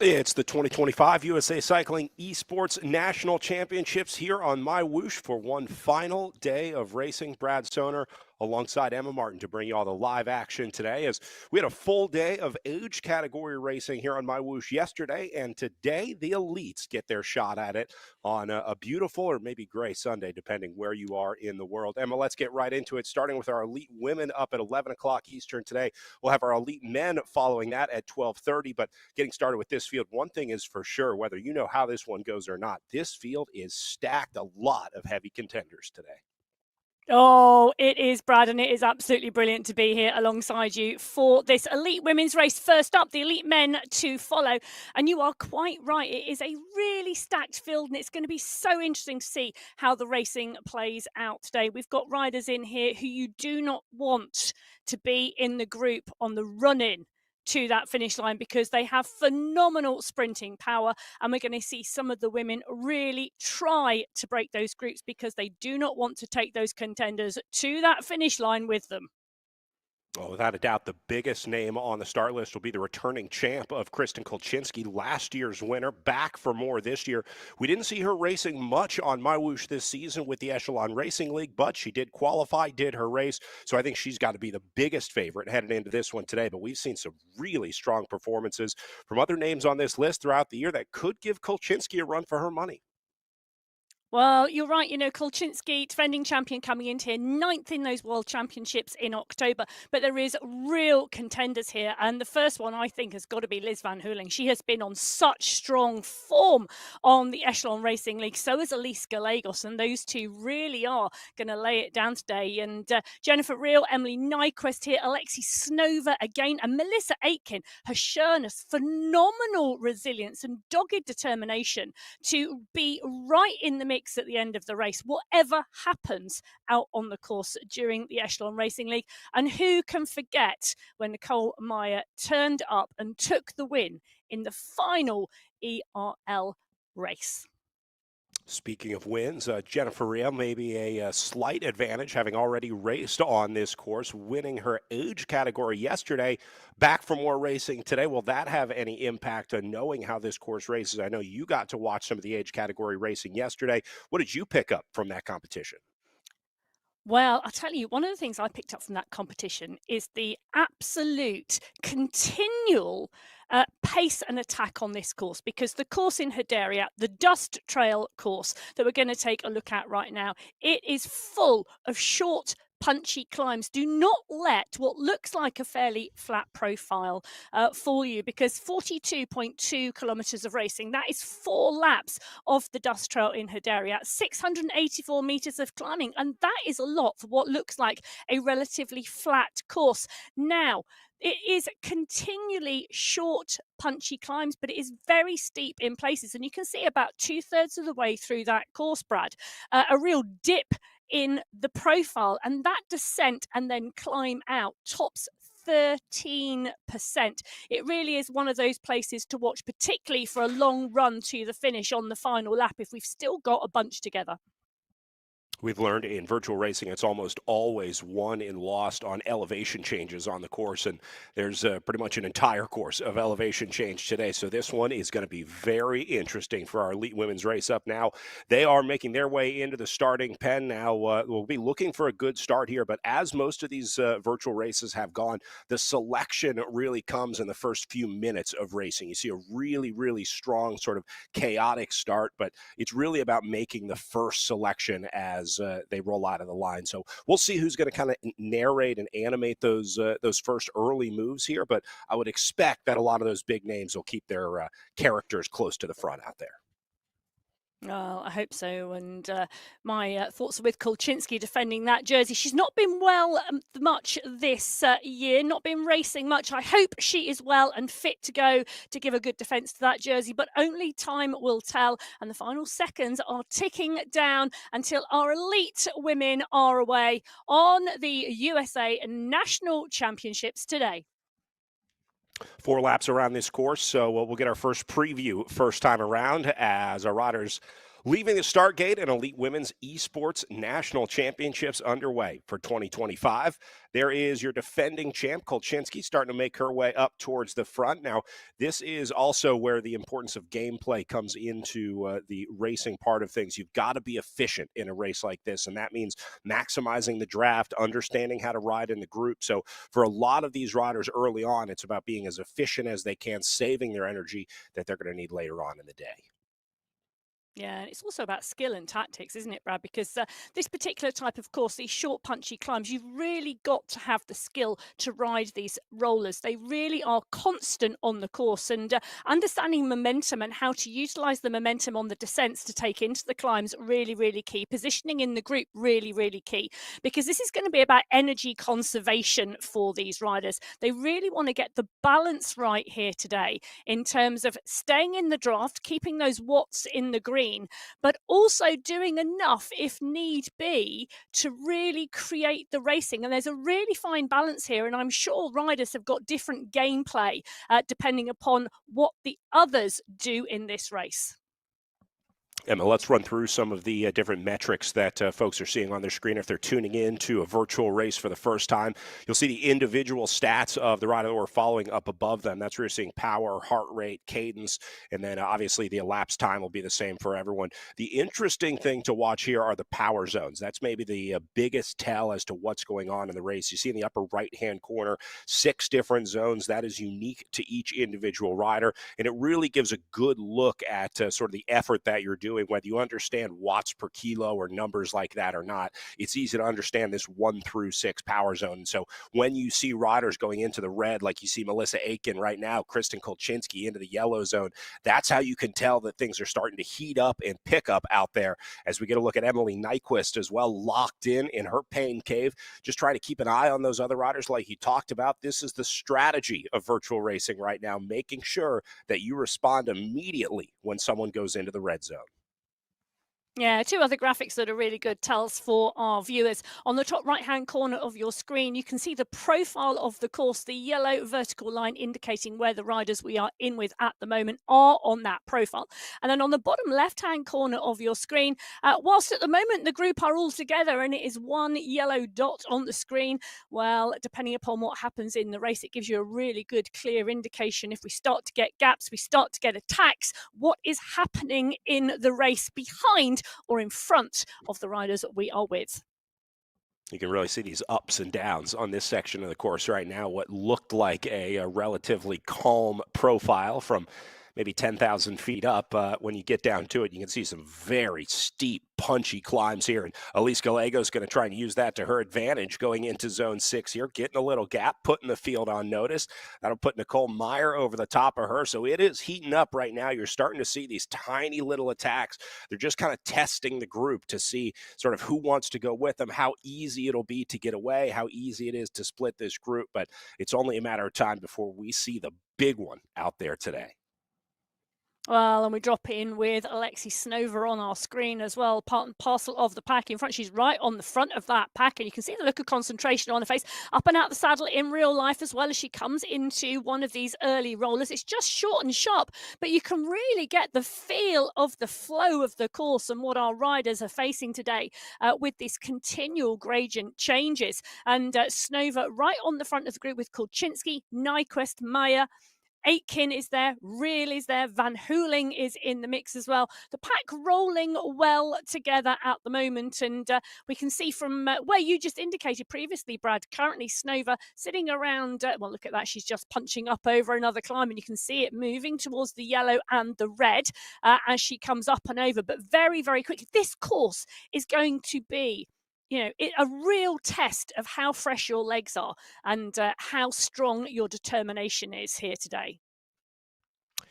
It's the 2025 USA Cycling eSports National Championships here on MyWhoosh for one final day of racing. Brad Soner alongside Emma Martin to bring you all the live action today, as we had a full day of age category racing here on MyWhoosh yesterday, and today the elites get their shot at it on a beautiful or maybe gray Sunday, depending where you are in the world. Emma, let's get right into it, starting with our elite women up at 11 o'clock Eastern today. We'll have our elite men following that at 12:30, but getting started with this field, one thing is for sure, whether you know how this one goes or not, this field is stacked. A lot of heavy contenders today. Oh, it is, Brad, and it is absolutely brilliant to be here alongside you for this elite women's race. First up, the elite men to follow. And you are quite right. It is a really stacked field, and it's going to be so interesting to see how the racing plays out today. We've got riders in here who you do not want to be in the group on the run-in to that finish line, because they have phenomenal sprinting power, and we're going to see some of the women really try to break those groups because they do not want to take those contenders to that finish line with them. Oh, without a doubt, the biggest name on the start list will be the returning champ of Kristen Kolchinski, last year's winner, back for more this year. We didn't see her racing much on MyWhoosh this season with the Echelon Racing League, but she did qualify, did her race, so I think she's got to be the biggest favorite headed into this one today. But we've seen some really strong performances from other names on this list throughout the year that could give Kolchinski a run for her money. Well, you're right. You know, Kolchinski, defending champion, coming into here, 9th in those World Championships in October. But there is real contenders here. And the first one, I think, has got to be Liz Van Hooling. She has been on such strong form on the Echelon Racing League. So is Elise Gallegos. And those two really are going to lay it down today. And Jennifer Reel, Emily Nyquist here, Alexi Snova again, and Melissa Aitken has shown us phenomenal resilience and dogged determination to be right in the mix at the end of the race, whatever happens out on the course during the Echelon Racing League. And who can forget when Nicole Meyer turned up and took the win in the final ERL race? Speaking of wins, Jennifer Ria maybe a slight advantage, having already raced on this course, winning her age category yesterday, back for more racing today. Will that have any impact on knowing how this course races? I know you got to watch some of the age category racing yesterday. What did you pick up from that competition? Well, I'll tell you, one of the things I picked up from that competition is the absolute continual pace and attack on this course, because the course in Hedera, the Dust Trail course that we're going to take a look at right now, it is full of short, punchy climbs. Do not let what looks like a fairly flat profile fool you, because 42.2 kilometers of racing, that is 4 laps of the Dust Trail in Hedera, 684 meters of climbing, and that is a lot for what looks like a relatively flat course. Now, it is continually short, punchy climbs, but it is very steep in places. And you can see about 2/3 of the way through that course, Brad, a real dip in the profile. And that descent and then climb out tops 13%. It really is one of those places to watch, particularly for a long run to the finish on the final lap, if we've still got a bunch together. We've learned in virtual racing, it's almost always won and lost on elevation changes on the course, and there's pretty much an entire course of elevation change today. So this one is going to be very interesting for our elite women's race up now. They are making their way into the starting pen now. We'll be looking for a good start here, but as most of these virtual races have gone, the selection really comes in the first few minutes of racing. You see a really, really strong sort of chaotic start, but it's really about making the first selection as they roll out of the line. So we'll see who's going to kind of narrate and animate those first early moves here. But I would expect that a lot of those big names will keep their characters close to the front out there. Oh, I hope so. And my thoughts are with Kolchinski defending that jersey. She's not been well much this year, not been racing much. I hope she is well and fit to go to give a good defence to that jersey, but only time will tell. And the final seconds are ticking down until our elite women are away on the USA National Championships today. 4 laps around this course, so we'll get our first preview first time around as our riders Leaving the start gate, and Elite Women's Esports National Championships underway for 2025. There is your defending champ, Kolchinski, starting to make her way up towards the front. Now, this is also where the importance of gameplay comes into the racing part of things. You've got to be efficient in a race like this, and that means maximizing the draft, understanding how to ride in the group. So for a lot of these riders early on, it's about being as efficient as they can, saving their energy that they're going to need later on in the day. Yeah, and it's also about skill and tactics, isn't it, Brad? Because this particular type of course, these short, punchy climbs, you've really got to have the skill to ride these rollers. They really are constant on the course, and understanding momentum and how to utilize the momentum on the descents to take into the climbs, really, really key. Positioning in the group, really, really key, because this is going to be about energy conservation for these riders. They really want to get the balance right here today in terms of staying in the draft, keeping those watts in the green, but also doing enough, if need be, to really create the racing. And there's a really fine balance here. And I'm sure riders have got different gameplay depending upon what the others do in this race. Emma, let's run through some of the different metrics that folks are seeing on their screen. If they're tuning in to a virtual race for the first time, you'll see the individual stats of the rider that we're following up above them. That's where you're seeing power, heart rate, cadence, and then obviously the elapsed time will be the same for everyone. The interesting thing to watch here are the power zones. That's maybe the biggest tell as to what's going on in the race. You see in the upper right-hand corner, 6 different zones. That is unique to each individual rider, and it really gives a good look at sort of the effort that you're doing, whether you understand watts per kilo or numbers like that or not. It's easy to understand this 1 through 6 power zone. And so when you see riders going into the red, like you see Melissa Aiken right now, Kristen Kolchinski into the yellow zone, that's how you can tell that things are starting to heat up and pick up out there. As we get a look at Emily Nyquist as well, locked in her pain cave, just trying to keep an eye on those other riders like you talked about. This is the strategy of virtual racing right now, making sure that you respond immediately when someone goes into the red zone. Yeah, 2 other graphics that are really good tells for our viewers. On the top right-hand corner of your screen, you can see the profile of the course, the yellow vertical line indicating where the riders we are in with at the moment are on that profile. And then on the bottom left-hand corner of your screen, whilst at the moment the group are all together and it is one yellow dot on the screen, well, depending upon what happens in the race, it gives you a really good, clear indication. If we start to get gaps, we start to get attacks, what is happening in the race behind or in front of the riders we are with. You can really see these ups and downs on this section of the course right now. What looked like a relatively calm profile from maybe 10,000 feet up. When you get down to it, you can see some very steep, punchy climbs here. And Elise Gallego is going to try and use that to her advantage going into zone 6 here, getting a little gap, putting the field on notice. That'll put Nicole Meyer over the top of her. So it is heating up right now. You're starting to see these tiny little attacks. They're just kind of testing the group to see sort of who wants to go with them, how easy it'll be to get away, how easy it is to split this group. But it's only a matter of time before we see the big one out there today. Well, and we drop in with Alexi Snover on our screen as well, part and parcel of the pack in front. She's right on the front of that pack, and you can see the look of concentration on her face, up and out the saddle in real life as well as she comes into one of these early rollers. It's just short and sharp, but you can really get the feel of the flow of the course and what our riders are facing today with this continual gradient changes. And Snover right on the front of the group with Kolchinski, Nyquist, Meyer, Aitken is there, Reel is there, Van Hooling is in the mix as well. The pack rolling well together at the moment, and we can see from where you just indicated previously, Brad, currently Snover sitting around, well, look at that, she's just punching up over another climb, and you can see it moving towards the yellow and the red as she comes up and over, but very, very quickly. This course is going to be a real test of how fresh your legs are and how strong your determination is here today.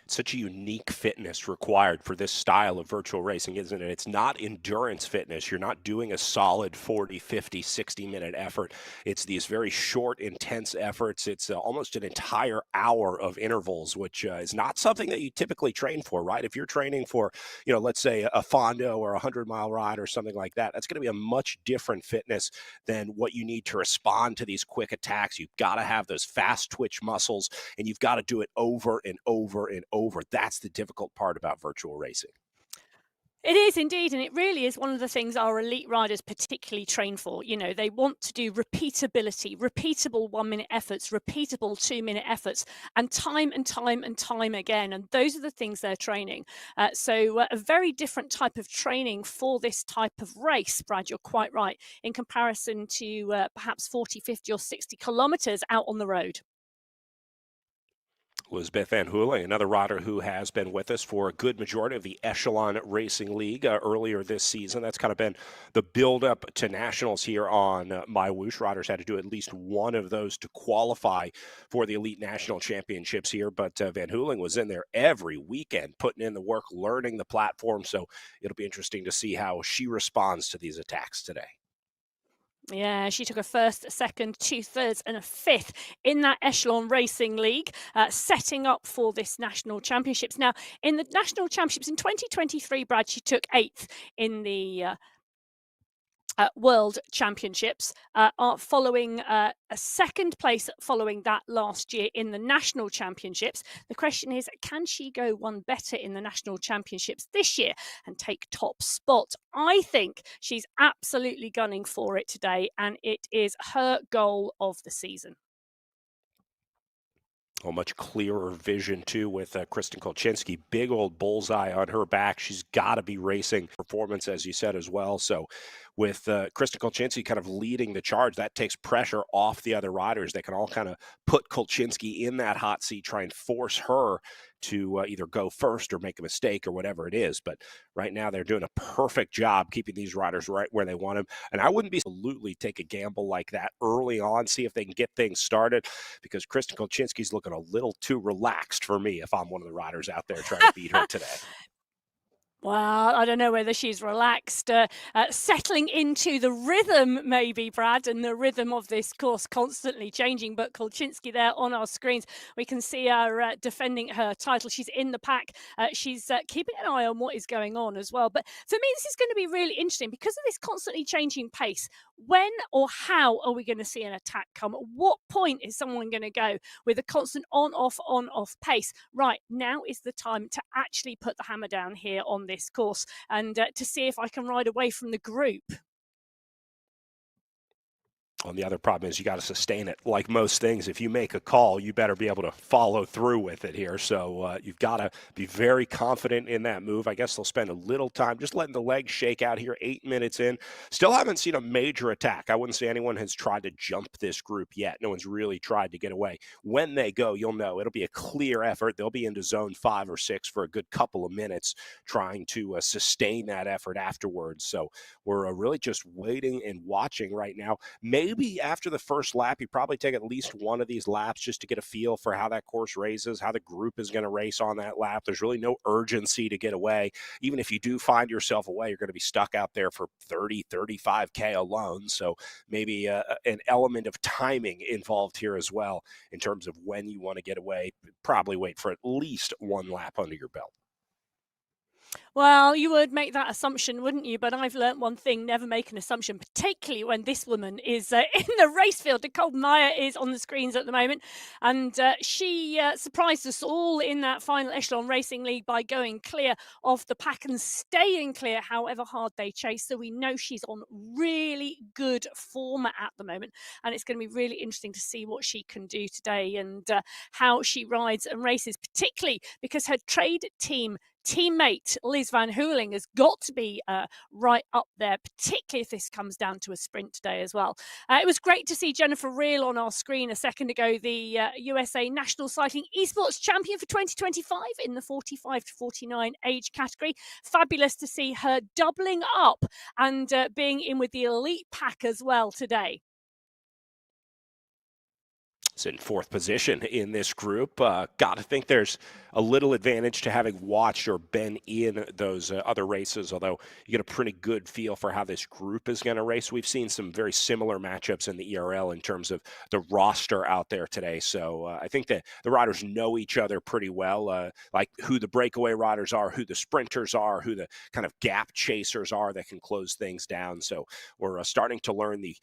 Such a unique fitness required for this style of virtual racing, isn't it? It's not endurance fitness. You're not doing a solid 40, 50, 60-minute effort. It's these very short, intense efforts. It's almost an entire hour of intervals, which is not something that you typically train for, right? If you're training for, let's say a Fondo or a 100-mile ride or something like that, that's going to be a much different fitness than what you need to respond to these quick attacks. You've got to have those fast twitch muscles, and you've got to do it over and over and over. That's the difficult part about virtual racing. It is indeed, and it really is one of the things our elite riders particularly train for. You know, they want to do repeatability, repeatable 1 minute efforts, repeatable 2 minute efforts, and time again. And those are the things they're training. So, a very different type of training for this type of race, Brad, you're quite right, in comparison to perhaps 40, 50, or 60 kilometers out on the road. Elizabeth Van Hooling, another rider who has been with us for a good majority of the Echelon Racing League earlier this season. That's kind of been the build-up to nationals here on MyWhoosh. Riders had to do at least one of those to qualify for the Elite National Championships here, but Van Hooling was in there every weekend, putting in the work, learning the platform, so it'll be interesting to see how she responds to these attacks today. Yeah, she took a first, a second, two thirds, and a fifth in that Echelon Racing League, setting up for this national championships. Now, in the national championships in 2023, Brad, she took eighth in the World Championships, following a second place following that last year in the National Championships. The question is, can she go one better in the National Championships this year and take top spot? I think she's absolutely gunning for it today, and it is her goal of the season. A much clearer vision too with Kristen Kolchinski. Big old bullseye on her back. She's got to be racing performance, as you said as well. So, with Kristen Kolchinski kind of leading the charge, that takes pressure off the other riders. They can all kind of put Kolchinski in that hot seat, try and force her to either go first or make a mistake or whatever it is. But right now, they're doing a perfect job keeping these riders right where they want them. And I wouldn't be absolutely take a gamble like that early on, see if they can get things started, because Kristen Kolchinski's looking a little too relaxed for me if I'm one of the riders out there trying to beat her today. Well, I don't know whether she's relaxed, settling into the rhythm, maybe, Brad, and the rhythm of this course constantly changing. But Kolchinski there on our screens, we can see her defending her title. She's in the pack. She's keeping an eye on what is going on as well. But for me, this is going to be really interesting because of this constantly changing pace. When or how are we going to see an attack come? At what point is someone going to go with a constant on off pace? Right, now is the time to actually put the hammer down here on this course and to see if I can ride away from the group. And the other problem is you got to sustain it. Like most things, if you make a call, you better be able to follow through with it here. So you've got to be very confident in that move. I guess they'll spend a little time just letting the legs shake out here, 8 minutes in. Still haven't seen a major attack. I wouldn't say anyone has tried to jump this group yet. No one's really tried to get away. When they go, you'll know it'll be a clear effort. They'll be into zone 5 or 6 for a good couple of minutes trying to sustain that effort afterwards. So we're really just waiting and watching right now. Maybe after the first lap, you probably take at least one of these laps just to get a feel for how that course races, how the group is going to race on that lap. There's really no urgency to get away. Even if you do find yourself away, you're going to be stuck out there for 30, 35K alone. So maybe an element of timing involved here as well in terms of when you want to get away. Probably wait for at least one lap under your belt. Well, you would make that assumption, wouldn't you? But I've learnt one thing: never make an assumption, particularly when this woman is in the race field. Nicole Meyer is on the screens at the moment, and she surprised us all in that final Echelon Racing League by going clear of the pack and staying clear, however hard they chase. So we know she's on really good form at the moment, and it's going to be really interesting to see what she can do today and how she rides and races, particularly because her trade teammate Liz Van Hooling has got to be right up there, particularly if this comes down to a sprint today as well. It was great to see Jennifer Reel on our screen a second ago, the USA National Cycling eSports champion for 2025 in the 45 to 49 age category. Fabulous to see her doubling up and being in with the elite pack as well today. It's in 4th position in this group. Got to think there's a little advantage to having watched or been in those other races, although you get a pretty good feel for how this group is going to race. We've seen some very similar matchups in the ERL in terms of the roster out there today. So I think that the riders know each other pretty well, like who the breakaway riders are, who the sprinters are, who the kind of gap chasers are that can close things down. So we're starting to learn the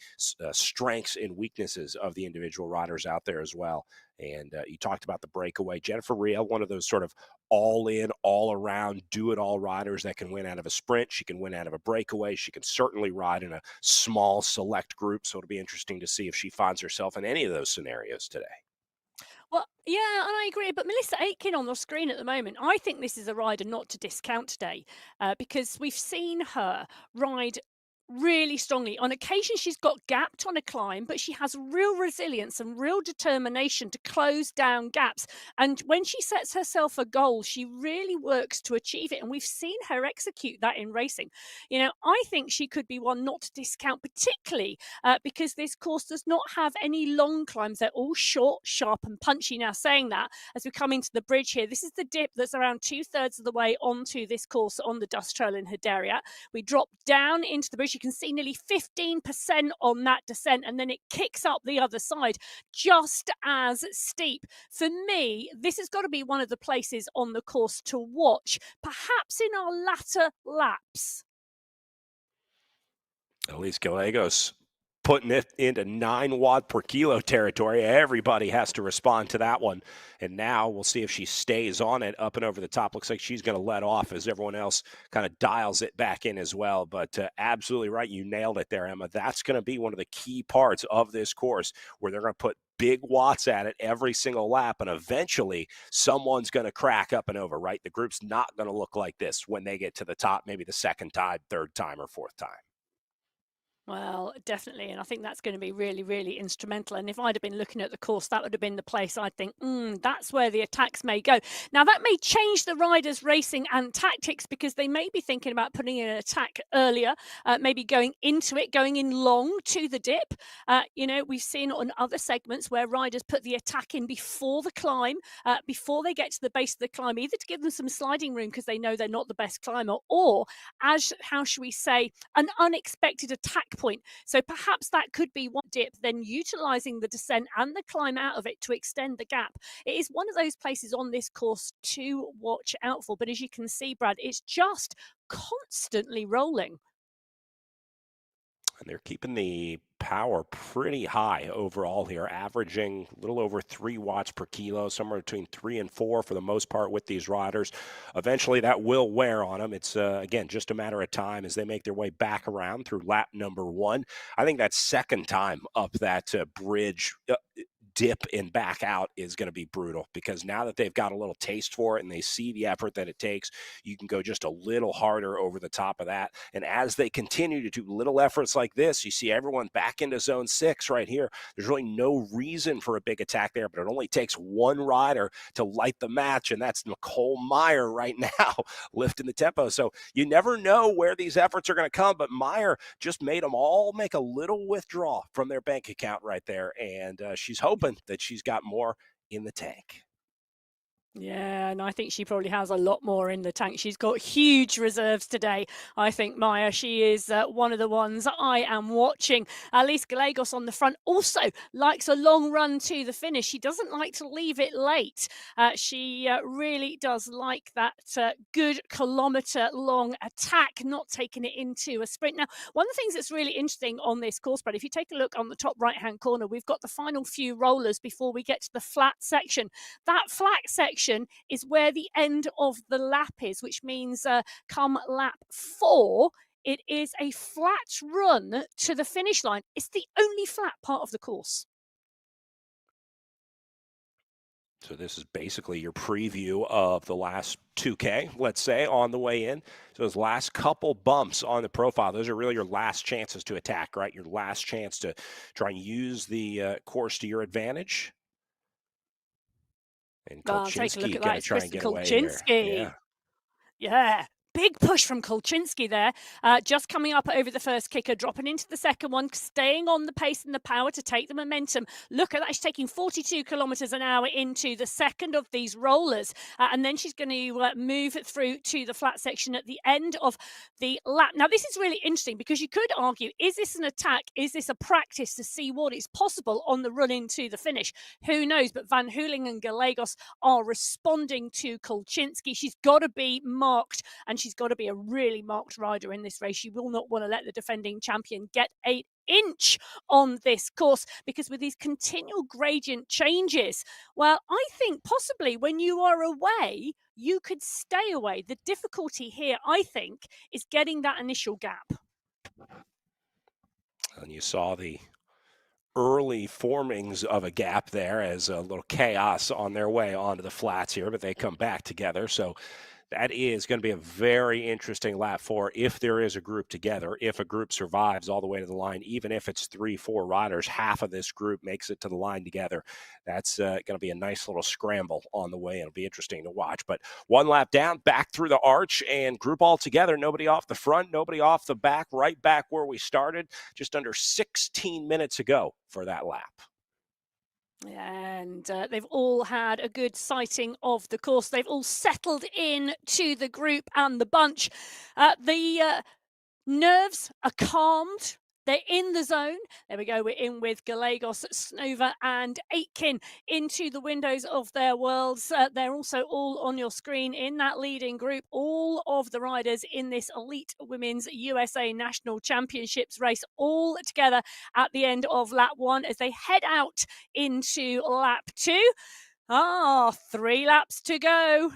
strengths and weaknesses of the individual riders out out there as well. And you talked about the breakaway. Jennifer Riel, one of those sort of all in, all around, do it all riders that can win out of a sprint. She can win out of a breakaway. She can certainly ride in a small select group. So it'll be interesting to see if she finds herself in any of those scenarios today. Well, yeah, and I agree. But Melissa Aitken on the screen at the moment, I think this is a rider not to discount today because we've seen her ride really strongly. On occasion, she's got gapped on a climb, but she has real resilience and real determination to close down gaps. And when she sets herself a goal, she really works to achieve it. And we've seen her execute that in racing. I think she could be one not to discount, particularly because this course does not have any long climbs. They're all short, sharp, and punchy. Now, saying that, as we come into the bridge here, this is the dip that's around 2/3 of the way onto this course on the Dust Trail in Hedera. We drop down into the bridge. You can see nearly 15% on that descent, and then it kicks up the other side just as steep. For me, this has got to be one of the places on the course to watch, perhaps in our latter laps. Elise Gallegos putting it into 9 watt per kilo territory. Everybody has to respond to that one. And now we'll see if she stays on it up and over the top. Looks like she's going to let off as everyone else kind of dials it back in as well. But absolutely right. You nailed it there, Emma. That's going to be one of the key parts of this course where they're going to put big watts at it every single lap. And eventually someone's going to crack up and over, right? The group's not going to look like this when they get to the top, maybe the second time, third time, or fourth time. Well, definitely. And I think that's going to be really, really instrumental. And if I'd have been looking at the course, that would have been the place I'd think, that's where the attacks may go. Now, that may change the riders' racing and tactics because they may be thinking about putting in an attack earlier, maybe going into it, going in long to the dip. We've seen on other segments where riders put the attack in before the climb, before they get to the base of the climb, either to give them some sliding room because they know they're not the best climber, or as, how should we say, an unexpected attack point. So perhaps that could be one dip, then utilizing the descent and the climb out of it to extend the gap. It is one of those places on this course to watch out for. But as you can see, Brad, it's just constantly rolling. And they're keeping the power pretty high overall here, averaging a little over 3 watts per kilo, somewhere between 3 and 4 for the most part with these riders. Eventually, that will wear on them. It's, again, just a matter of time as they make their way back around through lap number 1. I think that second time up that bridge dip and back out is going to be brutal because now that they've got a little taste for it and they see the effort that it takes, you can go just a little harder over the top of that. And as they continue to do little efforts like this, you see everyone back into zone 6 right here. There's really no reason for a big attack there, but it only takes one rider to light the match, and that's Nicole Meyer right now lifting the tempo. So you never know where these efforts are going to come, but Meyer just made them all make a little withdrawal from their bank account right there, and she's hoping that she's got more in the tank. Yeah, and I think she probably has a lot more in the tank. She's got huge reserves today. I think Maya, she is one of the ones I am watching. Alice Gallegos on the front also likes a long run to the finish. She doesn't like to leave it late. She really does like that good kilometre-long attack, not taking it into a sprint. Now, one of the things that's really interesting on this course, Brad, if you take a look on the top right-hand corner, we've got the final few rollers before we get to the flat section. That flat section is where the end of the lap is, which means come lap 4, it is a flat run to the finish line. It's the only flat part of the course. So this is basically your preview of the last 2K, let's say, on the way in. So those last couple bumps on the profile, those are really your last chances to attack, right? Your last chance to try and use the course to your advantage. And Take a look Kolchinsky at going that. to It's try and Kristen get away here. Kolchinsky. Yeah. Yeah. Big push from Kolchinsky there. Just coming up over the first kicker, dropping into the second one, staying on the pace and the power to take the momentum. Look at that. She's taking 42 kilometres an hour into the second of these rollers. And then she's going to move through to the flat section at the end of the lap. Now, this is really interesting because you could argue, is this an attack? Is this a practice to see what is possible on the run into the finish? Who knows? But Van Hooling and Gallegos are responding to Kolchinsky. She's got to be marked, and she's got to be a really marked rider in this race. You will not want to let the defending champion get an inch on this course, because with these continual gradient changes, well, I think possibly when you are away, you could stay away. The difficulty here, I think, is getting that initial gap. And you saw the early formings of a gap there as a little chaos on their way onto the flats here, but they come back together. So that is going to be a very interesting lap for if there is a group together. If a group survives all the way to the line, even if it's 3-4 riders, half of this group makes it to the line together. That's going to be a nice little scramble on the way. It'll be interesting to watch. But one lap down, back through the arch, and group all together. Nobody off the front, nobody off the back, right back where we started just under 16 minutes ago for that lap. And they've all had a good sighting of the course. They've all settled in to the group and the bunch. The nerves are calmed. They're in the zone. There we go. We're in with Gallegos, Snova, and Aitken into the windows of their worlds. They're also all on your screen in that leading group. All of the riders in this Elite Women's USA National Championships race all together at the end of lap 1 as they head out into lap 2. 3 laps to go.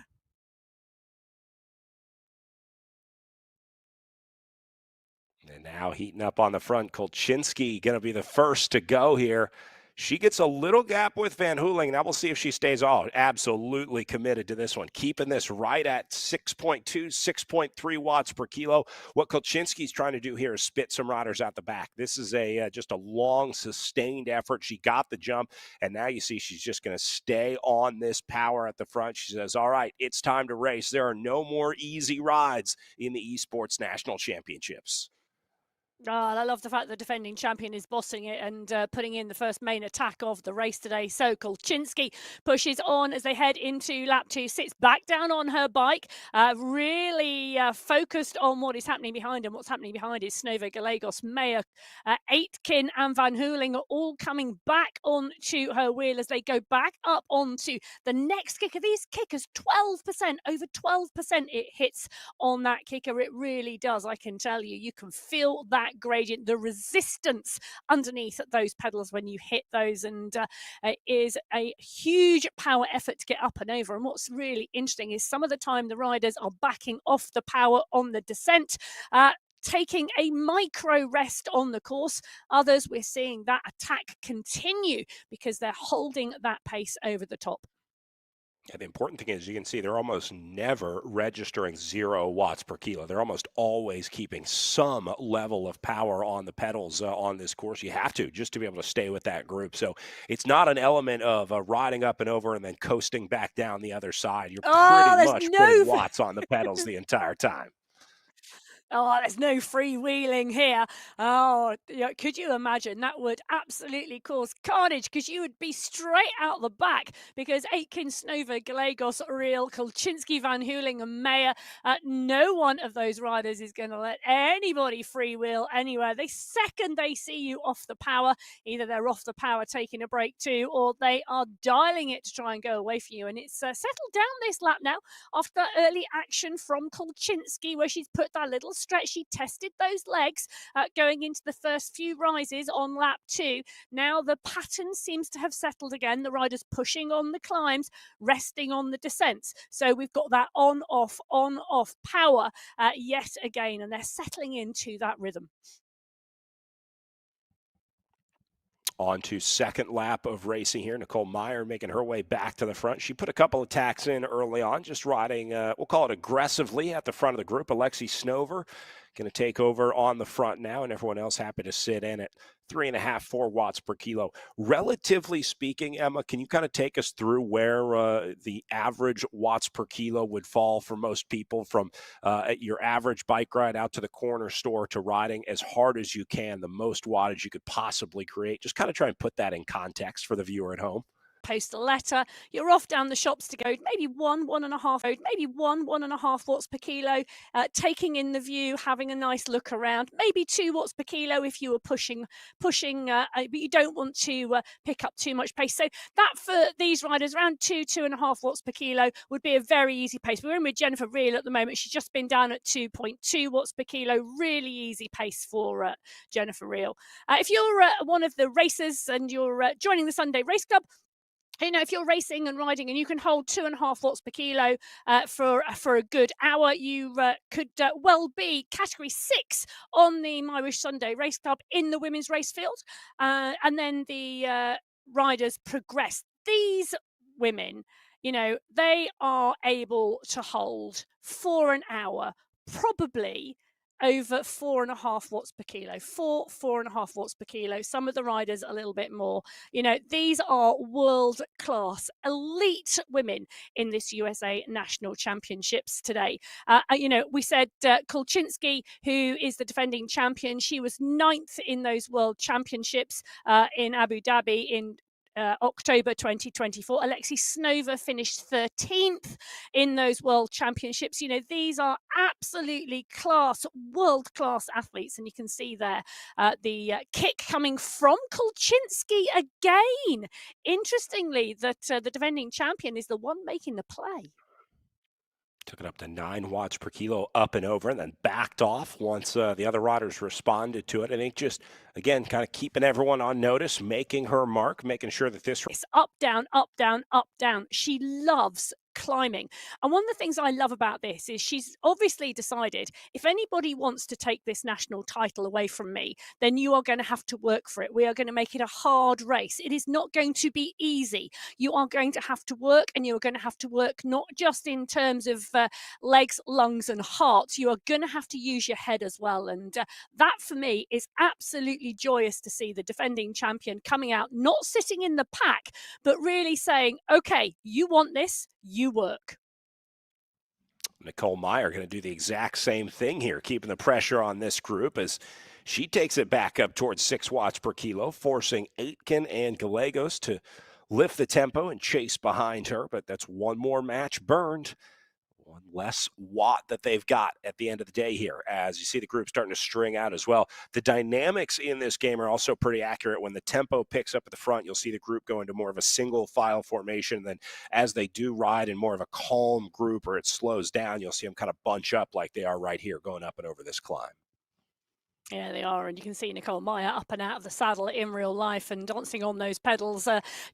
And now heating up on the front, Kolchinski going to be the first to go here. She gets a little gap with Van Hooling. Now we'll see if she stays all absolutely committed to this one, keeping this right at 6.2, 6.3 watts per kilo. What Kolchinski's trying to do here is spit some riders out the back. This is just a long, sustained effort. She got the jump, and now you see she's just going to stay on this power at the front. She says, all right, it's time to race. There are no more easy rides in the eSports National Championships. Oh, I love the fact the defending champion is bossing it and putting in the first main attack of the race today. So Kolchinski pushes on as they head into lap 2, sits back down on her bike, really focused on what is happening behind him. What's happening behind is Snova, Gallegos, Mayer, Aitken and Van Hooling are all coming back onto her wheel as they go back up onto the next kicker. These kickers, 12%, over 12% it hits on that kicker. It really does, I can tell you. You can feel that gradient, the resistance underneath those pedals when you hit those, and it is a huge power effort to get up and over. And what's really interesting is some of the time the riders are backing off the power on the descent, taking a micro rest on the course. Others, we're seeing that attack continue because they're holding that pace over the top. And the important thing is you can see they're almost never registering 0 watts per kilo. They're almost always keeping some level of power on the pedals on this course. You have to, just to be able to stay with that group. So it's not an element of riding up and over and then coasting back down the other side. You're pretty much putting watts on the pedals the entire time. Oh, there's no freewheeling here. Oh, could you imagine? That would absolutely cause carnage because you would be straight out the back because Aitken, Snova, Gallegos, Reel, Kolchinski, Van Hooling and Mayer, no one of those riders is going to let anybody freewheel anywhere. The second they see you off the power, either they're off the power taking a break too, or they are dialing it to try and go away from you. And it's settled down this lap now after early action from Kolchinski where she's put that little stretch. She tested those legs going into the first few rises on lap 2. Now the pattern seems to have settled again. The riders pushing on the climbs, resting on the descents. So we've got that on-off power yet again, and they're settling into that rhythm. On to second lap of racing here. Nicole Meyer making her way back to the front. She put a couple of tacks in early on, just riding, we'll call it aggressively at the front of the group. Alexi Snover going to take over on the front now, and everyone else happy to sit in at 3.5, 4 watts per kilo. Relatively speaking, Emma, can you kind of take us through where the average watts per kilo would fall for most people from your average bike ride out to the corner store to riding as hard as you can, the most wattage you could possibly create? Just kind of try and put that in context for the viewer at home. post a letter. You're off down the shops to go maybe 1.5 watts per kilo, taking in the view, having a nice look around, maybe 2 watts per kilo if you were pushing, but you don't want to pick up too much pace. So that for these riders, around 2.5 watts per kilo would be a very easy pace. We're in with Jennifer Reel at the moment. She's just been down at 2.2 watts per kilo. Really easy pace for Jennifer Reel. If you're one of the racers and you're joining the Sunday Race Club, if you're racing and riding and you can hold 2.5 watts per kilo for a good hour, you could well be category 6 on the MyWhoosh Sunday Race Club in the women's race field. And then the riders progress. These women, they are able to hold for an hour, probably over 4.5 watts per kilo, 4.5 watts per kilo. Some of the riders a little bit more. These are world-class, elite women in this USA National Championships today. We said Kulczynski, who is the defending champion, she was 9th in those World Championships in Abu Dhabi in October 2024. Alexi Snova finished 13th in those World Championships. These are absolutely world-class athletes, and you can see there the kick coming from Kulczynski again. Interestingly, that the defending champion is the one making the play. Took it up to 9 watts per kilo up and over, and then backed off once the other riders responded to it. I think just, again, kind of keeping everyone on notice, making her mark, making sure that this... It's up, down, up, down, up, down. She loves climbing. And one of the things I love about this is she's obviously decided, if anybody wants to take this national title away from me, then you are going to have to work for it. We are going to make it a hard race. It is not going to be easy. You are going to have to work, and you are going to have to work not just in terms of legs, lungs, and heart. You are going to have to use your head as well. And that for me is absolutely joyous to see the defending champion coming out, not sitting in the pack, but really saying, okay, you want this, you work. Nicole Meyer going to do the exact same thing here, keeping the pressure on this group as she takes it back up towards 6 watts per kilo, forcing Aitken and Gallegos to lift the tempo and chase behind her. But that's one more match burned, one less watt that they've got at the end of the day here, as you see the group starting to string out as well. The dynamics in this game are also pretty accurate. When the tempo picks up at the front, you'll see the group go into more of a single file formation. And then as they do ride in more of a calm group, or it slows down, you'll see them kind of bunch up like they are right here going up and over this climb. Yeah, they are. And you can see Nicole Meyer up and out of the saddle in real life and dancing on those pedals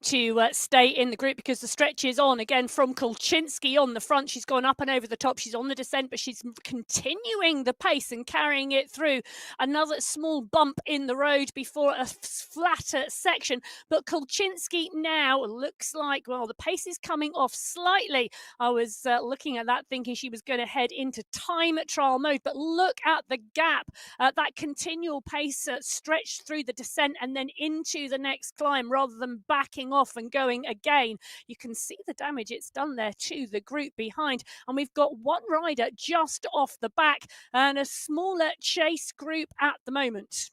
to stay in the group, because the stretch is on again from Kulczynski on the front. She's gone up and over the top. She's on the descent, but she's continuing the pace and carrying it through. Another small bump in the road before a flatter section. But Kulczynski now looks like, well, the pace is coming off slightly. I was looking at that thinking she was going to head into time trial mode, but look at the gap. That continual pace stretched through the descent and then into the next climb rather than backing off and going again. You can see the damage it's done there to the group behind. And we've got one rider just off the back and a smaller chase group at the moment.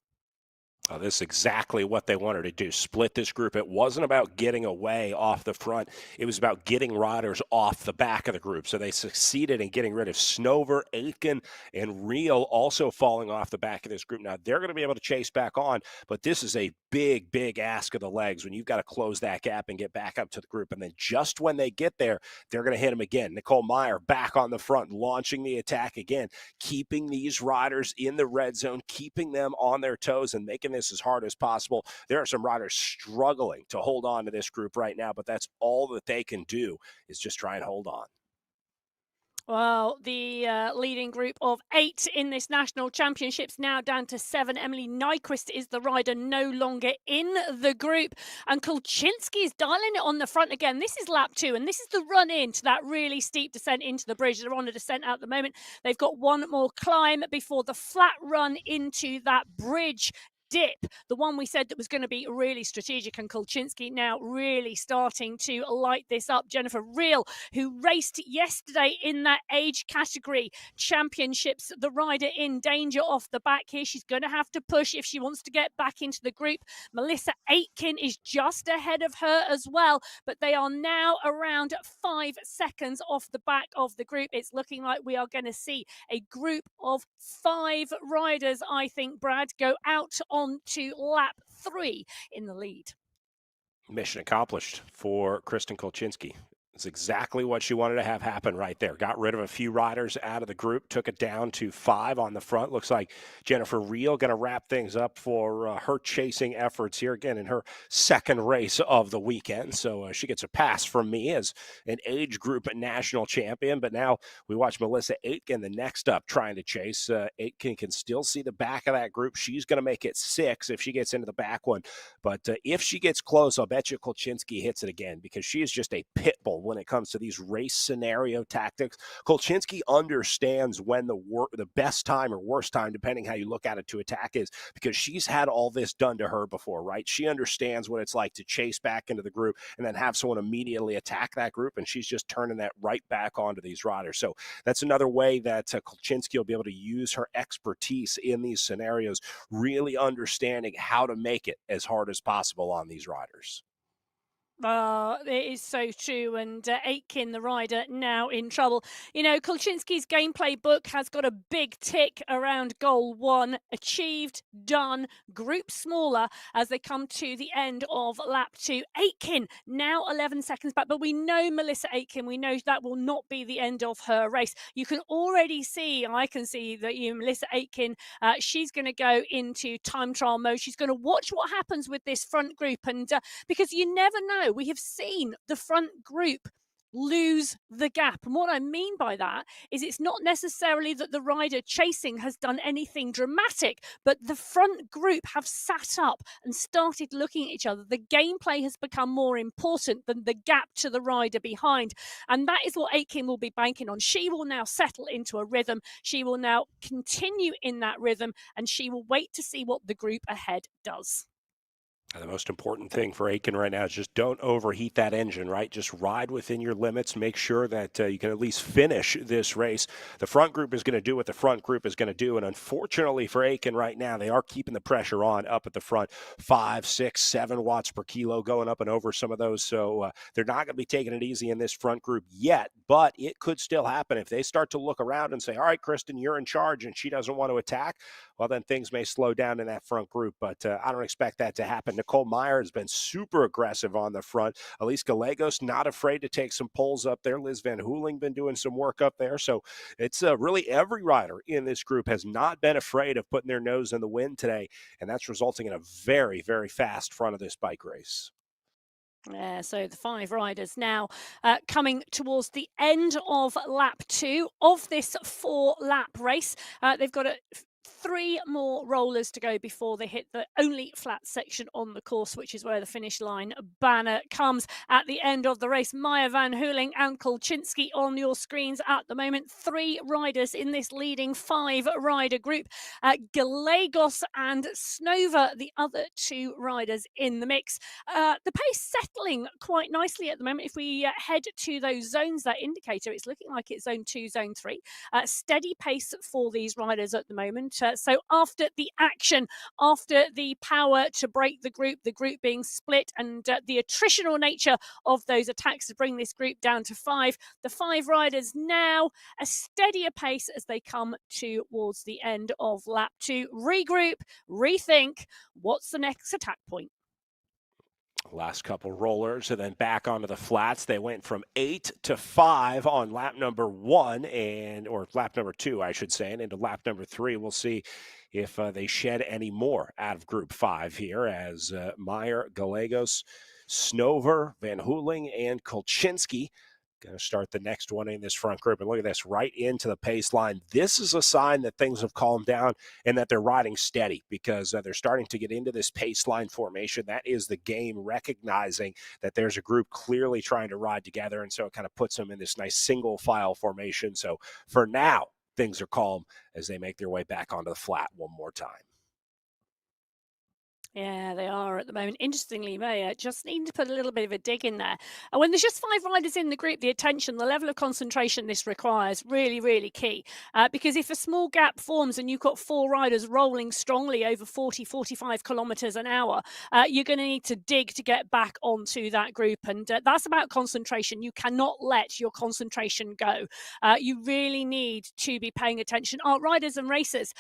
Oh, this is exactly what they wanted to do, split this group. It wasn't about getting away off the front. It was about getting riders off the back of the group. So they succeeded in getting rid of Snover, Aitken, and Reel also falling off the back of this group. Now, they're going to be able to chase back on, but this is a big, big ask of the legs when you've got to close that gap and get back up to the group. And then just when they get there, they're going to hit them again. Nicole Meyer back on the front, launching the attack again, keeping these riders in the red zone, keeping them on their toes and making this as hard as possible. There are some riders struggling to hold on to this group right now, but that's all that they can do is just try and hold on. Well, the leading group of 8 in this national championships now down to 7. Emily Nyquist is the rider no longer in the group. And Kulczynski is dialing it on the front again. This is lap 2, and this is the run into that really steep descent into the bridge. They're on a descent at the moment. They've got one more climb before the flat run into that bridge dip, the one we said that was going to be really strategic, and Kolchinsky now really starting to light this up. Jennifer Reel, who raced yesterday in that age category championships, the rider in danger off the back here. She's going to have to push if she wants to get back into the group. Melissa Aitken is just ahead of her as well, but they are now around 5 seconds off the back of the group. It's looking like we are going to see a group of 5 riders, I think, Brad, go out on to lap 3 in the lead. Mission accomplished for Kristen Kolchinsky. It's exactly what she wanted to have happen right there. Got rid of a few riders out of the group, took it down to 5 on the front. Looks like Jennifer Reel going to wrap things up for her chasing efforts here again in her second race of the weekend. So she gets a pass from me as an age group national champion. But now we watch Melissa Aitken, the next up, trying to chase. Aitken can still see the back of that group. She's going to make it 6 if she gets into the back one. But if she gets close, I'll bet you Kolchinsky hits it again, because she is just a pit bull when it comes to these race scenario tactics. Kolchinsky understands when the best time or worst time, depending how you look at it, to attack is, because she's had all this done to her before, right? She understands what it's like to chase back into the group and then have someone immediately attack that group, and she's just turning that right back onto these riders. So that's another way that Kolchinsky will be able to use her expertise in these scenarios, really understanding how to make it as hard as possible on these riders. It is so true. And Aitken, the rider, now in trouble. You know, Kolchinsky's gameplay book has got a big tick around goal 1, achieved, done, group smaller as they come to the end of lap 2. Aitken now 11 seconds back, but we know Melissa Aitken, we know that will not be the end of her race. You can already see, I can see that Melissa Aitken, she's going to go into time trial mode. She's going to watch what happens with this front group, and because you never know. We have seen the front group lose the gap. And what I mean by that is it's not necessarily that the rider chasing has done anything dramatic, but the front group have sat up and started looking at each other. The gameplay has become more important than the gap to the rider behind. And that is what Aitken will be banking on. She will now settle into a rhythm. She will now continue in that rhythm, and she will wait to see what the group ahead does. The most important thing for Aiken right now is just don't overheat that engine, right? Just ride within your limits. Make sure that you can at least finish this race. The front group is going to do what the front group is going to do. And unfortunately for Aiken right now, they are keeping the pressure on up at the front. 5, 6, 7 watts per kilo going up and over some of those. So they're not going to be taking it easy in this front group yet. But it could still happen if they start to look around and say, all right, Kristen, you're in charge, and she doesn't want to attack. Well, then things may slow down in that front group. But I don't expect that to happen. Nicole Meyer has been super aggressive on the front. Elise Gallegos not afraid to take some pulls up there. Liz Van Hooling been doing some work up there. So it's really every rider in this group has not been afraid of putting their nose in the wind today, and that's resulting in a very, very fast front of this bike race. Yeah, so the 5 riders now coming towards the end of lap 2 of this 4-lap race. They've got 3 more rollers to go before they hit the only flat section on the course, which is where the finish line banner comes at the end of the race. Maya Van Hooling and Kolchinsky on your screens at the moment. 3 riders in this leading 5-rider group. Gallegos and Snova, the other 2 riders in the mix. The pace settling quite nicely at the moment. If we head to those zones, that indicator, it's looking like it's zone 2, zone 3. Steady pace for these riders at the moment. So after the action, after the power to break the group being split, and the attritional nature of those attacks to bring this group down to 5, the 5 riders now a steadier pace as they come towards the end of lap 2. Regroup, rethink, what's the next attack point? Last couple rollers and then back onto the flats. They went from 8 to 5 on lap number 1, or lap number 2, I should say, and into lap number 3. We'll see if they shed any more out of group 5 here, as Meyer, Gallegos, Snover, Van Hooling, and Kolchinsky going to start the next one in this front group. And look at this, right into the pace line. This is a sign that things have calmed down and that they're riding steady, because they're starting to get into this pace line formation. That is the game recognizing that there's a group clearly trying to ride together. And so it kind of puts them in this nice single file formation. So for now, things are calm as they make their way back onto the flat one more time. Yeah, they are at the moment. Interestingly, May just need to put a little bit of a dig in there. And when there's just five riders in the group, the attention, the level of concentration this requires, really, really key. Because if a small gap forms and you've got four riders rolling strongly over 40, 45 kilometres an hour, you're going to need to dig to get back onto that group. And that's about concentration. You cannot let your concentration go. You really need to be paying attention. Our riders and racers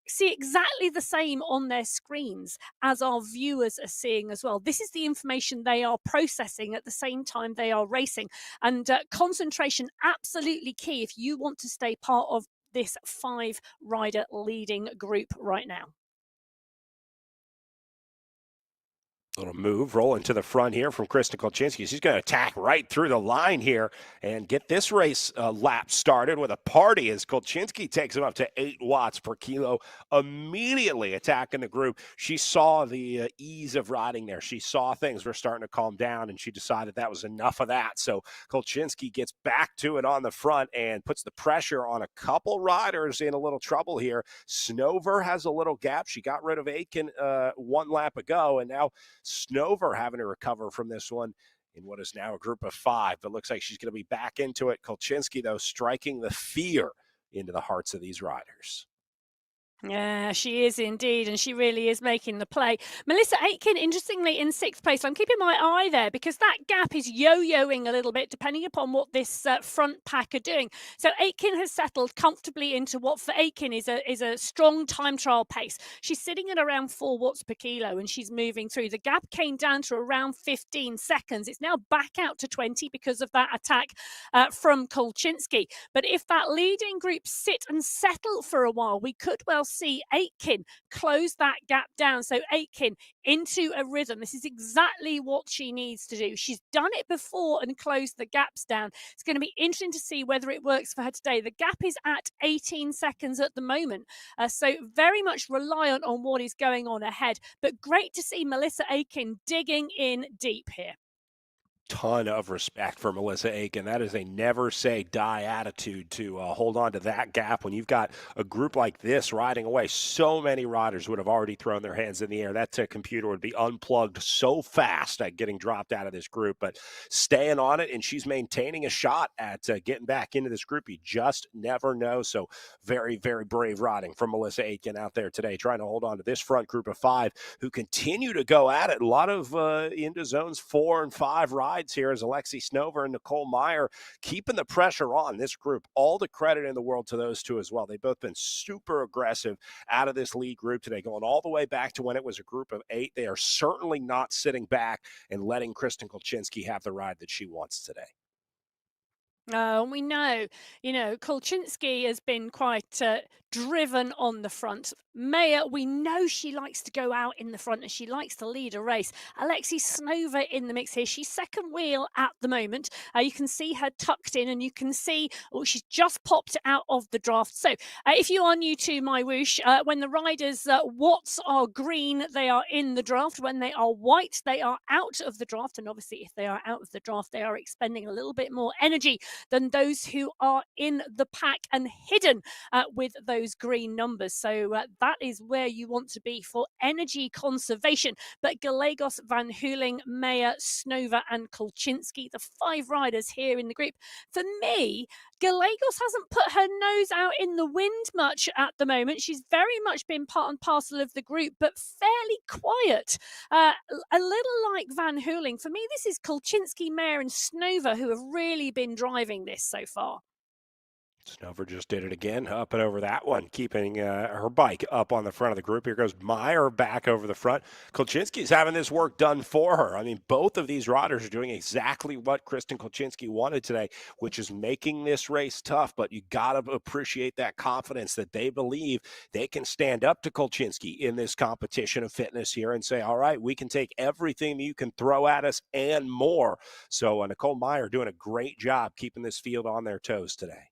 see exactly the same on their screens as our viewers are seeing as well. This is the information they are processing at the same time they are racing. And concentration, absolutely key if you want to stay part of this five rider leading group right now. Little move, rolling to the front here from Kristen Kolchinski. She's going to attack right through the line here and get this race lap started with a party as Kolchinski takes him up to 8 watts per kilo, immediately attacking the group. She saw the ease of riding there. She saw things were starting to calm down, and she decided that was enough of that. So Kolchinski gets back to it on the front and puts the pressure on a couple riders in a little trouble here. Snover has a little gap. She got rid of Aiken one lap ago, and now Snover having to recover from this one in what is now a group of 5, but looks like she's going to be back into it. Kolchinski, though, striking the fear into the hearts of these riders. Yeah, she is indeed, and she really is making the play. Melissa Aitken, interestingly, in sixth place. I'm keeping my eye there because that gap is yo-yoing a little bit depending upon what this front pack are doing. So Aitken has settled comfortably into what for Aitken is a strong time trial pace. She's sitting at around 4 watts per kilo, and she's moving through. The gap came down to around 15 seconds. It's now back out to 20 because of that attack from Kolchinski. But if that leading group sit and settle for a while, we could well see Aitken close that gap down. So Aitken into a rhythm. This is exactly what she needs to do. She's done it before and closed the gaps down. It's going to be interesting to see whether it works for her today. The gap is at 18 seconds at the moment. So very much reliant on what is going on ahead. But great to see Melissa Aitken digging in deep here. Ton of respect for Melissa Aiken. That is a never say die attitude to hold on to that gap when you've got a group like this riding away. So many riders would have already thrown their hands in the air. That computer would be unplugged so fast at getting dropped out of this group, but staying on it, and she's maintaining a shot at getting back into this group. You just never know. So very, very brave riding from Melissa Aiken out there today, trying to hold on to this front group of 5 who continue to go at it. A lot of into zones 4 and 5 rides here as Alexi Snover and Nicole Meyer keeping the pressure on this group. All the credit in the world to those two as well. They've both been super aggressive out of this lead group today, going all the way back to when it was a group of 8. They are certainly not sitting back and letting Kristen Kolchinski have the ride that she wants today. We know, Kolchinski has been quite driven on the front. Maya, we know she likes to go out in the front and she likes to lead a race. Alexi Snova in the mix here. She's second wheel at the moment. You can see her tucked in and you can see, she's just popped out of the draft. So if you are new to MyWhoosh, when the riders' watts are green, they are in the draft. When they are white, they are out of the draft. And obviously, if they are out of the draft, they are expending a little bit more energy than those who are in the pack and hidden with those green numbers. So that is where you want to be for energy conservation. But Gallegos, Van Hooling, Meyer, Snova, and Kolchinski, the 5 riders here in the group. For me, Gallegos hasn't put her nose out in the wind much at the moment. She's very much been part and parcel of the group, but fairly quiet. A little like Van Hooling. For me, this is Kolchinski, Meyer, and Snova who have really been driving this so far. Snover just did it again, up and over that one, keeping her bike up on the front of the group. Here goes Meyer back over the front. Kolchinski's having this work done for her. I mean, both of these riders are doing exactly what Kristen Kolchinski wanted today, which is making this race tough. But you got to appreciate that confidence that they believe they can stand up to Kolchinski in this competition of fitness here and say, all right, we can take everything you can throw at us and more. So Nicole Meyer doing a great job keeping this field on their toes today.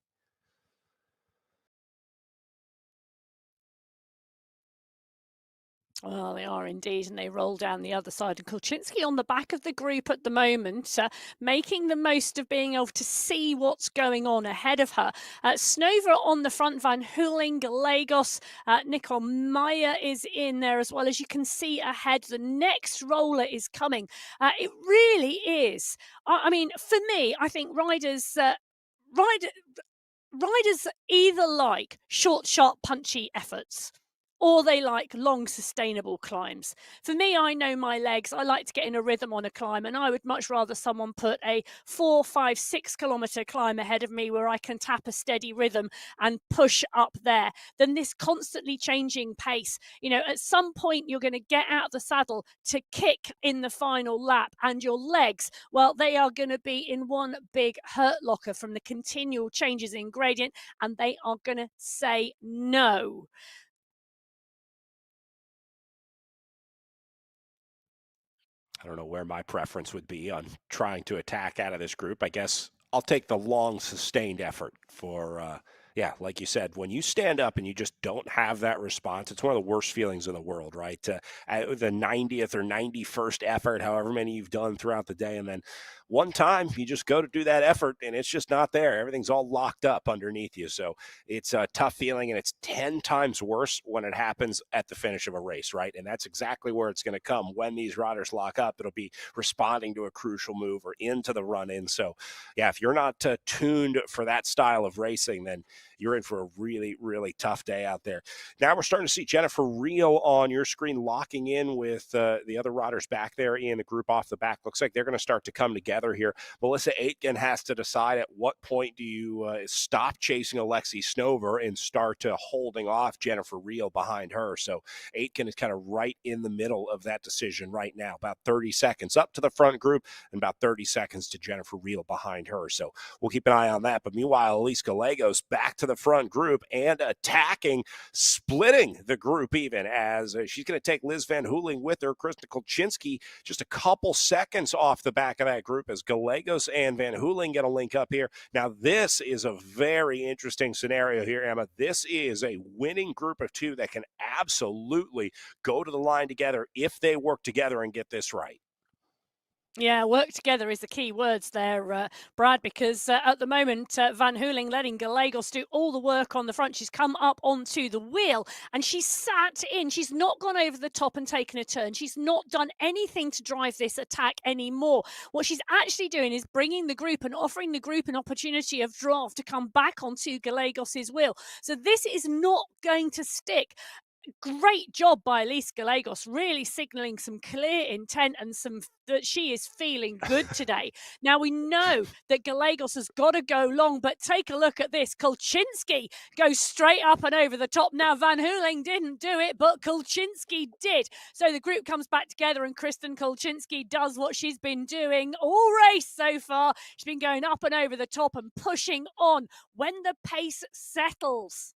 Well, they are indeed, and they roll down the other side. And Kulczynski on the back of the group at the moment, making the most of being able to see what's going on ahead of her. Snova on the front, Van Hooling, Gallegos, Nicole Meyer is in there as well. As you can see ahead, the next roller is coming. It really is. I mean, for me, I think ride, riders either like short, sharp, punchy efforts or they like long, sustainable climbs. For me, I know my legs. I like to get in a rhythm on a climb, and I would much rather someone put a 4, 5, 6 kilometer climb ahead of me where I can tap a steady rhythm and push up there than this constantly changing pace. You know, at some point, you're going to get out of the saddle to kick in the final lap, and your legs, well, they are going to be in one big hurt locker from the continual changes in gradient, and they are going to say no. I don't know where my preference would be on trying to attack out of this group. I guess I'll take the long, sustained effort for, yeah, like you said, when you stand up and you just don't have that response, it's one of the worst feelings in the world, right? At the 90th or 91st effort, however many you've done throughout the day, and then one time you just go to do that effort and it's just not there. Everything's all locked up underneath you. So it's a tough feeling, and it's 10 times worse when it happens at the finish of a race, right? And that's exactly where it's going to come when these riders lock up. It'll be responding to a crucial move or into the run in. So, yeah, if you're not tuned for that style of racing, then you're in for a really, really tough day out there. Now we're starting to see Jennifer Reel on your screen locking in with the other riders back there in the group off the back. Looks like they're going to start to come together here. Melissa Aitken has to decide at what point do you stop chasing Alexi Snover and start holding off Jennifer Reel behind her. So Aitken is kind of right in the middle of that decision right now. About 30 seconds up to the front group and about 30 seconds to Jennifer Reel behind her. So we'll keep an eye on that. But meanwhile, Elise Gallegos back to the front group and attacking, splitting the group even as she's going to take Liz Van Hooling with her. Kristen Kulczynski just a couple seconds off the back of that group as Gallegos and Van Hooling get a link up here. Now, this is a very interesting scenario here, Emma. This is a winning group of two that can absolutely go to the line together if they work together and get this right. Yeah, work together is the key words there, Brad, because at the moment, Van Hooling letting Gallegos do all the work on the front. She's come up onto the wheel and she's sat in. She's not gone over the top and taken a turn. She's not done anything to drive this attack anymore. What she's actually doing is bringing the group and offering the group an opportunity of draft to come back onto Gallegos's wheel. So this is not going to stick. Great job by Elise Gallegos, really signalling some clear intent and some that she is feeling good today. Now we know that Gallegos has got to go long, but take a look at this. Kulczynski goes straight up and over the top. Now Van Hooling didn't do it, but Kulczynski did. So the group comes back together and Kristen Kulczynski does what she's been doing all race so far. She's been going up and over the top and pushing on when the pace settles.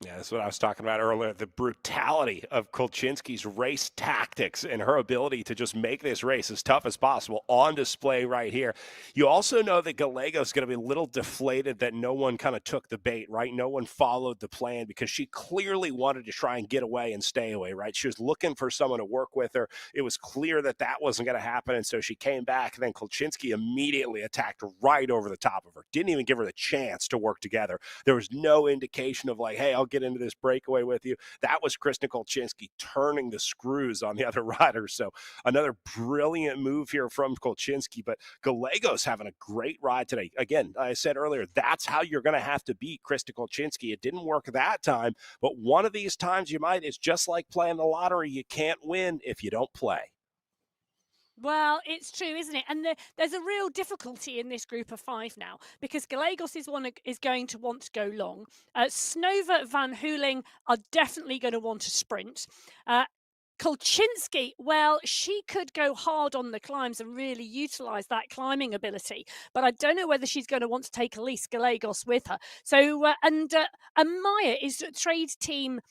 Yeah, that's what I was talking about earlier. The brutality of Kulczynski's race tactics and her ability to just make this race as tough as possible on display right here. You also know that Gallegos is going to be a little deflated that no one kind of took the bait, right? No one followed the plan because she clearly wanted to try and get away and stay away, right? She was looking for someone to work with her. It was clear that that wasn't going to happen, and so she came back, and then Kulczynski immediately attacked right over the top of her. Didn't even give her the chance to work together. There was no indication of like, hey, I'll get into this breakaway with you. That was Kristen Kulczynski turning the screws on the other riders. So another brilliant move here from Kulczynski, but Gallegos having a great ride today. Again, I said earlier, that's how you're going to have to beat Kristen Kulczynski. It didn't work that time, but one of these times you might. It's just like playing the lottery. You can't win if you don't play. Well, it's true, isn't it? And there's a real difficulty in this group of five now because Gallegos is going to want to go long. Snova, Van Hooling are definitely going to want to sprint. Kulczynski, well, she could go hard on the climbs and really utilize that climbing ability, but I don't know whether she's going to want to take Elise Gallegos with her. So, and Maya is trade team.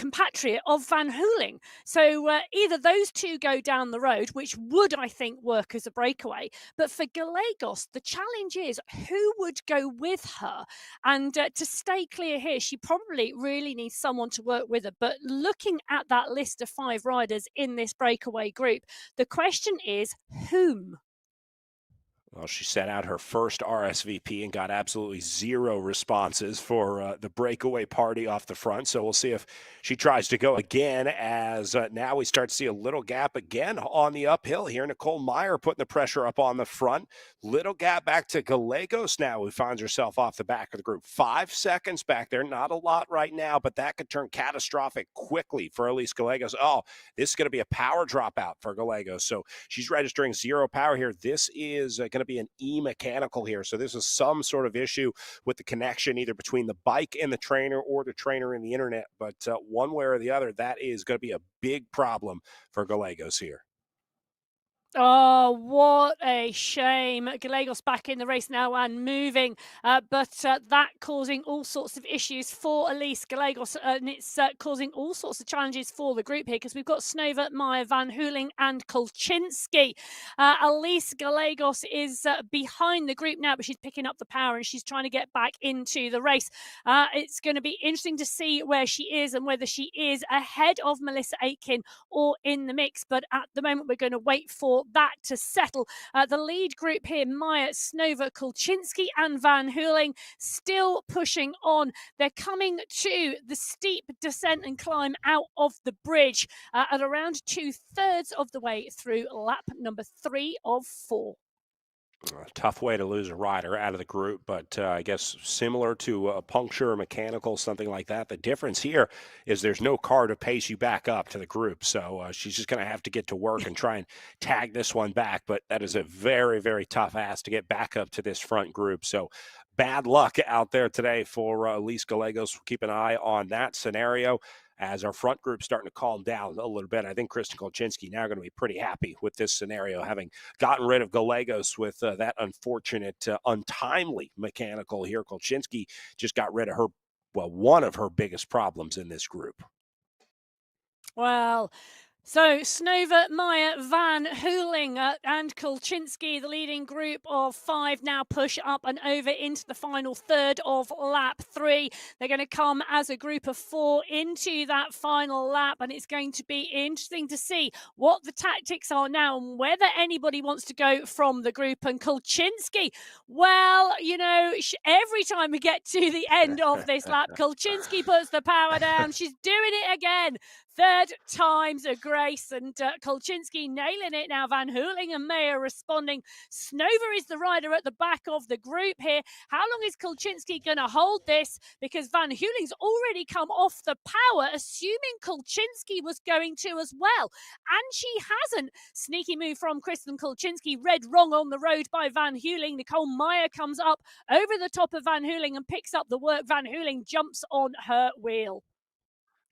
compatriot of Van Hooling. So either those two go down the road, which would, I think, work as a breakaway. But for Gallegos, the challenge is who would go with her? And to stay clear here, she probably really needs someone to work with her. But looking at that list of 5 riders in this breakaway group, the question is whom? Well, she sent out her first RSVP and got absolutely zero responses for the breakaway party off the front. So we'll see if she tries to go again as now we start to see a little gap again on the uphill here. Nicole Meyer putting the pressure up on the front. Little gap back to Gallegos now, who finds herself off the back of the group. 5 seconds back there. Not a lot right now, but that could turn catastrophic quickly for Elise Gallegos. Oh, this is going to be a power dropout for Gallegos. So she's registering 0 power here. This is going to be an e-mechanical here. So this is some sort of issue with the connection either between the bike and the trainer or the trainer and the internet. But one way or the other, that is going to be a big problem for Gallegos here. Oh, what a shame. Gallegos back in the race now and moving, but that causing all sorts of issues for Elise Gallegos, and it's causing all sorts of challenges for the group here because we've got Snova, Meyer, Van Hooling and Kolczynski. Elise Gallegos is behind the group now, but she's picking up the power and she's trying to get back into the race. It's going to be interesting to see where she is and whether she is ahead of Melissa Aitken or in the mix, but at the moment we're going to wait for that to settle. The lead group here, Meyer, Snova, Kolczynski and Van Hooling still pushing on. They're coming to the steep descent and climb out of the bridge at around 2/3 of the way through lap number 3 of 4. Tough way to lose a rider out of the group, but I guess similar to a puncture or mechanical, something like that. The difference here is there's no car to pace you back up to the group. So she's just going to have to get to work and try and tag this one back. But that is a very, very tough ask to get back up to this front group. So bad luck out there today for Elise Gallegos. We'll keep an eye on that scenario as our front group's starting to calm down a little bit. I think Kristen Kolczynski now going to be pretty happy with this scenario, having gotten rid of Gallegos with that unfortunate, untimely mechanical here. Kolczynski just got rid of her, well, one of her biggest problems in this group. Well, so Snova, Meyer, Van Hooling and Kolczynski, the leading group of 5, now push up and over into the final third of lap 3. They're going to come as a group of 4 into that final lap, and it's going to be interesting to see what the tactics are now and whether anybody wants to go from the group. And Kolczynski, well, you know, every time we get to the end of this lap, Kolczynski puts the power down. She's doing it again. 3rd time's a grace, and Kolczynski nailing it now. Van Hooling and Meyer responding. Snova is the rider at the back of the group here. How long is Kolczynski going to hold this? Because Van Hooling's already come off the power, assuming Kolczynski was going to as well. And she hasn't. Sneaky move from Kristen Kolczynski. Read wrong on the road by Van Hooling. Nicole Meyer comes up over the top of Van Hooling and picks up the work. Van Hooling jumps on her wheel.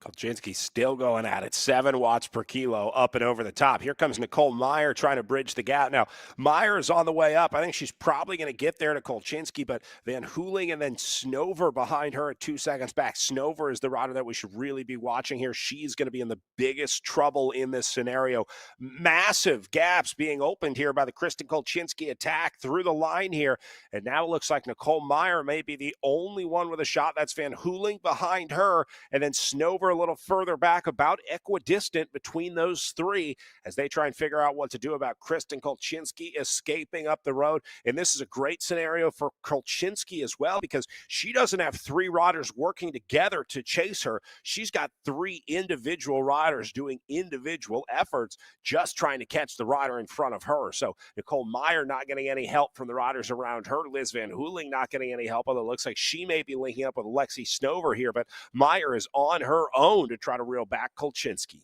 Kolczynski still going at it, 7 watts per kilo up and over the top. Here comes Nicole Meyer trying to bridge the gap. Now, Meyer is on the way up. I think she's probably going to get there to Kolczynski, but Van Hooling and then Snover behind her at 2 seconds back. Snover is the rider that we should really be watching here. She's going to be in the biggest trouble in this scenario. Massive gaps being opened here by the Kristen Kolczynski attack through the line here. And now it looks like Nicole Meyer may be the only one with a shot. That's Van Hooling behind her, and then Snover a little further back, about equidistant between those 3 as they try and figure out what to do about Kristen Kolczynski escaping up the road. And this is a great scenario for Kolczynski as well, because she doesn't have 3 riders working together to chase her. She's got 3 individual riders doing individual efforts, just trying to catch the rider in front of her. So Nicole Meyer not getting any help from the riders around her. Liz Van Hooling not getting any help, although it looks like she may be linking up with Lexi Snover here, but Meyer is on her own to try to reel back Kolczynski.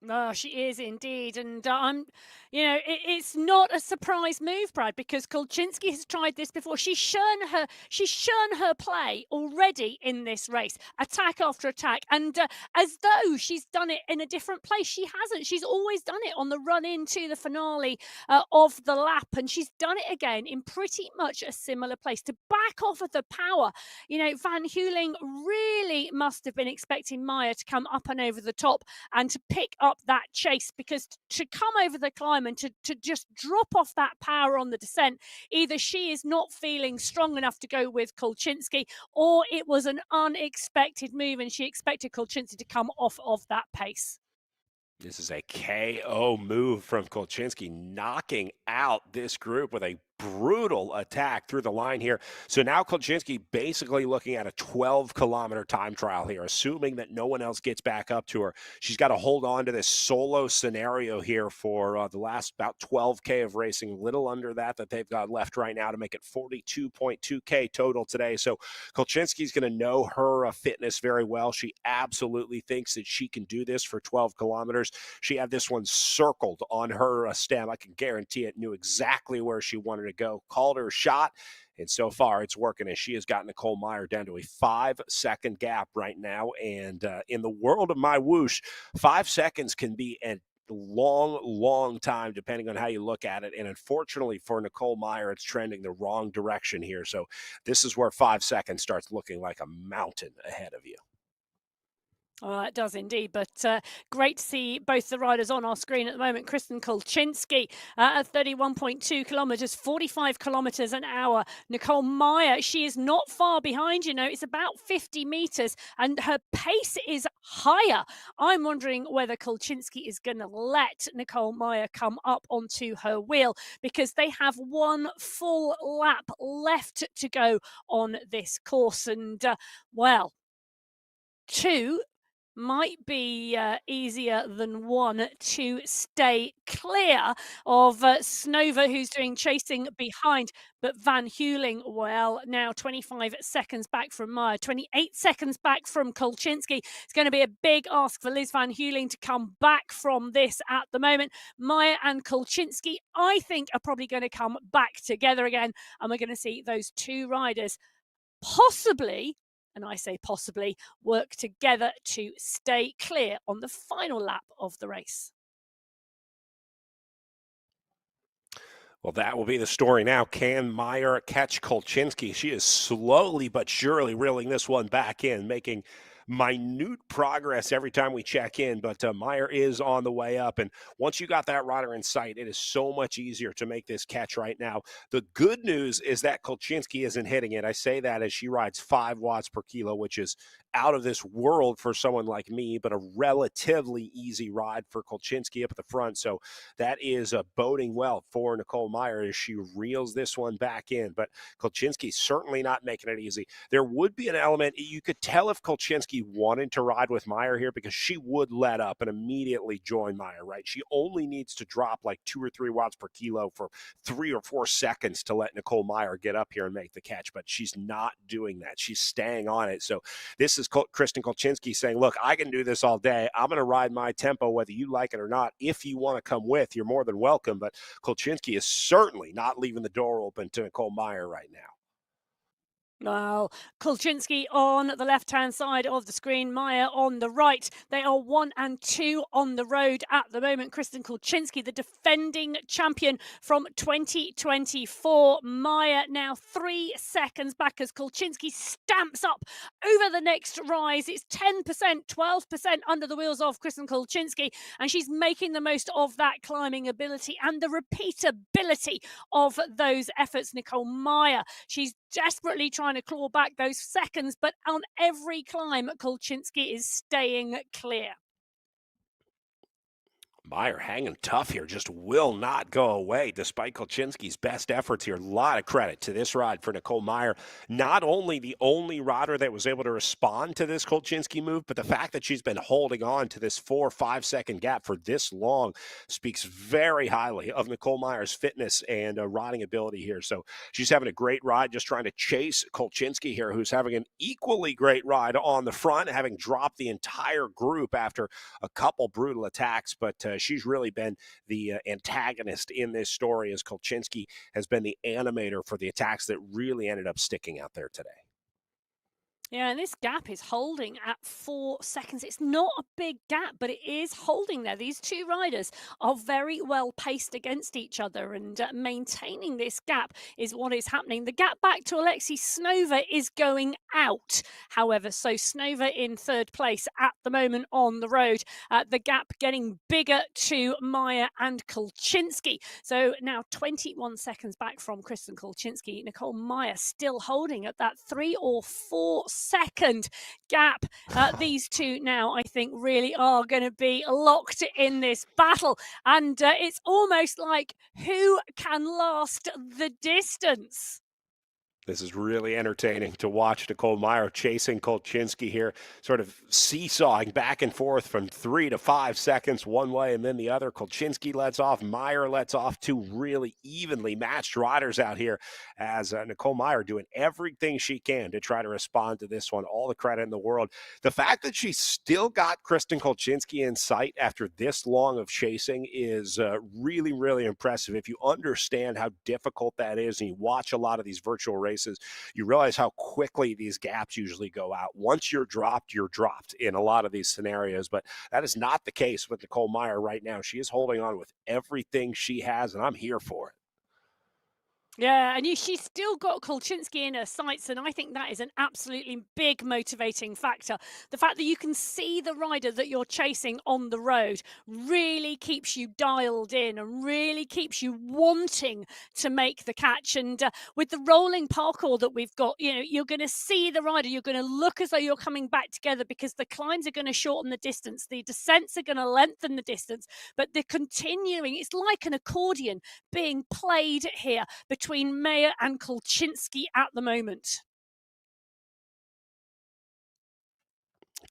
Oh, she is indeed, and it's not a surprise move, Brad, because Kolchinsky has tried this before. She's shown her play already in this race, attack after attack, and as though she's done it in a different place. She hasn't. She's always done it on the run into the finale of the lap, and she's done it again in pretty much a similar place to back off of the power. Van Heuling really must have been expecting Maya to come up and over the top and to pick up that chase, because to come over the climb and to just drop off that power on the descent, either she is not feeling strong enough to go with Kolchinsky, or it was an unexpected move and she expected Kolchinsky to come off of that pace. This is a KO move from Kolchinsky, knocking out this group with a brutal attack through the line here. So now Kolchinsky basically looking at a 12-kilometer time trial here, assuming that no one else gets back up to her. She's got to hold on to this solo scenario here for the last about 12K of racing, little under that they've got left right now to make it 42.2K total today. So Kolchinsky's going to know her fitness very well. She absolutely thinks that she can do this for 12 kilometers. She had this one circled on her stem. I can guarantee it, knew exactly where she wanted to go, called her shot, and so far it's working as she has gotten Nicole Meyer down to a 5-second gap right now. And in the world of MyWhoosh, 5 seconds can be a long time depending on how you look at it, and unfortunately for Nicole Meyer, it's trending the wrong direction here. So this is where 5 seconds starts looking like a mountain ahead of you. Oh, it does indeed. But great to see both the riders on our screen at the moment. Kristen Kolchinsky at 31.2 kilometres, 45 kilometres an hour. Nicole Meyer, she is not far behind, it's about 50 metres, and her pace is higher. I'm wondering whether Kolchinsky is going to let Nicole Meyer come up onto her wheel, because they have one full lap left to go on this course. And, well, two might be easier than one to stay clear of Snova, who's doing chasing behind. But Van Heuling, well, now 25 seconds back from Meyer, 28 seconds back from Kolchinsky. It's going to be a big ask for Liz Van Heuling to come back from this at the moment. Meyer and Kolchinsky, I think, are probably going to come back together again. And we're going to see those two riders possibly, and I say possibly, work together to stay clear on the final lap of the race. Well, that will be the story now. Can Meyer catch Kolchinsky? She is slowly but surely reeling this one back in, making minute progress every time we check in. But Meyer is on the way up. And once you got that rider in sight, it is so much easier to make this catch right now. The good news is that Kolchinsky isn't hitting it. I say that as she rides 5 watts per kilo, which is out of this world for someone like me, but a relatively easy ride for Kolchinsky up at the front. So that is boding well for Nicole Meyer as she reels this one back in. But Kolchinsky's certainly not making it easy. There would be an element, you could tell if Kolchinsky wanted to ride with Meyer here, because she would let up and immediately join Meyer, right? She only needs to drop like 2 or 3 watts per kilo for 3 or 4 seconds to let Nicole Meyer get up here and make the catch, but she's not doing that. She's staying on it. So this is Kristen Kolchinsky saying, look, I can do this all day. I'm going to ride my tempo, whether you like it or not. If you want to come with, you're more than welcome. But Kolchinsky is certainly not leaving the door open to Nicole Meyer right now. Well, Kolchinsky on the left-hand side of the screen, Meyer on the right. They are 1 and 2 on the road at the moment. Kristen Kolchinsky, the defending champion from 2024. Meyer now 3 seconds back as Kolchinsky stamps up over the next rise. It's 10%, 12% under the wheels of Kristen Kolchinsky, and she's making the most of that climbing ability and the repeatability of those efforts. Nicole Meyer, she's desperately trying to claw back those seconds, but on every climb, Kolchinsky is staying clear. Meyer hanging tough here, just will not go away despite Kolchinski's best efforts here. A lot of credit to this ride for Nicole Meyer. Not only the only rider that was able to respond to this Kolchinski move, but the fact that she's been holding on to this 4 or 5 second gap for this long speaks very highly of Nicole Meyer's fitness and riding ability here. So she's having a great ride, just trying to chase Kolchinski here, who's having an equally great ride on the front, having dropped the entire group after a couple brutal attacks. But she's really been the antagonist in this story, as Kolchinski has been the animator for the attacks that really ended up sticking out there today. Yeah, and this gap is holding at 4 seconds. It's not a big gap, but it is holding there. These two riders are very well paced against each other, and maintaining this gap is what is happening. The gap back to Alexei Snova is going out, however. So Snova in third place at the moment on the road. The gap getting bigger to Meyer and Kolchinski. So now 21 seconds back from Kristen Kolchinski. Nicole Meyer still holding at that 3 or 4 second gap. These two now, I think, really are going to be locked in this battle. And it's almost like who can last the distance? This is really entertaining to watch Nicole Meyer chasing Kolchinski here, sort of seesawing back and forth from 3 to 5 seconds one way and then the other. Kolchinski lets off, Meyer lets off. Two really evenly matched riders out here, as Nicole Meyer doing everything she can to try to respond to this one. All the credit in the world. The fact that she still got Kristen Kolchinski in sight after this long of chasing is really, really impressive. If you understand how difficult that is and you watch a lot of these virtual races, you realize how quickly these gaps usually go out. Once you're dropped in a lot of these scenarios, but that is not the case with Nicole Meyer right now. She is holding on with everything she has, and I'm here for it. Yeah, and she's still got Kolchinski in her sights, and I think that is an absolutely big motivating factor. The fact that you can see the rider that you're chasing on the road really keeps you dialed in and really keeps you wanting to make the catch. And with the rolling parkour that we've got, you're going to see the rider, you're going to look as though you're coming back together because the climbs are going to shorten the distance, the descents are going to lengthen the distance, but the continuing, it's like an accordion being played here between Meyer and Kolchinski at the moment.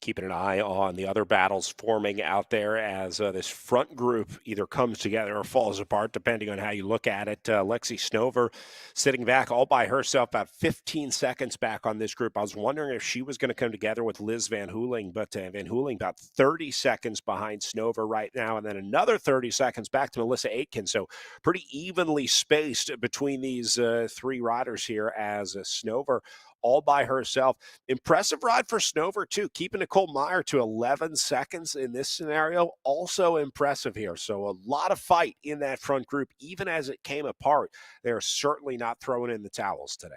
Keeping an eye on the other battles forming out there as this front group either comes together or falls apart, depending on how you look at it. Lexi Snover sitting back all by herself, about 15 seconds back on this group. I was wondering if she was going to come together with Liz Van Hooling, but Van Hooling about 30 seconds behind Snover right now, and then another 30 seconds back to Melissa Aitken. So pretty evenly spaced between these three riders here, as Snover all by herself. Impressive ride for Snover, too. Keeping Nicole Meyer to 11 seconds in this scenario, also impressive here. So a lot of fight in that front group, even as it came apart. They're certainly not throwing in the towels today.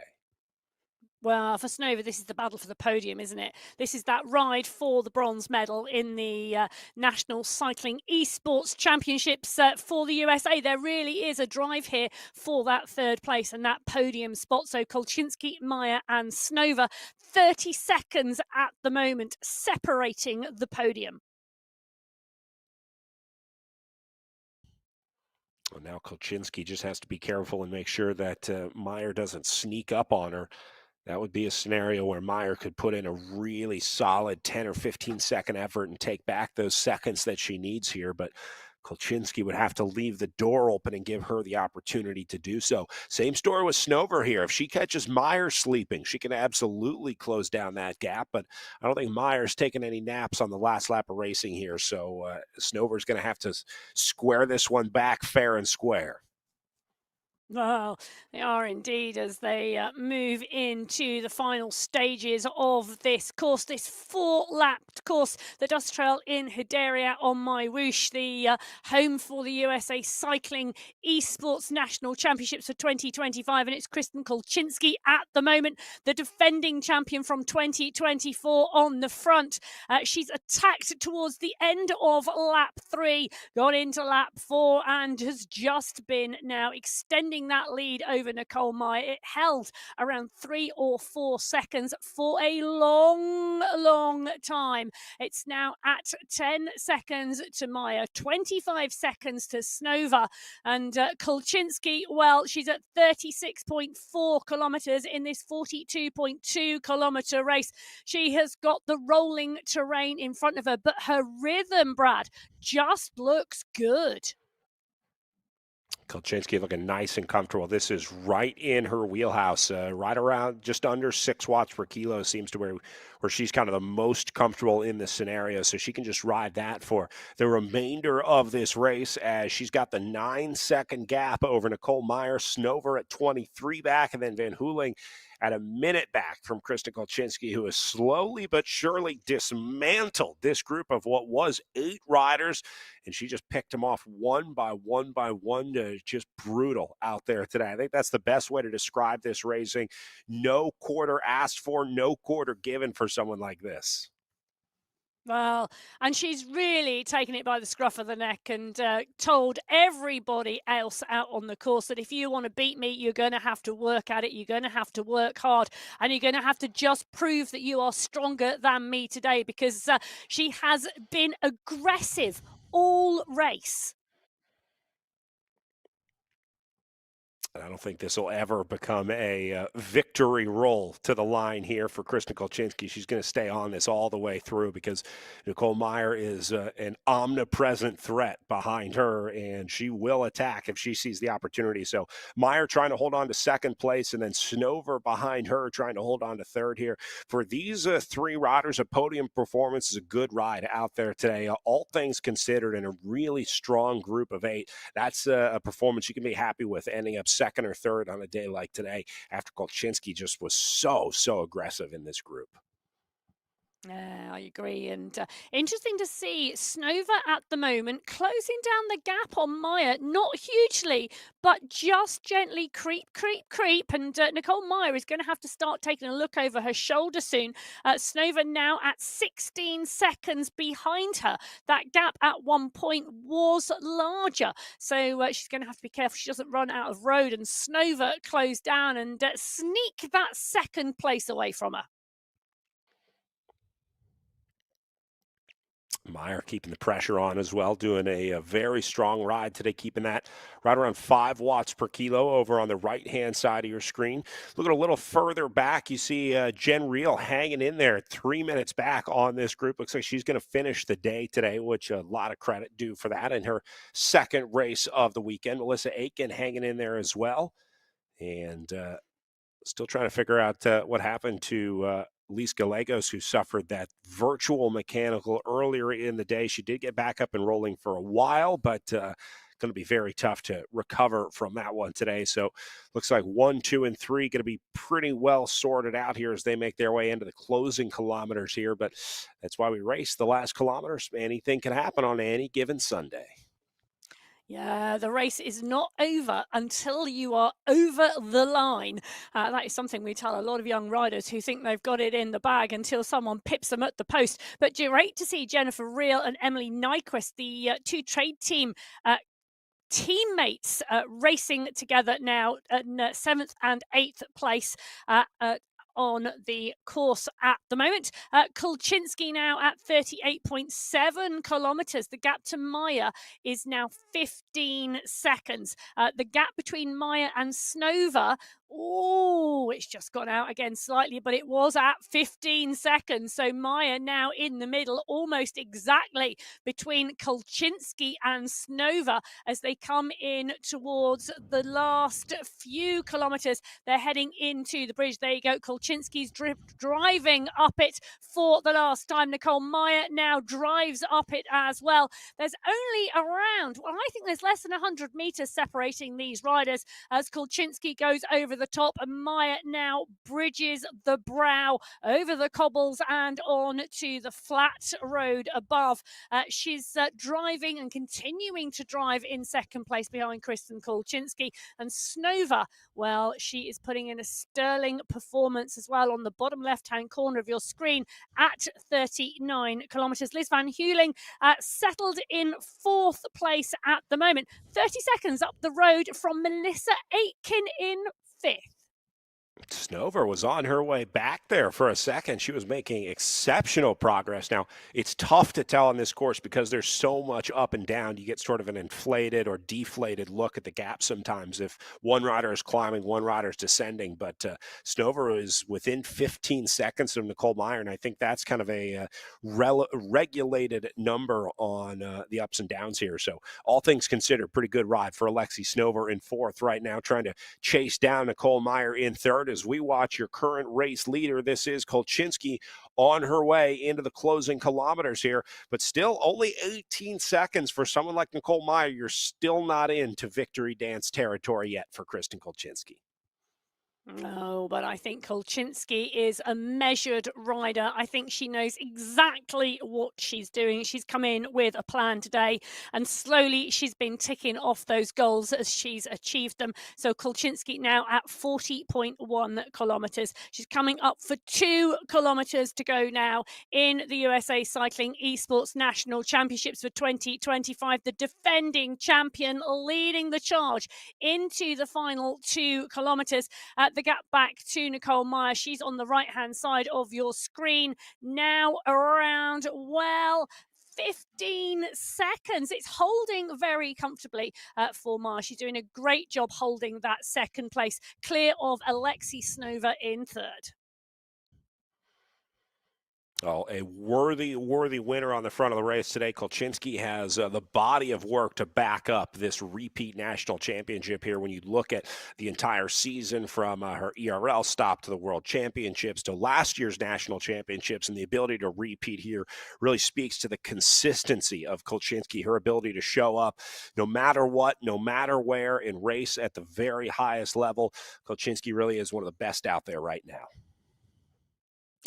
Well, for Snova, this is the battle for the podium, isn't it? This is that ride for the bronze medal in the National Cycling eSports Championships for the USA. There really is a drive here for that third place and that podium spot. So Kolchinski, Meyer and Snova, 30 seconds at the moment, separating the podium. Well, now Kolchinski just has to be careful and make sure that Meyer doesn't sneak up on her. That would be a scenario where Meyer could put in a really solid 10 or 15-second effort and take back those seconds that she needs here. But Kolchinski would have to leave the door open and give her the opportunity to do so. Same story with Snover here. If she catches Meyer sleeping, she can absolutely close down that gap. But I don't think Meyer's taking any naps on the last lap of racing here. So Snover's going to have to square this one back fair and square. Well, they are indeed, as they move into the final stages of this course, this 4-lapped course, the Dust Trail in Hedaria on MyWhoosh, the home for the USA Cycling eSports National Championships for 2025. And it's Kristen Kolchinski at the moment, the defending champion from 2024 on the front. She's attacked towards the end of lap 3, gone into lap 4, and has just been now extending maintaining that lead over Nicole Meyer. It held around 3 or 4 seconds for a long time. It's now at 10 seconds to Meyer, 25 seconds to Snova, and Kolczynski, well, she's at 36.4 kilometers in this 42.2 kilometer race. She has got the rolling terrain in front of her, but her rhythm, Brad, just looks good. Kolczynski looking nice and comfortable. This is right in her wheelhouse, right around just under 6 watts per kilo seems to where she's kind of the most comfortable in this scenario. So she can just ride that for the remainder of this race as she's got the 9-second gap over Nicole Meyer, Snover at 23 back, and then Van Hooling at a minute back from Kristen Kolczynski, who has slowly but surely dismantled this group of what was 8 riders. And she just picked them off one by one by one. Just brutal out there today. I think that's the best way to describe this racing. No quarter asked for, no quarter given for someone like this. Well, and she's really taken it by the scruff of the neck and told everybody else out on the course that if you want to beat me, you're going to have to work at it. You're going to have to work hard, and you're going to have to just prove that you are stronger than me today, because she has been aggressive all race. I don't think this will ever become a victory roll to the line here for Kristen Kolczynski. She's going to stay on this all the way through because Nicole Meyer is an omnipresent threat behind her, and she will attack if she sees the opportunity. So Meyer trying to hold on to second place, and then Snover behind her trying to hold on to third here. For these 3 riders, a podium performance is a good ride out there today. All things considered, in a really strong group of 8, that's a performance you can be happy with, ending up second or third on a day like today after Kolczynski just was so aggressive in this group. I agree. And interesting to see Snova at the moment closing down the gap on Meyer, not hugely, but just gently creep. And Nicole Meyer is going to have to start taking a look over her shoulder soon. Snova now at 16 seconds behind her. That gap at one point was larger. So she's going to have to be careful she doesn't run out of road and Snova close down and sneak that second place away from her. Meyer keeping the pressure on as well, doing a very strong ride today, keeping that right around 5 watts per kilo over on the right-hand side of your screen. Looking a little further back, you see Jen Reel hanging in there 3 minutes back on this group. Looks like she's going to finish the day today, which a lot of credit due for that in her second race of the weekend. Melissa Aiken hanging in there as well. And still trying to figure out what happened to Lise Gallegos, who suffered that virtual mechanical earlier in the day. She did get back up and rolling for a while, but going to be very tough to recover from that one today. So looks like 1, 2, and 3 going to be pretty well sorted out here as they make their way into the closing kilometers here. But that's why we race the last kilometers. Anything can happen on any given Sunday. Yeah, the race is not over until you are over the line. That is something we tell a lot of young riders who think they've got it in the bag until someone pips them at the post. But great to see Jennifer Reel and Emily Nyquist, the 2 trade team teammates, racing together now at 7th and 8th place on the course at the moment. Kolczynski now at 38.7 kilometers. The gap to Meyer is now 15 seconds. The gap between Meyer and Snova, it's just gone out again slightly, but it was at 15 seconds. So Meyer now in the middle, almost exactly between Kolczynski and Snova as they come in towards the last few kilometers. They're heading into the bridge. There you go. Kolczynski's driving up it for the last time. Nicole Meyer now drives up it as well. There's only I think there's less than 100 meters separating these riders as Kolczynski goes over the top and Meyer now bridges the brow over the cobbles and on to the flat road above. She's driving and continuing to drive in second place behind Kristen Kolczynski. And Snova, well, she is putting in a sterling performance as well on the bottom left-hand corner of your screen at 39 kilometres. Liz Van Heuling settled in 4th place at the moment, 30 seconds up the road from Melissa Aitken in 5th. Snover was on her way back there for a second. She was making exceptional progress. Now, it's tough to tell on this course because there's so much up and down. You get sort of an inflated or deflated look at the gap sometimes if one rider is climbing, one rider is descending. But Snover is within 15 seconds of Nicole Meyer, and I think that's kind of a regulated number on the ups and downs here. So all things considered, pretty good ride for Alexi Snover in 4th right now, trying to chase down Nicole Meyer in 3rd. As we watch your current race leader, this is Kolchinski on her way into the closing kilometers here, but still only 18 seconds for someone like Nicole Meyer. You're still not into victory dance territory yet for Kristen Kolchinski. No, but I think Kolchinski is a measured rider. I think she knows exactly what she's doing. She's come in with a plan today, and slowly she's been ticking off those goals as she's achieved them. So Kolchinski now at 40.1 kilometres. She's coming up for 2 kilometres to go now in the USA Cycling eSports National Championships for 2025. The defending champion leading the charge into the final 2 kilometres. The gap back to Nicole Meyer. She's on the right-hand side of your screen now, around, well, 15 seconds. It's holding very comfortably for Meyer. She's doing a great job holding that 2nd place, clear of Alexi Snover in 3rd. Oh, a worthy winner on the front of the race today. Kolchinski has the body of work to back up this repeat national championship here. When you look at the entire season from her ERL stop to the World Championships to last year's national championships, and the ability to repeat here really speaks to the consistency of Kolchinski, her ability to show up no matter what, no matter where, and race at the very highest level. Kolchinski really is one of the best out there right now.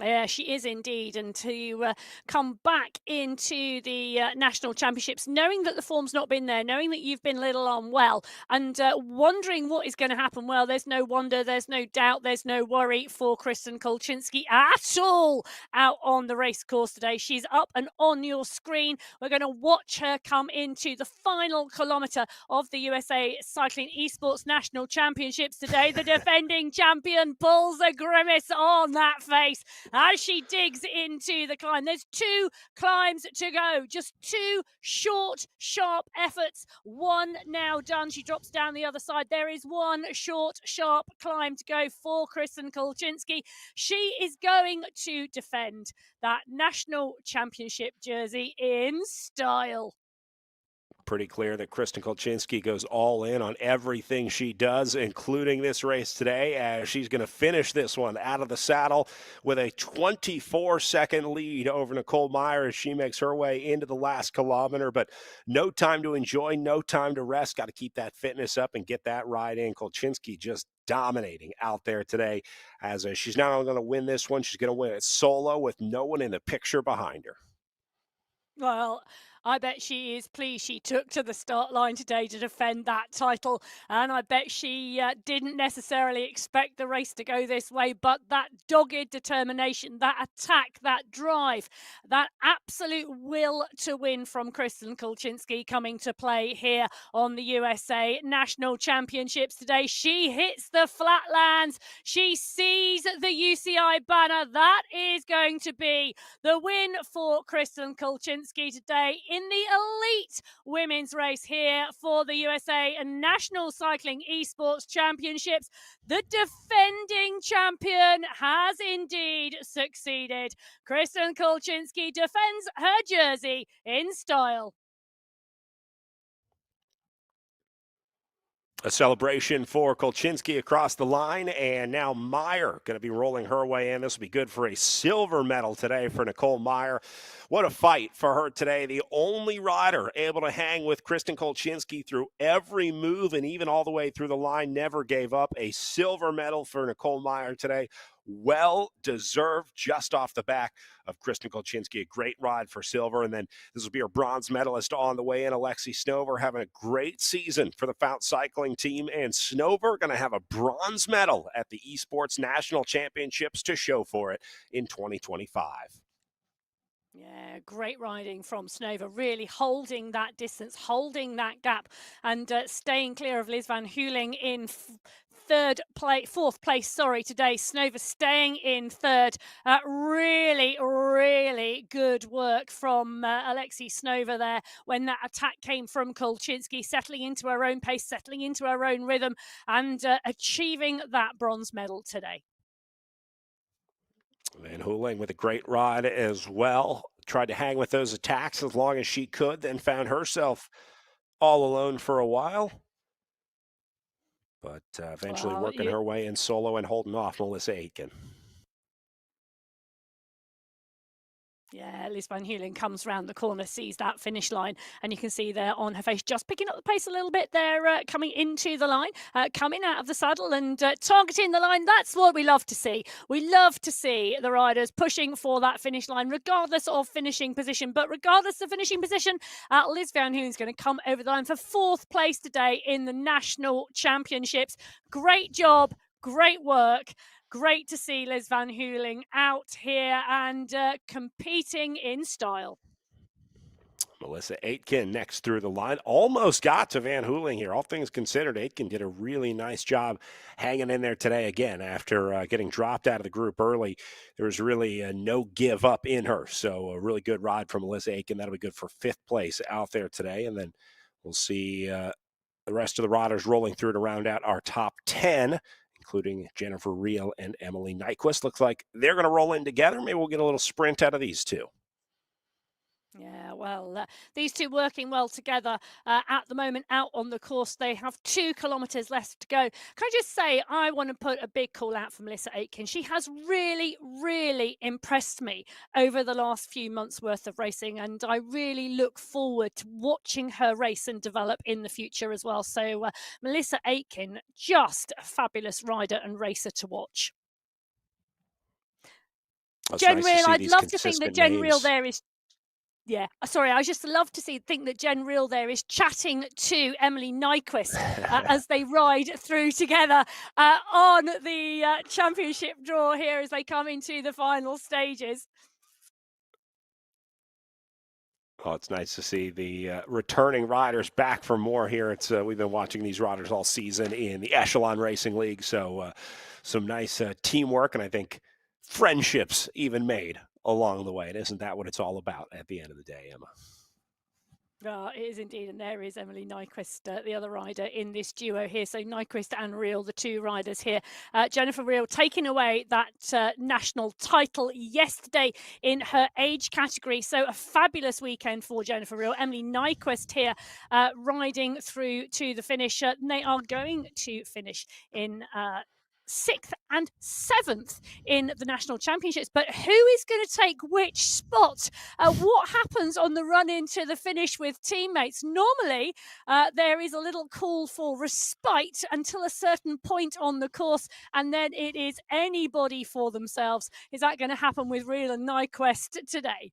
Yeah, she is indeed. And to come back into the national championships, knowing that the form's not been there, knowing that you've been a little unwell, and wondering what is going to happen. Well, there's no wonder, there's no doubt, there's no worry for Kristen Kolchinski at all out on the race course today. She's up and on your screen. We're going to watch her come into the final kilometre of the USA Cycling eSports National Championships today. The defending champion pulls a grimace on that face as she digs into the climb. There's 2 climbs to go, just 2 short, sharp efforts. 1 now done. She drops down the other side. There is 1 short, sharp climb to go for Kristen Kolchinski. She is going to defend that national championship jersey in style. Pretty clear that Kristen Kolchinski goes all in on everything she does, including this race today, as she's going to finish this one out of the saddle with a 24-second lead over Nicole Meyer as she makes her way into the last kilometer. But no time to enjoy, no time to rest. Got to keep that fitness up and get that ride in. Kolchinski just dominating out there today, as she's not only going to win this one, she's going to win it solo with no one in the picture behind her. Well, I bet she is pleased she took to the start line today to defend that title. And I bet she didn't necessarily expect the race to go this way. But that dogged determination, that attack, that drive, that absolute will to win from Kristen Kolchinski coming to play here on the USA National Championships today. She hits the flatlands. She sees the UCI banner. That is going to be the win for Kristen Kolchinski today in the elite women's race here for the USA and National Cycling eSports Championships. The defending champion has indeed succeeded. Kristen Kolchinski defends her jersey in style. A celebration for Kolchinski across the line, and now Meyer going to be rolling her way in. This will be good for a silver medal today for Nicole Meyer. What a fight for her today. The only rider able to hang with Kristen Kolchinski through every move and even all the way through the line, never gave up. A silver medal for Nicole Meyer today. well deserved, just off the back of Kristen Kolchinski. A great ride for silver. And then this will be our bronze medalist on the way in, Alexi Snover, having a great season for the Fount cycling team. And Snover going to have a bronze medal at the eSports National Championships to show for it in 2025. Yeah, great riding from Snover, really holding that distance, holding that gap, and staying clear of Liz Van Heuling in fourth place. Sorry, today Snover staying in third. Really, really good work from Alexi Snover there when that attack came from Kolchinski, settling into her own pace, settling into her own rhythm, and achieving that bronze medal today. Van Heuling with a great ride as well. Tried to hang with those attacks as long as she could, then found herself all alone for a while. But eventually Well, working her way in solo and holding off Melissa Aitken. Yeah, Liz Van Heuling comes round the corner, sees that finish line, and you can see there on her face, just picking up the pace a little bit there, coming into the line, coming out of the saddle and targeting the line. That's what we love to see. We love to see the riders pushing for that finish line, regardless of finishing position. But regardless of finishing position, Liz Van Heuling is going to come over the line for fourth place today in the National Championships. Great job, great work. Great to see Liz Van Heuling out here and competing in style. Melissa Aitken next through the line. Almost got to Van Heuling here. All things considered, Aitken did a really nice job hanging in there today again after getting dropped out of the group early. There was really no give up in her. So a really good ride from Melissa Aitken. That'll be good for fifth place out there today. And then we'll see the rest of the riders rolling through to round out our top 10, including Jennifer Reel and Emily Nyquist. Looks like they're going to roll in together. Maybe we'll get a little sprint out of these two. Yeah, well, these two working well together at the moment out on the course. They have 2 kilometres left to go. Can I just say, I want to put a big call out for Melissa Aitken. She has really, really impressed me over the last few months worth of racing, and I really look forward to watching her race and develop in the future as well. So Melissa Aitken, just a fabulous rider and racer to watch. Jen Reel, I'd love to think that Jen Reel there is sorry, I just love to think that Jen Reel there is chatting to Emily Nyquist as they ride through together on the championship draw here as they come into the final stages. Oh, it's nice to see the returning riders back for more here. It's we've been watching these riders all season in the Echelon Racing League, so some nice teamwork and I think friendships even made along the way. And isn't that what it's all about at the end of the day, Emma? It is indeed, and there is Emily Nyquist, the other rider in this duo here. So Nyquist and Reel, the two riders here. Jennifer Reel taking away that national title yesterday in her age category. So a fabulous weekend for Jennifer Reel. Emily Nyquist here riding through to the finish. They are going to finish in 6th and 7th in the national championships. But who is going to take which spot? What happens on the run into the finish with teammates? Normally, there is a little call for respite until a certain point on the course, and then it is anybody for themselves. Is that going to happen with Reel and Nyquist today?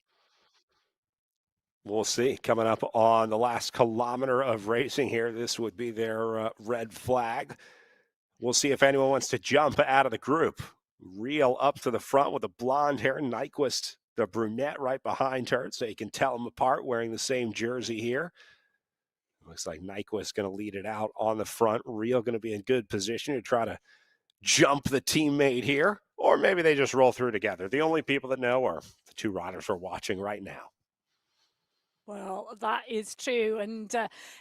We'll see. Coming up on the last kilometer of racing here, this would be their red flag. We'll see if anyone wants to jump out of the group. Reel up to the front with the blonde hair. Nyquist, the brunette, right behind her, so you can tell them apart wearing the same jersey here. Looks like Nyquist going to lead it out on the front. Reel going to be in good position to try to jump the teammate here. Or maybe they just roll through together. The only people that know are the two riders we're watching right now. Well, that is true. And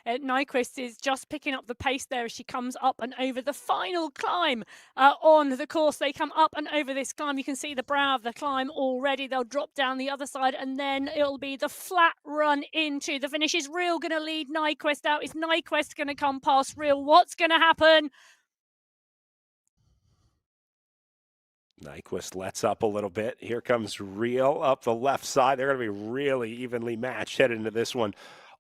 Nyquist is just picking up the pace there as she comes up and over the final climb on the course. They come up and over this climb. You can see the brow of the climb already. They'll drop down the other side and then it'll be the flat run into the finish. Is Reel going to lead Nyquist out? Is Nyquist going to come past Reel? What's going to happen? Nyquist lets up a little bit. Here comes Reel up the left side. They're going to be really evenly matched headed into this one.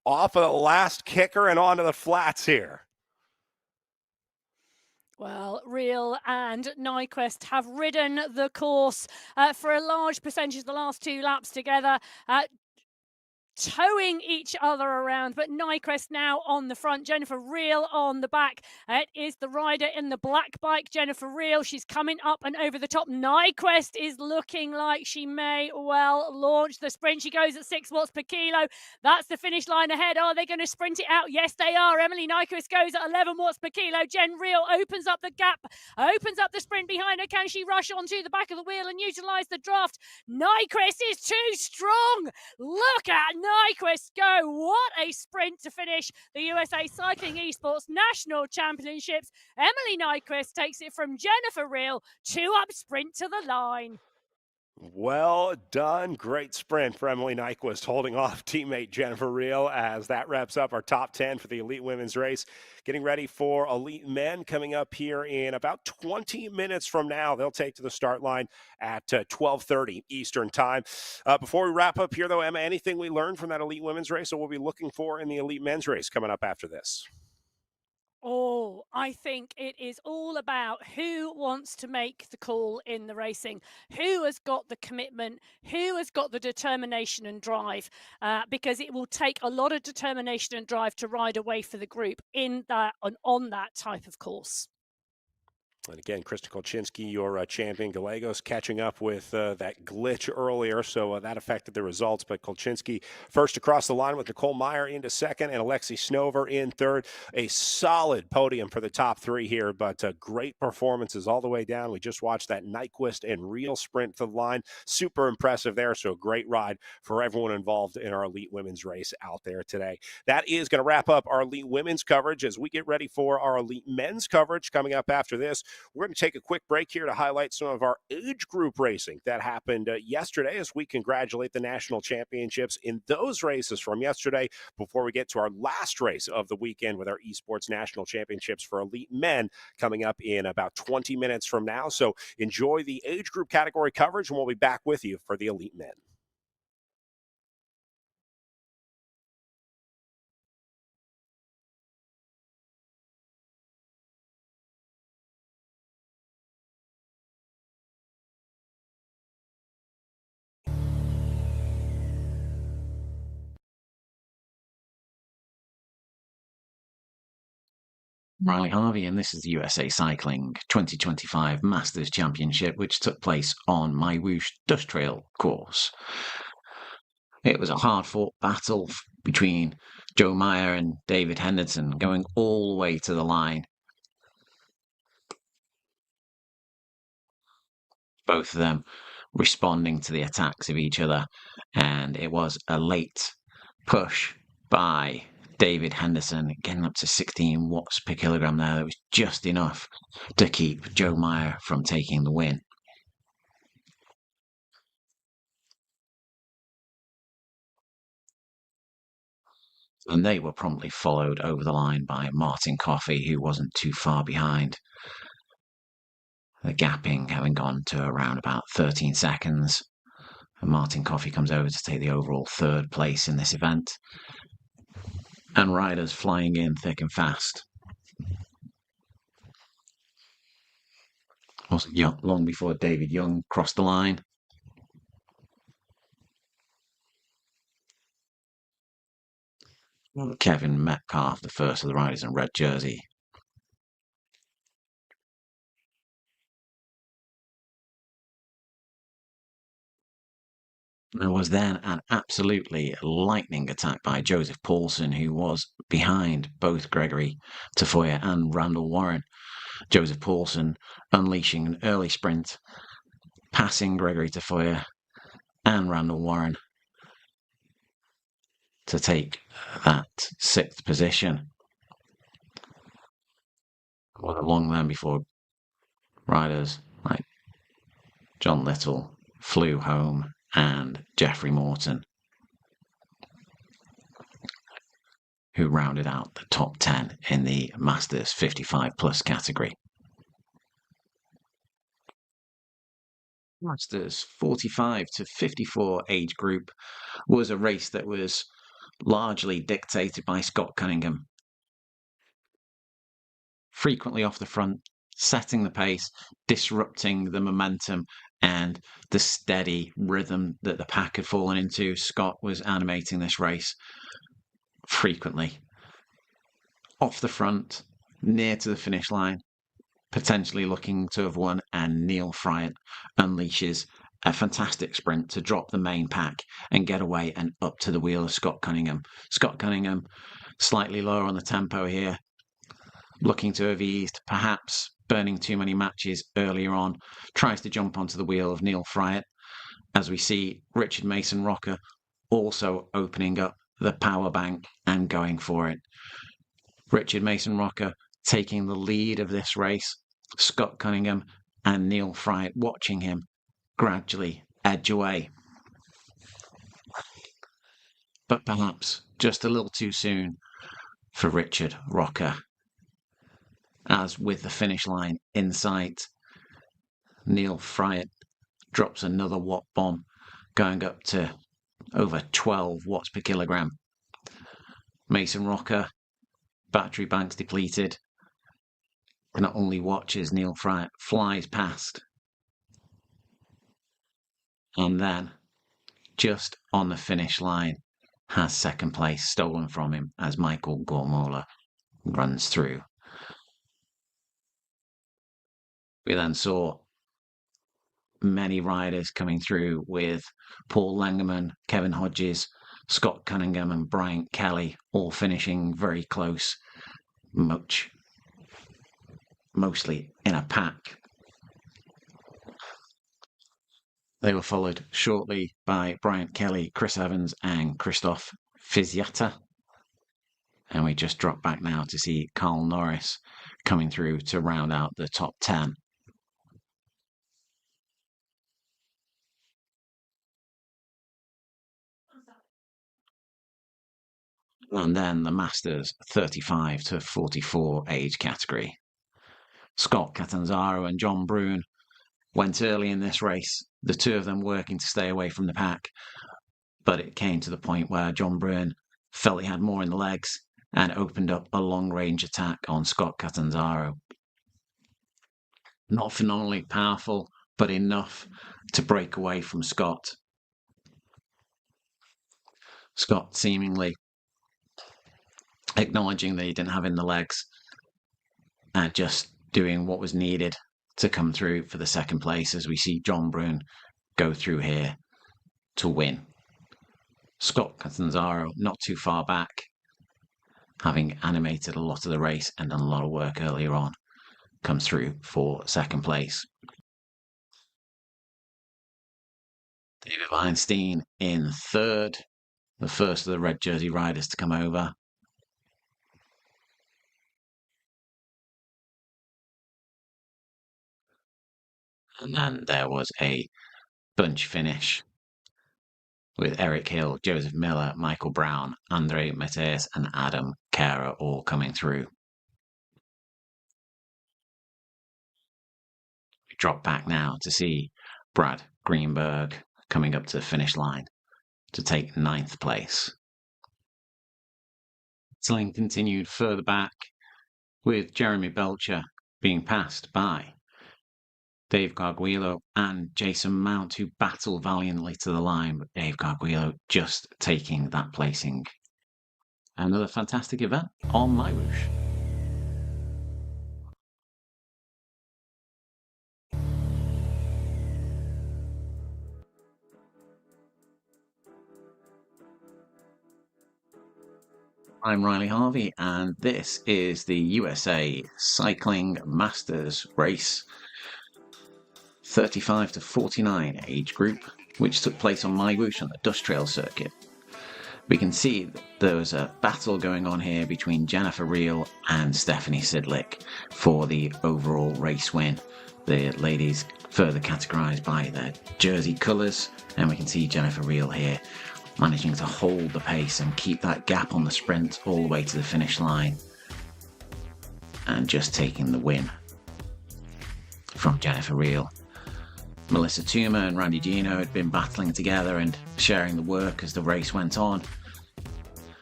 Off of the last kicker and onto the flats here. Well, Real and Nyquist have ridden the course for a large percentage of the last 2 laps together. Towing each other around, but Nyquist now on the front, Jennifer Real on the back. It is the rider in the black bike, Jennifer Real. She's coming up and over the top. Nyquist is looking like she may well launch the sprint. She goes at 6 watts per kilo. That's the finish line ahead. Are they going to sprint it out? Yes, they are. Emily Nyquist goes at 11 watts per kilo. Jen Real opens up the gap, opens up the sprint behind her. Can she rush onto the back of the wheel and utilise the draft? Nyquist is too strong. Look at Nyquist go. What a sprint to finish the USA Cycling eSports National Championships. Emily Nyquist takes it from Jennifer Real, 2-up sprint to the line. Well done. Great sprint for Emily Nyquist, holding off teammate Jennifer Real as that wraps up our top 10 for the Elite Women's race. Getting ready for Elite Men coming up here in about 20 minutes from now. They'll take to the start line at 12:30 Eastern time. Before we wrap up here, though, Emma, anything we learned from that Elite Women's race that we'll be looking for in the Elite Men's race coming up after this? Oh, I think it is all about who wants to make the call in the racing, who has got the commitment, who has got the determination and drive, because it will take a lot of determination and drive to ride away for the group in that on that type of course. And again, Krista Kolchinski, your champion. Gallegos catching up with that glitch earlier, so that affected the results. But Kolchinski first across the line with Nicole Meyer into second and Alexi Snover in third. A solid podium for the top three here, but great performances all the way down. We just watched that Nyquist and Real sprint to the line. Super impressive there, so a great ride for everyone involved in our Elite Women's race out there today. That is going to wrap up our Elite Women's coverage as we get ready for our Elite Men's coverage coming up after this. We're going to take a quick break here to highlight some of our age group racing that happened yesterday as we congratulate the national championships in those races from yesterday before we get to our last race of the weekend with our eSports national championships for Elite Men coming up in about 20 minutes from now. So enjoy the age group category coverage and we'll be back with you for the Elite Men. Riley Harvey, and this is the USA Cycling 2025 Masters Championship, which took place on MyWhoosh Dust Trail course. It was a hard-fought battle between Joe Meyer and David Henderson, going all the way to the line. Both of them responding to the attacks of each other, and it was a late push by David Henderson, getting up to 16 watts per kilogram there. That was just enough to keep Joe Meyer from taking the win. And they were promptly followed over the line by Martin Coffey, who wasn't too far behind. The gapping having gone to around about 13 seconds. And Martin Coffey comes over to take the overall third place in this event. And riders flying in thick and fast. Wasn't long before David Young crossed the line. Kevin Metcalf, the first of the riders in red jersey. There was then an absolutely lightning attack by Joseph Paulson, who was behind both Gregory Tafoya and Randall Warren. Joseph Paulson unleashing an early sprint, passing Gregory Tafoya and Randall Warren to take that sixth position. Wasn't long then before riders like John Little flew home and Jeffrey Morton, who rounded out the top 10 in the Masters 55 plus category. Masters 45 to 54 age group was a race that was largely dictated by Scott Cunningham. Frequently off the front, setting the pace, disrupting the momentum and the steady rhythm that the pack had fallen into. Scott was animating this race frequently. Off the front, near to the finish line, potentially looking to have won, and Neil Fryatt unleashes a fantastic sprint to drop the main pack and get away and up to the wheel of Scott Cunningham. Scott Cunningham slightly lower on the tempo here, looking to have eased, perhaps burning too many matches earlier on, tries to jump onto the wheel of Neil Fryatt, as we see Richard Mason Rocker also opening up the power bank and going for it. Richard Mason Rocker taking the lead of this race, Scott Cunningham and Neil Fryatt watching him gradually edge away. But perhaps just a little too soon for Richard Rocker, as with the finish line in sight, Neil Fryatt drops another watt bomb, going up to over 12 watts per kilogram. Mason Rocker, battery banks depleted, not only watches Neil Fryatt flies past, and then just on the finish line has second place stolen from him as Michael Gormola runs through. We then saw many riders coming through, with Paul Langerman, Kevin Hodges, Scott Cunningham and Bryant Kelly all finishing very close, mostly in a pack. They were followed shortly by Bryant Kelly, Chris Evans and Christoph Fiziata. And we just drop back now to see Carl Norris coming through to round out the top 10. And then the Masters 35 to 44 age category. Scott Catanzaro and John Brune went early in this race, the two of them working to stay away from the pack. But it came to the point where John Brune felt he had more in the legs and opened up a long-range attack on Scott Catanzaro. Not phenomenally powerful, but enough to break away from Scott. Scott seemingly acknowledging that he didn't have in the legs and just doing what was needed to come through for the second place, as we see John Brune go through here to win. Scott Catanzaro not too far back, having animated a lot of the race and done a lot of work earlier on, comes through for second place. David Weinstein in third, the first of the red jersey riders to come over. And then there was a bunch finish with Eric Hill, Joseph Miller, Michael Brown, Andre Mateus and Adam Kara all coming through. We drop back now to see Brad Greenberg coming up to the finish line to take 9th place. Battling continued further back, with Jeremy Belcher being passed by Dave Garguilo and Jason Mount, who battle valiantly to the line, but Dave Garguilo just taking that placing. Another fantastic event on MyWhoosh. I'm Riley Harvey, and this is the USA Cycling Masters race 35 to 49 age group, which took place on MyWhoosh on the Dust Trail circuit. We can see that there was a battle going on here between Jennifer Reel and Stephanie Sidlick for the overall race win. The ladies further categorised by their jersey colours, and we can see Jennifer Reel here managing to hold the pace and keep that gap on the sprint all the way to the finish line, and just taking the win from Jennifer Reel. Melissa Toomer and Randy Gino had been battling together and sharing the work as the race went on.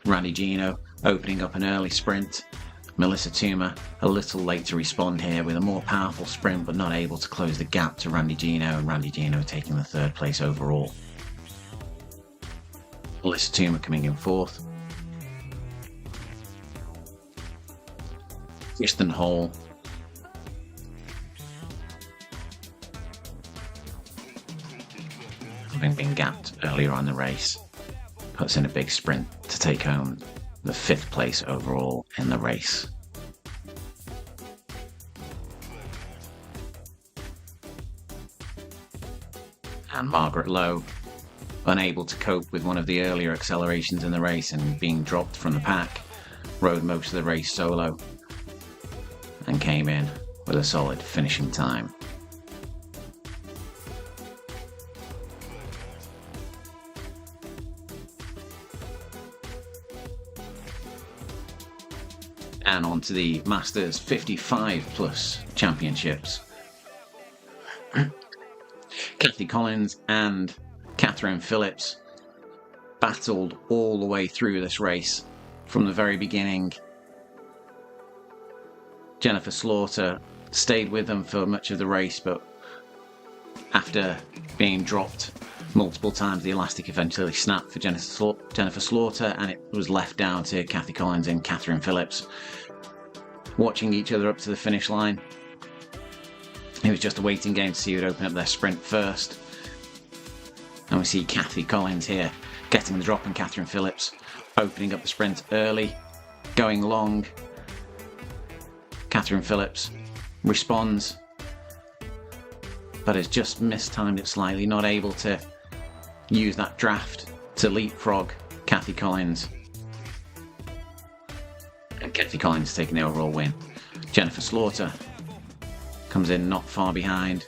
Randy Gino opening up an early sprint Melissa Toomer a little late to respond here with a more powerful sprint, but not able to close the gap to Randy Gino, and Randy Gino taking the 3rd place overall. Melissa Toomer coming in 4th. Kristen Hall having been gapped earlier on in the race, puts in a big sprint to take home the 5th place overall in the race. And Margaret Lowe, unable to cope with one of the earlier accelerations in the race and being dropped from the pack, rode most of the race solo and came in with a solid finishing time. And on to the Masters 55 Plus Championships. Kathy Collins and Catherine Phillips battled all the way through this race from the very beginning. Jennifer Slaughter stayed with them for much of the race, but after being dropped multiple times, the elastic eventually snapped for Jennifer Slaughter, and it was left down to Kathy Collins and Catherine Phillips watching each other up to the finish line. It was just a waiting game to see who would open up their sprint first. And we see Kathy Collins here getting the drop, and Catherine Phillips opening up the sprint early, going long. Catherine Phillips responds, but has just mistimed it slightly, not able to use that draft to leapfrog Kathy Collins. And Kathy Collins taking the overall win. Jennifer Slaughter comes in not far behind,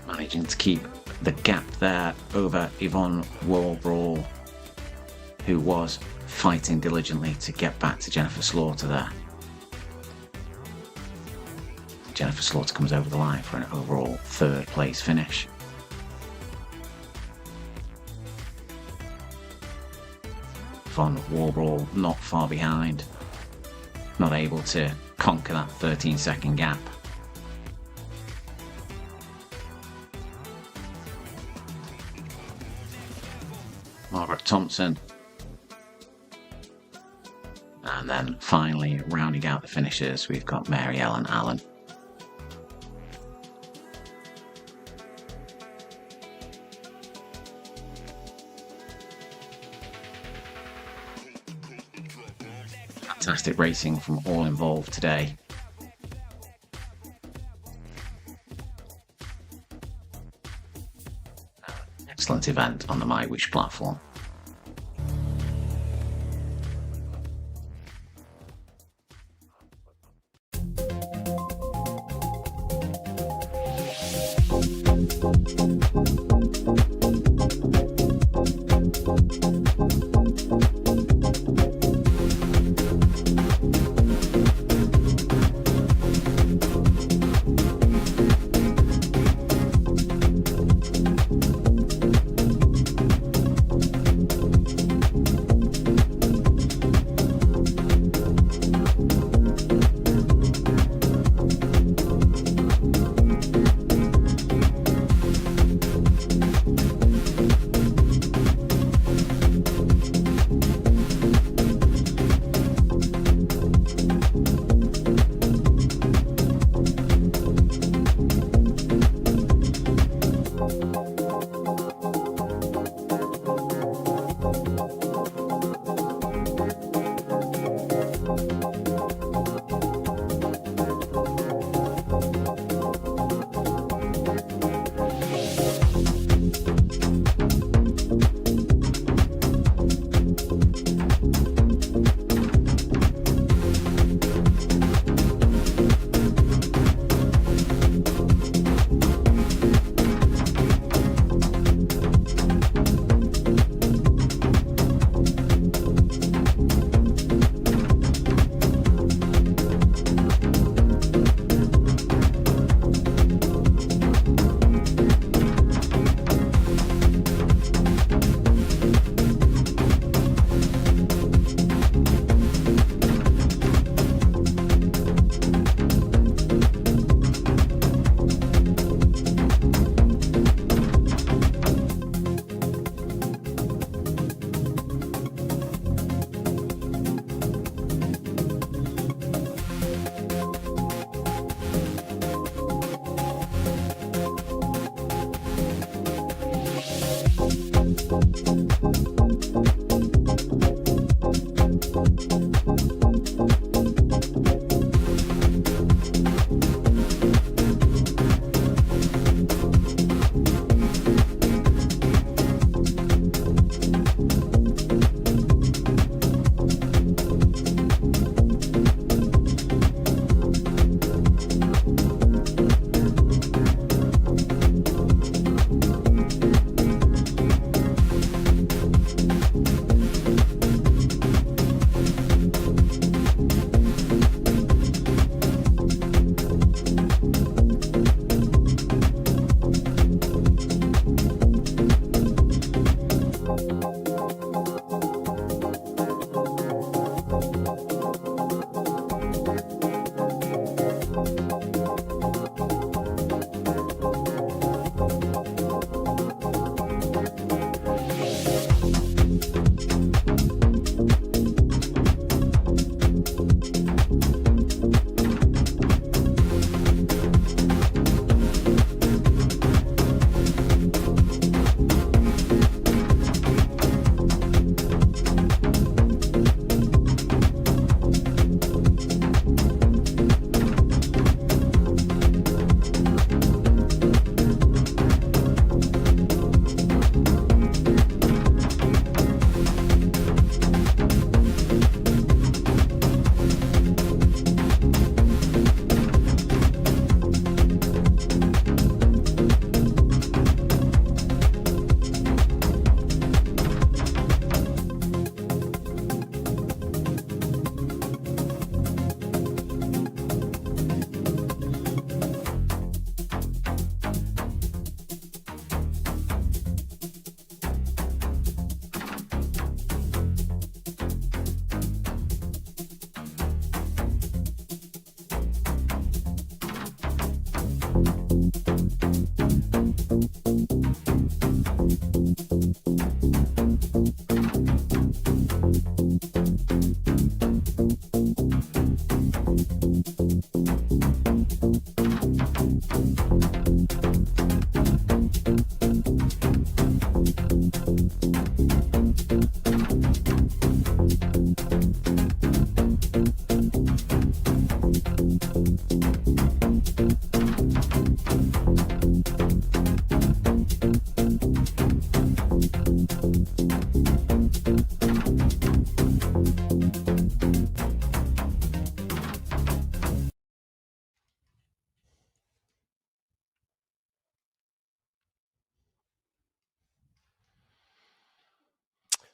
managing to keep the gap there over Yvonne Warbrawl, who was fighting diligently to get back to Jennifer Slaughter there. Jennifer Slaughter comes over the line for an overall 3rd place finish. Yvonne Warbrawl not far behind, not able to conquer that 13-second gap. Margaret Thompson. And then finally, rounding out the finishers, we've got Mary Ellen Allen. Fantastic racing from all involved today. Excellent event on the MyWhoosh platform.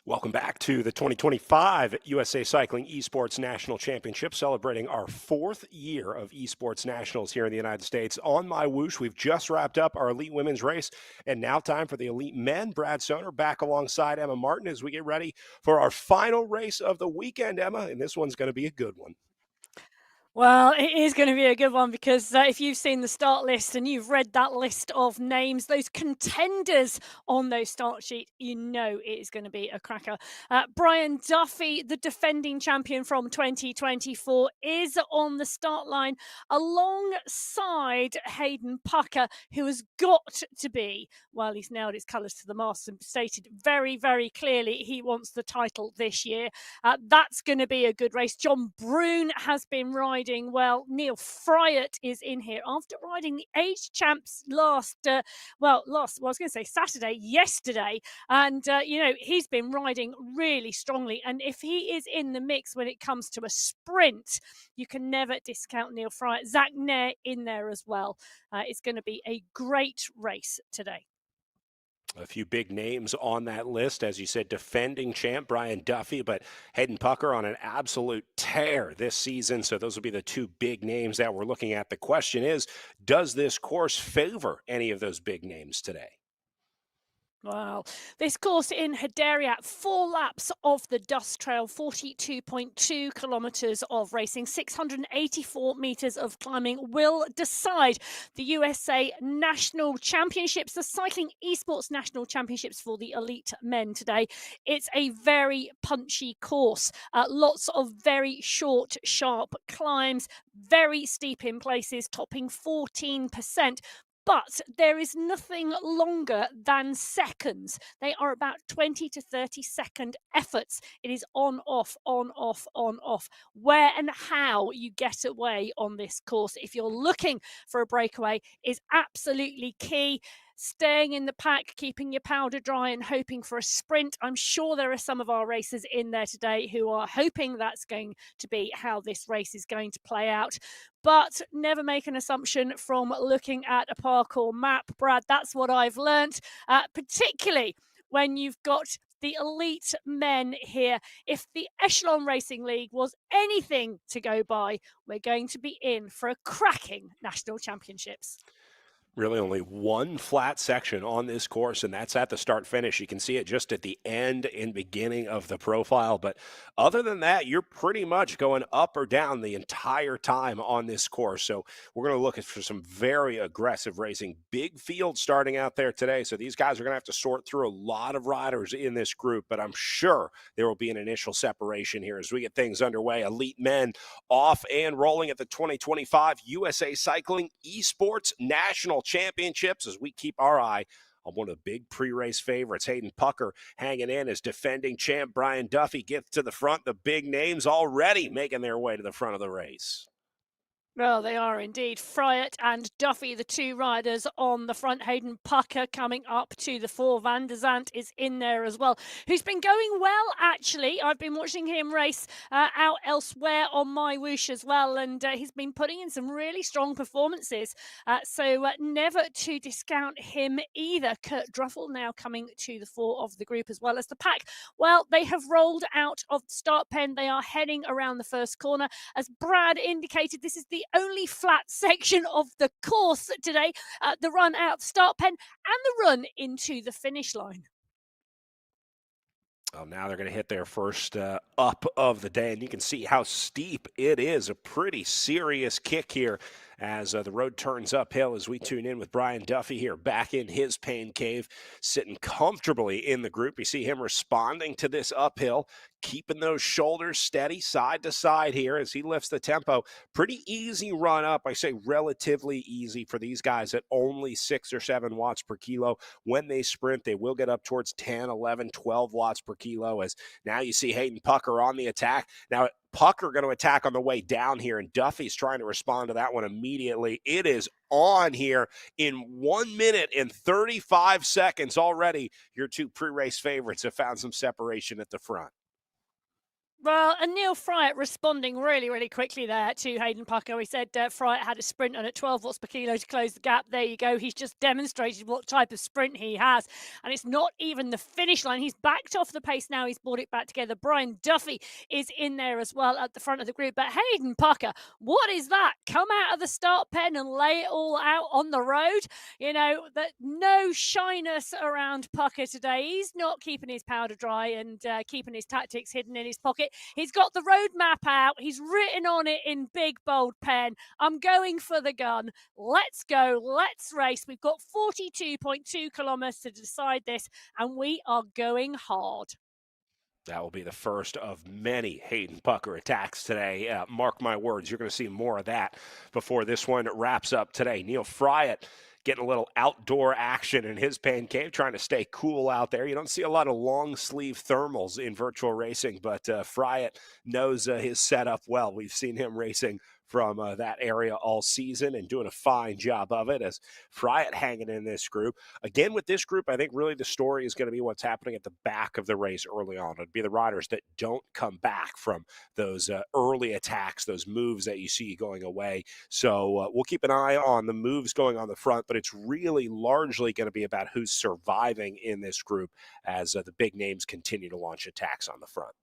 Welcome back to the 2025 USA Cycling Esports National Championship, celebrating our 4th year of Esports Nationals here in the United States. On MyWhoosh, we've just wrapped up our Elite Women's race, and now time for the Elite Men. Brad Soner back alongside Emma Martin as we get ready for our final race of the weekend, Emma, and this one's going to be a good one. Well, it is going to be a good one because if you've seen the start list and you've read that list of names, those contenders on those start sheet, you know it is going to be a cracker. Brian Duffy, the defending champion from 2024, is on the start line alongside Hayden Pucker, who has got to be, well, he's nailed his colours to the mast and stated very, very clearly he wants the title this year. That's going to be a good race. John Brune has been riding well. Neil Fryatt is in here after riding the age champs yesterday. And, he's been riding really strongly. And if he is in the mix when it comes to a sprint, you can never discount Neil Fryatt. Zach Nair in there as well. It's going to be a great race today. A few big names on that list, as you said, defending champ Brian Duffy, but Hayden Pucker on an absolute tear this season. So those will be the two big names that we're looking at. The question is, does this course favor any of those big names today? Wow. This course in Hederiat, 4 laps of the Dust Trail, 42.2 kilometres of racing, 684 metres of climbing will decide the USA National Championships, the Cycling Esports National Championships for the elite men today. It's a very punchy course, lots of very short, sharp climbs, very steep in places, topping 14%. But there is nothing longer than seconds. They are about 20 to 30-second efforts. It is on, off, on, off, on, off. Where and how you get away on this course, if you're looking for a breakaway, is absolutely key. Staying in the pack, keeping your powder dry and hoping for a sprint. I'm sure there are some of our racers in there today who are hoping that's going to be how this race is going to play out. But never make an assumption from looking at a parkour map, Brad. That's what I've learnt, particularly when you've got the elite men here. If the Echelon Racing League was anything to go by, we're going to be in for a cracking national championships. Really only one flat section on this course, and that's at the start finish. You can see it just at the end and beginning of the profile. But other than that, you're pretty much going up or down the entire time on this course. So we're going to look for some very aggressive racing. Big field starting out there today. So these guys are going to have to sort through a lot of riders in this group, but I'm sure there will be an initial separation here as we get things underway. Elite men off and rolling at the 2025 USA Cycling Esports National Championships as we keep our eye on one of the big pre-race favorites. Hayden Pucker hanging in as defending champ Brian Duffy gets to the front. The big names already making their way to the front of the race. Well, they are indeed. Fryatt and Duffy, the two riders on the front. Hayden Pucker coming up to the fore. Van der Zandt is in there as well, who's been going well, actually. I've been watching him race out elsewhere on MyWhoosh as well, and he's been putting in some really strong performances. So never to discount him either. Kurt Druffel now coming to the fore of the group as well as the pack. Well, they have rolled out of the start pen. They are heading around the first corner. As Brad indicated, this is the only flat section of the course today, the run out the start pen and the run into the finish line. Well, now they're going to hit their first up of the day, and you can see how steep it is. A pretty serious kick here as the road turns uphill as we tune in with Brian Duffy here back in his pain cave, sitting comfortably in the group. You see him responding to this uphill, keeping those shoulders steady side to side here as he lifts the tempo. Pretty easy run up. I say relatively easy for these guys at only 6 or 7 watts per kilo. When they sprint, they will get up towards 10, 11, 12 watts per kilo as now you see Hayden Pucker on the attack. Now, Pucker going to attack on the way down here, and Duffy's trying to respond to that one immediately. It is on here in 1 minute and 35 seconds already. Your two pre-race favorites have found some separation at the front. Well, and Neil Fryatt responding really, really quickly there to Hayden Pucker. He said Fryatt had a sprint and at 12 watts per kilo to close the gap. There you go. He's just demonstrated what type of sprint he has. And it's not even the finish line. He's backed off the pace now. He's brought it back together. Brian Duffy is in there as well at the front of the group. But Hayden Pucker, what is that? Come out of the start pen and lay it all out on the road. You know, that no shyness around Pucker today. He's not keeping his powder dry and keeping his tactics hidden in his pocket. He's got the roadmap out. He's written on it in big, bold pen. I'm going for the gun. Let's go. Let's race. We've got 42.2 kilometers to decide this, and we are going hard. That will be the first of many Hayden Pucker attacks today. Mark my words, you're going to see more of that before this one wraps up today. Neil Fryatt getting a little outdoor action in his pain cave, trying to stay cool out there. You don't see a lot of long sleeve thermals in virtual racing, but Fryatt knows his setup well. We've seen him racing from that area all season and doing a fine job of it as Fryatt hanging in this group. Again, with this group, I think really the story is going to be what's happening at the back of the race early on. It'd be the riders that don't come back from those early attacks, those moves that you see going away. So we'll keep an eye on the moves going on the front, but it's really largely going to be about who's surviving in this group as the big names continue to launch attacks on the front.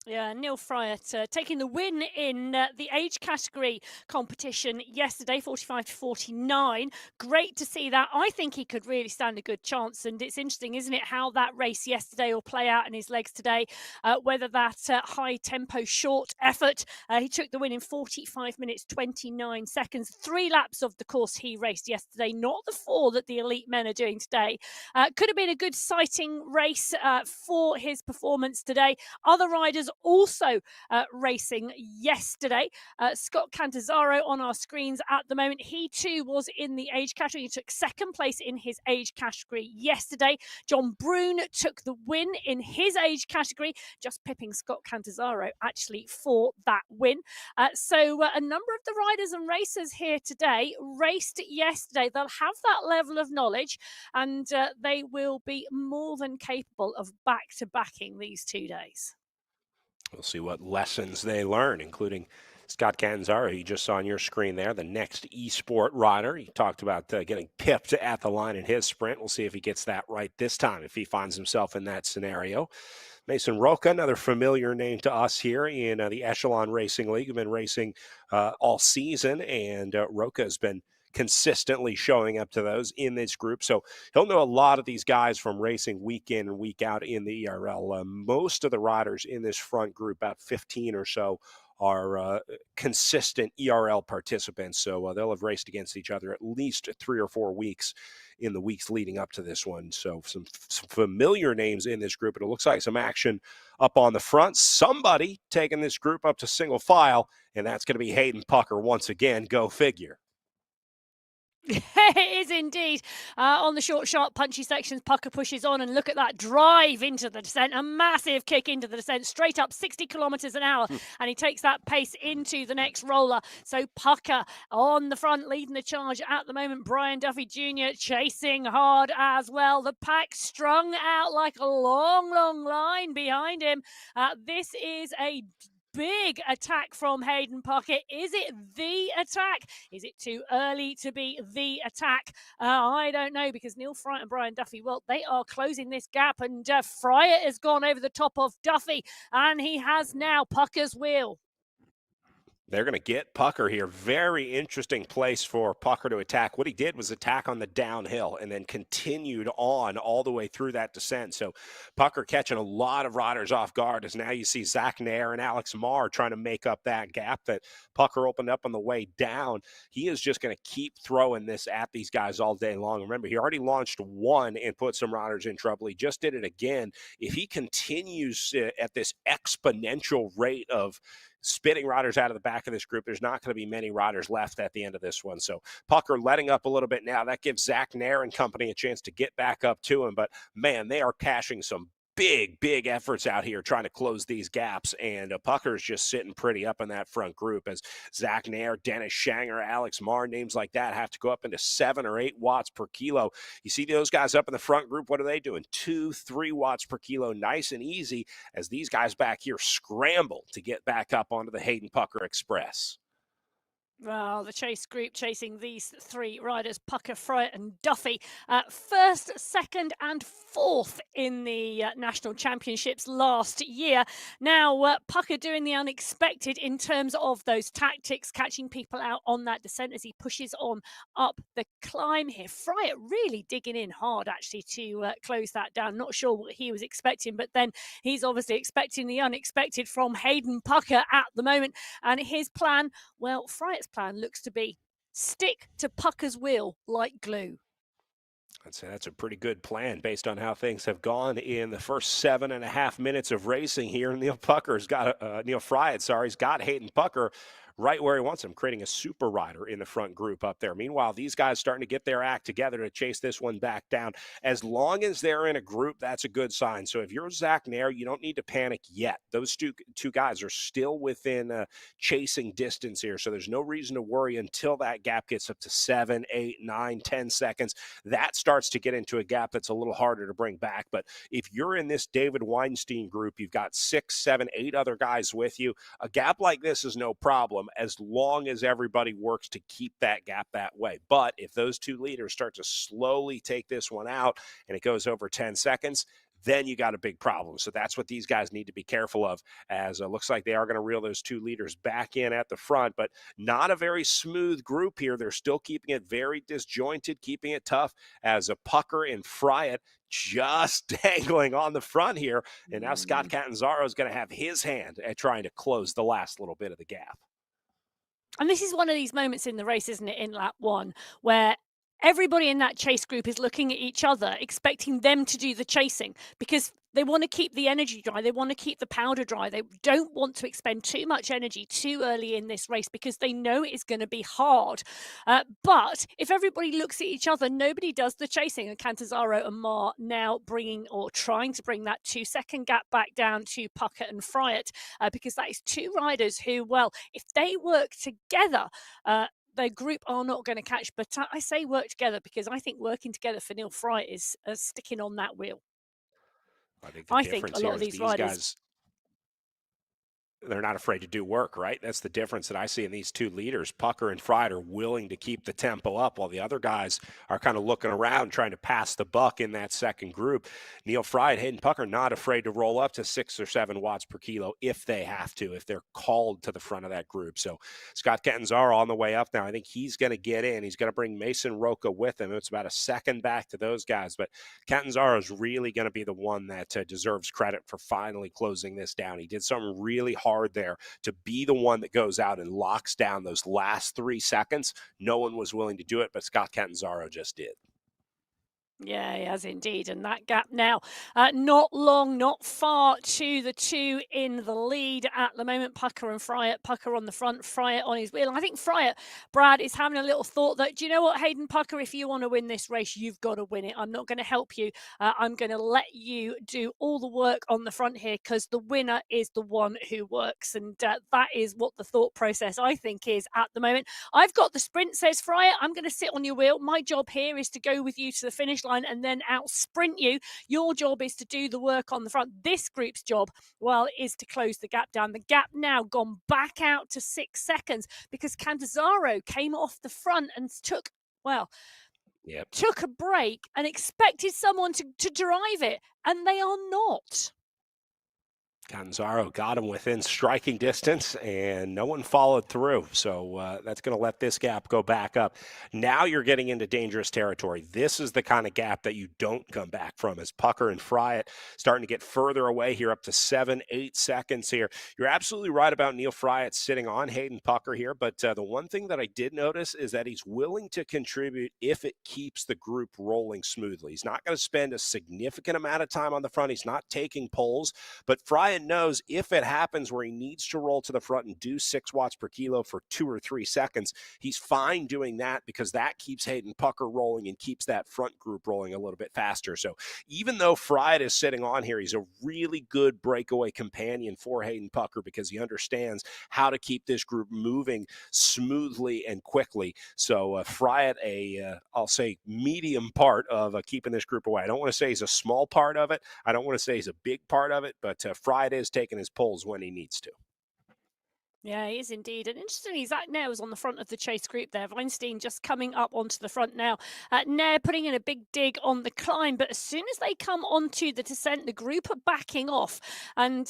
Yeah, Neil Fryatt taking the win in the age category competition yesterday, 45 to 49. Great to see that. I think he could really stand a good chance. And it's interesting, isn't it, how that race yesterday will play out in his legs today, whether that high tempo, short effort. He took the win in 45 minutes, 29 seconds, 3 laps of the course he raced yesterday, not the 4 that the elite men are doing today. Could have been a good sighting race for his performance today. Other riders also racing yesterday. Scott Cantazzaro on our screens at the moment. He too was in the age category. He took second place in his age category yesterday. John Brune took the win in his age category, just pipping Scott Cantazzaro actually for that win. So a number of the riders and racers here today raced yesterday. They'll have that level of knowledge and they will be more than capable of back-to-backing these 2 days. We'll see what lessons they learn, including Scott Canzaro, you just saw on your screen there, the next eSport rider. He talked about getting pipped at the line in his sprint. We'll see if he gets that right this time, if he finds himself in that scenario. Mason Roca, another familiar name to us here in the Echelon Racing League. We've been racing all season, and Roca has been consistently showing up to those in this group. So he'll know a lot of these guys from racing week in and week out in the ERL. Most of the riders in this front group, about 15 or so, are consistent ERL participants. So they'll have raced against each other at least 3 or 4 weeks in the weeks leading up to this one. So some familiar names in this group. And it looks like some action up on the front. Somebody taking this group up to single file, and that's going to be Hayden Pucker once again. Go figure. It is indeed. On the short, sharp, punchy sections, Pucker pushes on, and look at that drive into the descent. A massive kick into the descent, straight up 60 kilometres an hour, and he takes that pace into the next roller. So Pucker on the front, leading the charge at the moment. Brian Duffy Jr. chasing hard as well. The pack strung out like a long, long line behind him. This is a big attack from Hayden Pucker. Is it the attack? Is it too early to be the attack? I don't know, because Neil Fryatt and Brian Duffy, well, they are closing this gap, and Fryatt has gone over the top of Duffy, and he has now Pucker's wheel. They're going to get Pucker here. Very interesting place for Pucker to attack. What he did was attack on the downhill and then continued on all the way through that descent. So Pucker catching a lot of riders off guard, as now you see Zach Nair and Alex Marr trying to make up that gap that Pucker opened up on the way down. He is just going to keep throwing this at these guys all day long. Remember, he already launched one and put some riders in trouble. He just did it again. If he continues at this exponential rate of spitting riders out of the back of this group, there's not going to be many riders left at the end of this one. So Pucker letting up a little bit now. That gives Zach Nair and company a chance to get back up to him. But, man, they are cashing some big efforts out here trying to close these gaps. And Pucker's just sitting pretty up in that front group as Zach Nair, Dennis Shanger, Alex Marr, names like that have to go up into 7 or 8 watts per kilo. You see those guys up in the front group, what are they doing? 2, 3 watts per kilo, nice and easy, as these guys back here scramble to get back up onto the Hayden Pucker Express. Well, the chase group chasing these 3 riders, Pucker, Fryatt and Duffy, first, second and fourth in the national championships last year. Now, Pucker doing the unexpected in terms of those tactics, catching people out on that descent as he pushes on up the climb here. Fryatt really digging in hard, actually, to close that down. Not sure what he was expecting, but then he's obviously expecting the unexpected from Hayden Pucker at the moment. And his plan, well, Fryatt's plan looks to be stick to Pucker's wheel like glue. I'd say that's a pretty good plan based on how things have gone in the first 7.5 minutes of racing here. Neil Fryat's got Hayden Pucker right where he wants him, creating a super rider in the front group up there. Meanwhile, these guys starting to get their act together to chase this one back down. As long as they're in a group, that's a good sign. So if you're Zach Nair, you don't need to panic yet. Those two guys are still within chasing distance here, so there's no reason to worry until that gap gets up to 7, 8, 9, 10 seconds. That starts to get into a gap that's a little harder to bring back. But if you're in this David Weinstein group, you've got 6, 7, 8 other guys with you, a gap like this is no problem, as long as everybody works to keep that gap that way. But if those 2 leaders start to slowly take this one out and it goes over 10 seconds, then you got a big problem. So that's what these guys need to be careful of, as it looks like they are going to reel those 2 leaders back in at the front, but not a very smooth group here. They're still keeping it very disjointed, keeping it tough, as a Pucker and Fryatt just dangling on the front here. And now Scott Catanzaro is going to have his hand at trying to close the last little bit of the gap. And this is one of these moments in the race, isn't it, in lap 1, where everybody in that chase group is looking at each other, expecting them to do the chasing, because they want to keep the energy dry. They want to keep the powder dry. They don't want to expend too much energy too early in this race because they know it's going to be hard. But if everybody looks at each other, nobody does the chasing. And Catanzaro and Marr now bringing, or trying to bring, that 2-second gap back down to Pucker and Fryatt, because that is 2 riders who, well, if they work together, their group are not going to catch. But I say work together because I think working together for Neil Fryatt is sticking on that wheel. I think the difference here is these guys, they're not afraid to do work, right? That's the difference that I see in these 2 leaders. Pucker and Fryatt are willing to keep the tempo up, while the other guys are kind of looking around, trying to pass the buck in that second group. Neil Fryatt, Hayden Pucker, not afraid to roll up to 6 or 7 watts per kilo if they have to, if they're called to the front of that group. So Scott Catanzaro on the way up now. I think he's going to get in. He's going to bring Mason Roca with him. It's about a second back to those guys, but Catanzaro is really going to be the one that deserves credit for finally closing this down. He did something really hard there to be the one that goes out and locks down those last 3 seconds. No one was willing to do it, but Scott Catanzaro just did. Yeah, he has indeed. And that gap now, not long, not far to the 2 in the lead at the moment. Pucker and Fryatt. Pucker on the front, Fryatt on his wheel. And I think Fryatt, Brad, is having a little thought that, do you know what, Hayden Pucker, if you want to win this race, you've got to win it. I'm not going to help you. I'm going to let you do all the work on the front here, because the winner is the one who works. And that is what the thought process, I think, is at the moment. I've got the sprint, says Fryatt. I'm going to sit on your wheel. My job here is to go with you to the finish line and then out sprint you. Your job is to do the work on the front. This group's job, well, is to close the gap down. The gap now gone back out to 6 seconds because Catanzaro came off the front and took a break and expected someone to drive it, and they are not. Catanzaro got him within striking distance, and no one followed through. So that's going to let this gap go back up. Now you're getting into dangerous territory. This is the kind of gap that you don't come back from, as Pucker and Fryatt starting to get further away here, up to 7, 8 seconds here. You're absolutely right about Neil Fryatt sitting on Hayden Pucker here, but the one thing that I did notice is that he's willing to contribute if it keeps the group rolling smoothly. He's not going to spend a significant amount of time on the front. He's not taking poles, but Fryatt Fryatt knows if it happens where he needs to roll to the front and do 6 watts per kilo for 2 or 3 seconds, he's fine doing that because that keeps Hayden Pucker rolling and keeps that front group rolling a little bit faster. So even though Fryatt is sitting on here, he's a really good breakaway companion for Hayden Pucker because he understands how to keep this group moving smoothly and quickly. So Fryatt, I'll say medium part of keeping this group away. I don't want to say he's a small part of it. I don't want to say he's a big part of it, but Fryatt is taking his pulls when he needs to. Yeah, he is indeed. And interestingly, Zach Nair was on the front of the chase group there. Weinstein just coming up onto the front now. Nair putting in a big dig on the climb, but as soon as they come onto the descent, the group are backing off. And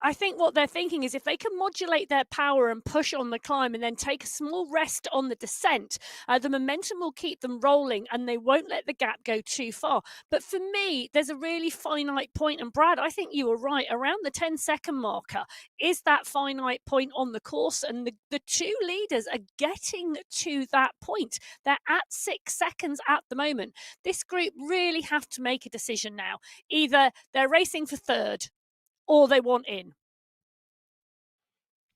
I think what they're thinking is if they can modulate their power and push on the climb and then take a small rest on the descent, the momentum will keep them rolling and they won't let the gap go too far. But for me, there's a really finite point. And Brad, I think you were right. Around the 10-second marker is that finite point on the course. And the two leaders are getting to that point. They're at 6 seconds at the moment. This group really have to make a decision now. Either they're racing for third or they want in.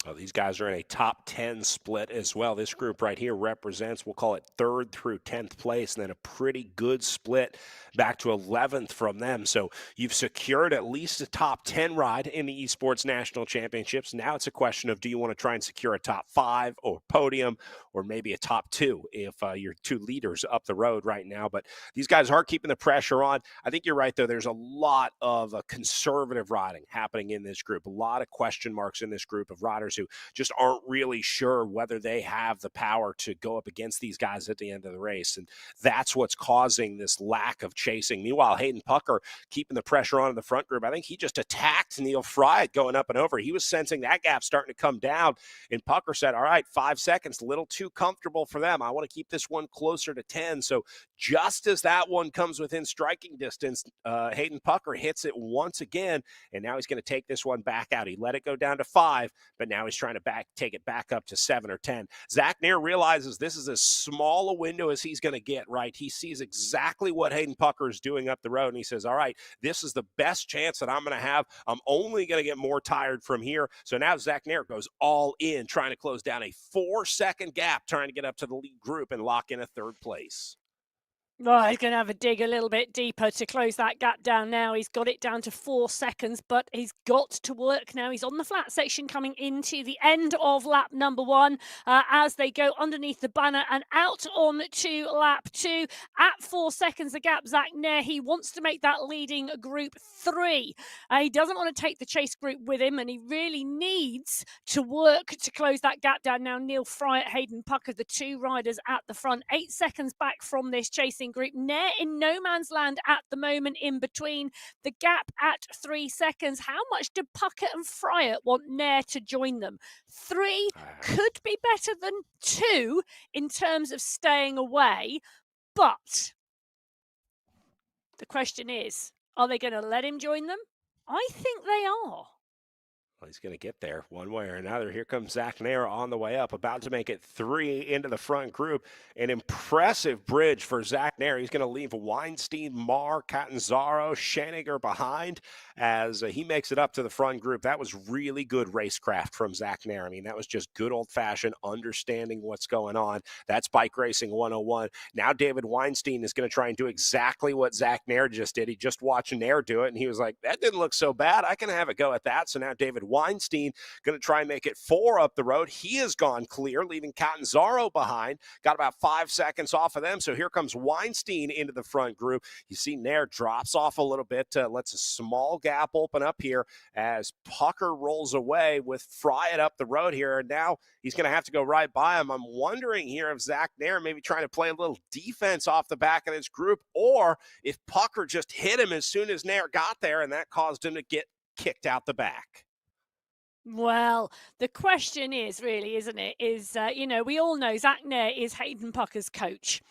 Oh, these guys are in a top 10 split as well. This group right here represents, we'll call it 3rd through 10th place, and then a pretty good split back to 11th from them. So you've secured at least a top 10 ride in the eSports National Championships. Now it's a question of, do you want to try and secure a top 5 or podium or maybe a top 2 if you're 2 leaders up the road right now. But these guys are keeping the pressure on. I think you're right, though. There's a lot of conservative riding happening in this group, a lot of question marks in this group of riders who just aren't really sure whether they have the power to go up against these guys at the end of the race. And that's what's causing this lack of chasing. Meanwhile, Hayden Pucker keeping the pressure on in the front group. I think he just attacked Neil Fryatt going up and over. He was sensing that gap starting to come down. And Pucker said, all right, 5 seconds, a little too comfortable for them. I want to keep this one closer to 10. So just as that one comes within striking distance, Hayden Pucker hits it once again. And now he's going to take this one back out. He let it go down to 5, but now he's trying to take it back up to 7 or 10. Zach Nair realizes this is as small a window as he's going to get, right? He sees exactly what Hayden Pucker is doing up the road, and he says, all right, this is the best chance that I'm going to have. I'm only going to get more tired from here. So now Zach Nair goes all in, trying to close down a 4-second gap, trying to get up to the lead group and lock in a 3rd place. Right, he's going to have a dig a little bit deeper to close that gap down now. He's got it down to 4 seconds, but he's got to work now. He's on the flat section coming into the end of lap number 1 as they go underneath the banner and out on to lap 2. At 4 seconds, the gap, Zach Nair, he wants to make that leading group 3. He doesn't want to take the chase group with him, and he really needs to work to close that gap down now. Neil Fryatt, Hayden Pucker, the 2 riders at the front, 8 seconds back from this chasing group. Nair in no man's land at the moment in between. The gap at 3 seconds. How much do Puckett and Fryatt want Nair to join them? 3 could be better than 2 in terms of staying away, but the question is, are they going to let him join them? I think they are. Well, he's going to get there one way or another. Here comes Zach Nair on the way up, about to make it 3 into the front group. An impressive bridge for Zach Nair. He's going to leave Weinstein, Marr, Catanzaro, Scheniger behind as he makes it up to the front group. That was really good racecraft from Zach Nair. I mean, that was just good old-fashioned understanding what's going on. That's bike racing 101. Now David Weinstein is going to try and do exactly what Zach Nair just did. He just watched Nair do it, and he was like, that didn't look so bad. I can have a go at that. So now David Weinstein going to try and make it 4 up the road. He has gone clear, leaving Catanzaro behind. Got about 5 seconds off of them. So here comes Weinstein into the front group. You see Nair drops off a little bit, lets a small gap open up here as Pucker rolls away with Fryatt up the road here. And now he's going to have to go right by him. I'm wondering here if Zach Nair maybe trying to play a little defense off the back of this group, or if Pucker just hit him as soon as Nair got there and that caused him to get kicked out the back. Well, the question is really, isn't it, is, we all know Zach Nair is Hayden Pucker's coach.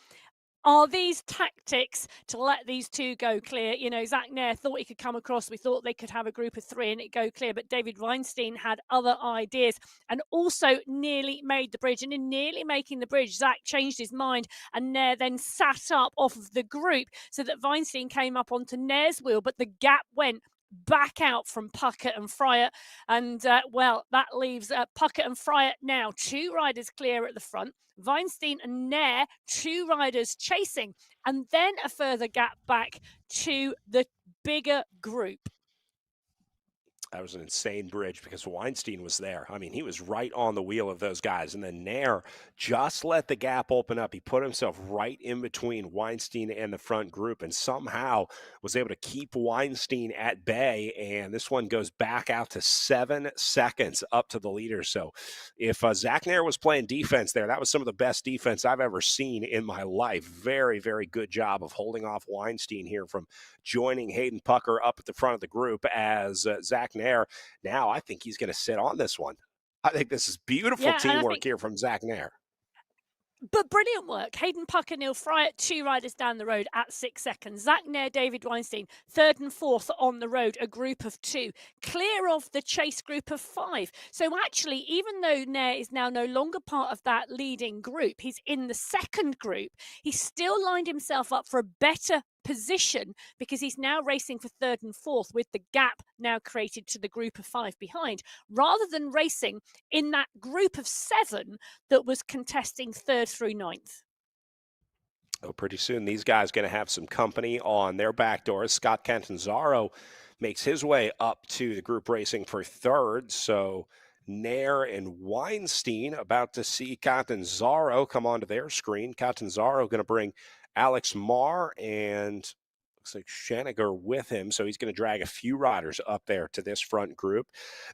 Are these tactics to let these 2 go clear? Zach Nair thought he could come across. We thought they could have a group of 3 and it go clear. But David Weinstein had other ideas and also nearly made the bridge. And in nearly making the bridge, Zach changed his mind and Nair then sat up off of the group so that Weinstein came up onto Nair's wheel. But the gap went back out from Puckett and Fryatt. And, well, that leaves Puckett and Fryatt now 2 riders clear at the front. Weinstein and Nair, 2 riders chasing, and then a further gap back to the bigger group. That was an insane bridge because Weinstein was there. I mean, he was right on the wheel of those guys. And then Nair just let the gap open up. He put himself right in between Weinstein and the front group and somehow was able to keep Weinstein at bay. And this one goes back out to 7 seconds up to the leader. So if Zach Nair was playing defense there, that was some of the best defense I've ever seen in my life. Very, very good job of holding off Weinstein here from joining Hayden Pucker up at the front of the group as Zach Nair. Now I think he's going to sit on this one. I think this is beautiful teamwork here from Zach Nair. But brilliant work. Hayden Pucker, Neil Fryatt, 2 riders down the road at 6 seconds. Zach Nair, David Weinstein, 3rd and 4th on the road, a group of 2, clear of the chase group of 5. So actually, even though Nair is now no longer part of that leading group, he's in the second group, he's still lined himself up for a better position because he's now racing for 3rd and 4th with the gap now created to the group of 5 behind, rather than racing in that group of 7 that was contesting 3rd through 9th. Oh, pretty soon these guys going to have some company on their back doors. Scott Cantanzaro makes his way up to the group racing for 3rd. So Nair and Weinstein about to see Catanzaro come onto their screen. Catanzaro going to bring Alex Marr and looks like Shaniger with him. So he's going to drag a few riders up there to this front group.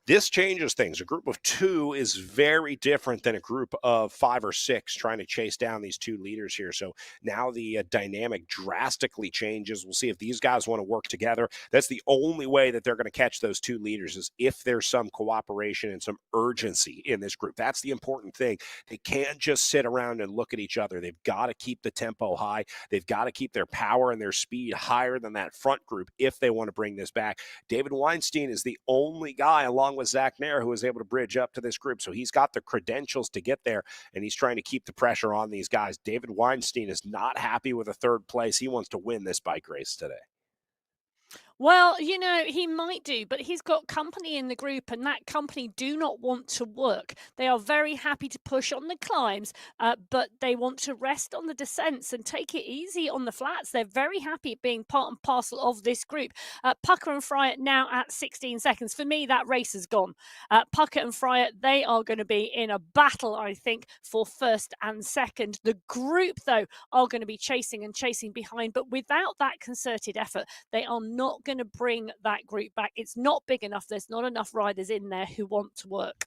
This changes things. A group of 2 is very different than a group of 5 or 6 trying to chase down these 2 leaders here. So now the dynamic drastically changes. We'll see if these guys want to work together. That's the only way that they're going to catch those 2 leaders is if there's some cooperation and some urgency in this group. That's the important thing. They can't just sit around and look at each other. They've got to keep the tempo high. They've got to keep their power and their speed higher than that front group if they want to bring this back. David Weinstein is the only guy along with Zach Nair who is able to bridge up to this group. So he's got the credentials to get there, and he's trying to keep the pressure on these guys. David Weinstein is not happy with a 3rd place. He wants to win this bike race today. Well, you know, he might do, but he's got company in the group, and that company do not want to work. They are very happy to push on the climbs, but they want to rest on the descents and take it easy on the flats. They're very happy being part and parcel of this group. Pucker and Fryatt now at 16 seconds. For me, that race is gone. Pucker and Fryatt, they are going to be in a battle, I think, for 1st and 2nd. The group, though, are going to be chasing and chasing behind, but without that concerted effort, they are not going to bring that group back. It's not big enough. There's not enough riders in there who want to work.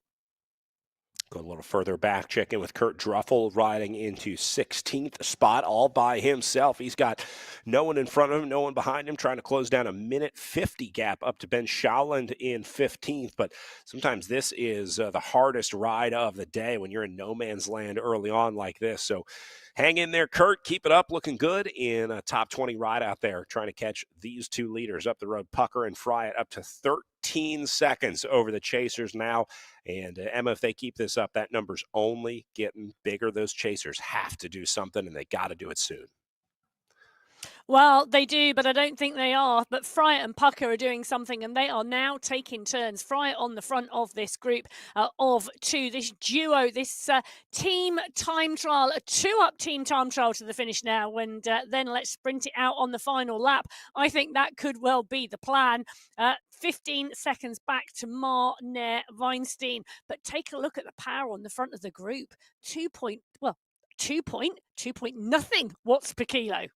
Go a little further back, check in with Kurt Druffel riding into 16th spot all by himself. He's got no one in front of him, no one behind him, trying to close down a minute 50 gap up to Ben Schauland in 15th. But sometimes this is the hardest ride of the day when you're in no man's land early on like this. So hang in there, Kurt. Keep it up. Looking good in a top 20 ride out there, trying to catch these 2 leaders up the road. Pucker and Fryatt up to 13 seconds over the chasers now. And Emma, if they keep this up, that number's only getting bigger. Those chasers have to do something, and they got to do it soon. Well, they do, but I don't think they are. But Fryatt and Pucker are doing something, and they are now taking turns. Fryatt on the front of this group of 2, this duo, this team time trial, a 2-up team time trial to the finish now, and then let's sprint it out on the final lap. I think that could well be the plan. 15 seconds back to Marr, Nair, Weinstein. But take a look at the power on the front of the group. 2 point nothing watts per kilo.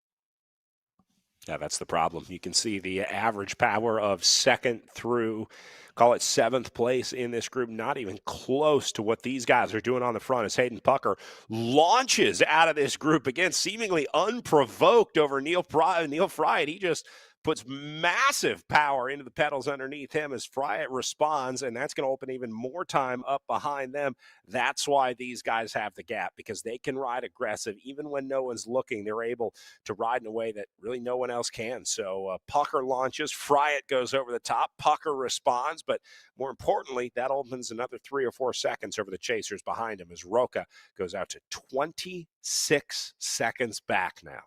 Yeah, that's the problem. You can see the average power of 2nd through, call it 7th place in this group, not even close to what these guys are doing on the front as Hayden Pucker launches out of this group again, seemingly unprovoked over Neil Fryatt. He just puts massive power into the pedals underneath him as Fryatt responds, and that's going to open even more time up behind them. That's why these guys have the gap, because they can ride aggressive. Even when no one's looking, they're able to ride in a way that really no one else can. So Pucker launches, Fryatt goes over the top, Pucker responds, but more importantly, that opens another 3 or 4 seconds over the chasers behind him as Roca goes out to 26 seconds back now.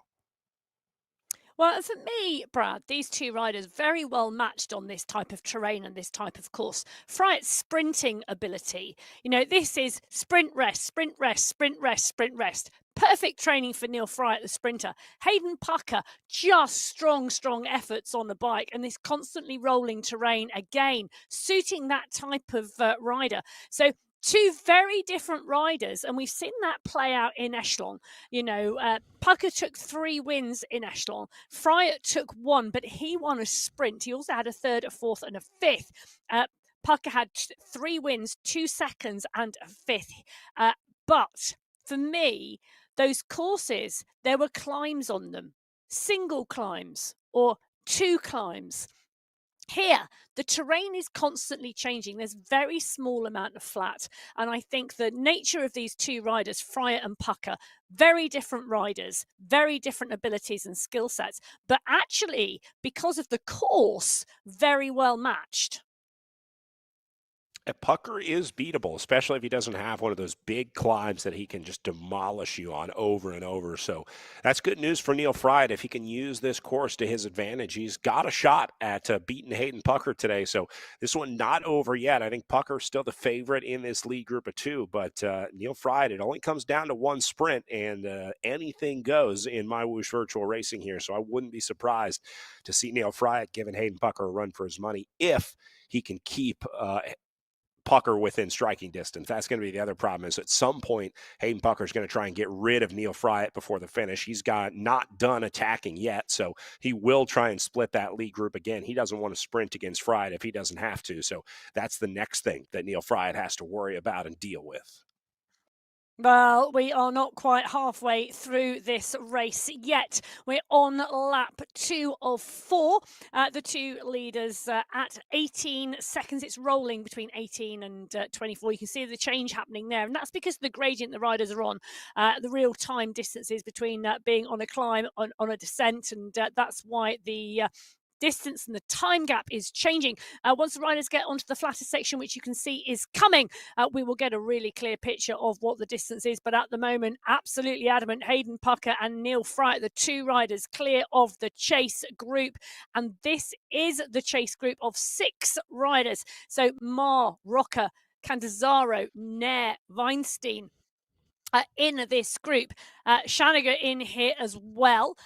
Well, for me, Brad, these two riders very well matched on this type of terrain and this type of course. Fryatt's sprinting ability, this is sprint rest, sprint rest, sprint rest, sprint rest. Perfect training for Neil Fryatt, the sprinter. Hayden Pucker, just strong, strong efforts on the bike and this constantly rolling terrain again, suiting that type of rider. So two very different riders, and we've seen that play out in Echelon. Pucker took 3 wins in Echelon. Fryatt took 1, but he won a sprint. He also had a third, a fourth, and a fifth. Pucker had 3 wins, 2 seconds, and a fifth. But for me, those courses, there were climbs on them, single climbs or 2 climbs. Here, the terrain is constantly changing. There's very small amount of flat. And I think the nature of these two riders, Fryatt and Pucker, very different riders, very different abilities and skill sets, but actually, because of the course, very well matched. Pucker is beatable, especially if he doesn't have one of those big climbs that he can just demolish you on over and over. So that's good news for Neil Fryatt. If he can use this course to his advantage, he's got a shot at beating Hayden Pucker today. So this one not over yet. I think Pucker's still the favorite in this lead group of 2, but Neil Fryatt, it only comes down to one sprint, and anything goes in MyWhoosh virtual racing here. So I wouldn't be surprised to see Neil Fryatt giving Hayden Pucker a run for his money if he can keep Pucker within striking distance. That's going to be the other problem, is at some point Hayden Pucker is going to try and get rid of Neil Fryatt before the finish. He's got not done attacking yet, so he will try and split that lead group again. He doesn't want to sprint against Fryatt if he doesn't have to, so that's the next thing that Neil Fryatt has to worry about and deal with. Well, we are not quite halfway through this race yet. We're on lap 2 of 4. The two leaders at 18 seconds. It's rolling between 18 and 24. You can see the change happening there. And that's because of the gradient the riders are on. The real time distances between being on a climb, on a descent. And that's why the distance and the time gap is changing. Once the riders get onto the flatter section, which you can see is coming, we will get a really clear picture of what the distance is. But at the moment, absolutely adamant, Hayden Pucker and Neil Fryatt, the two riders clear of the chase group. And this is the chase group of 6 riders. So Marr, Rocker, Candizaro, Nair, Weinstein, in this group. Shanager in here as well.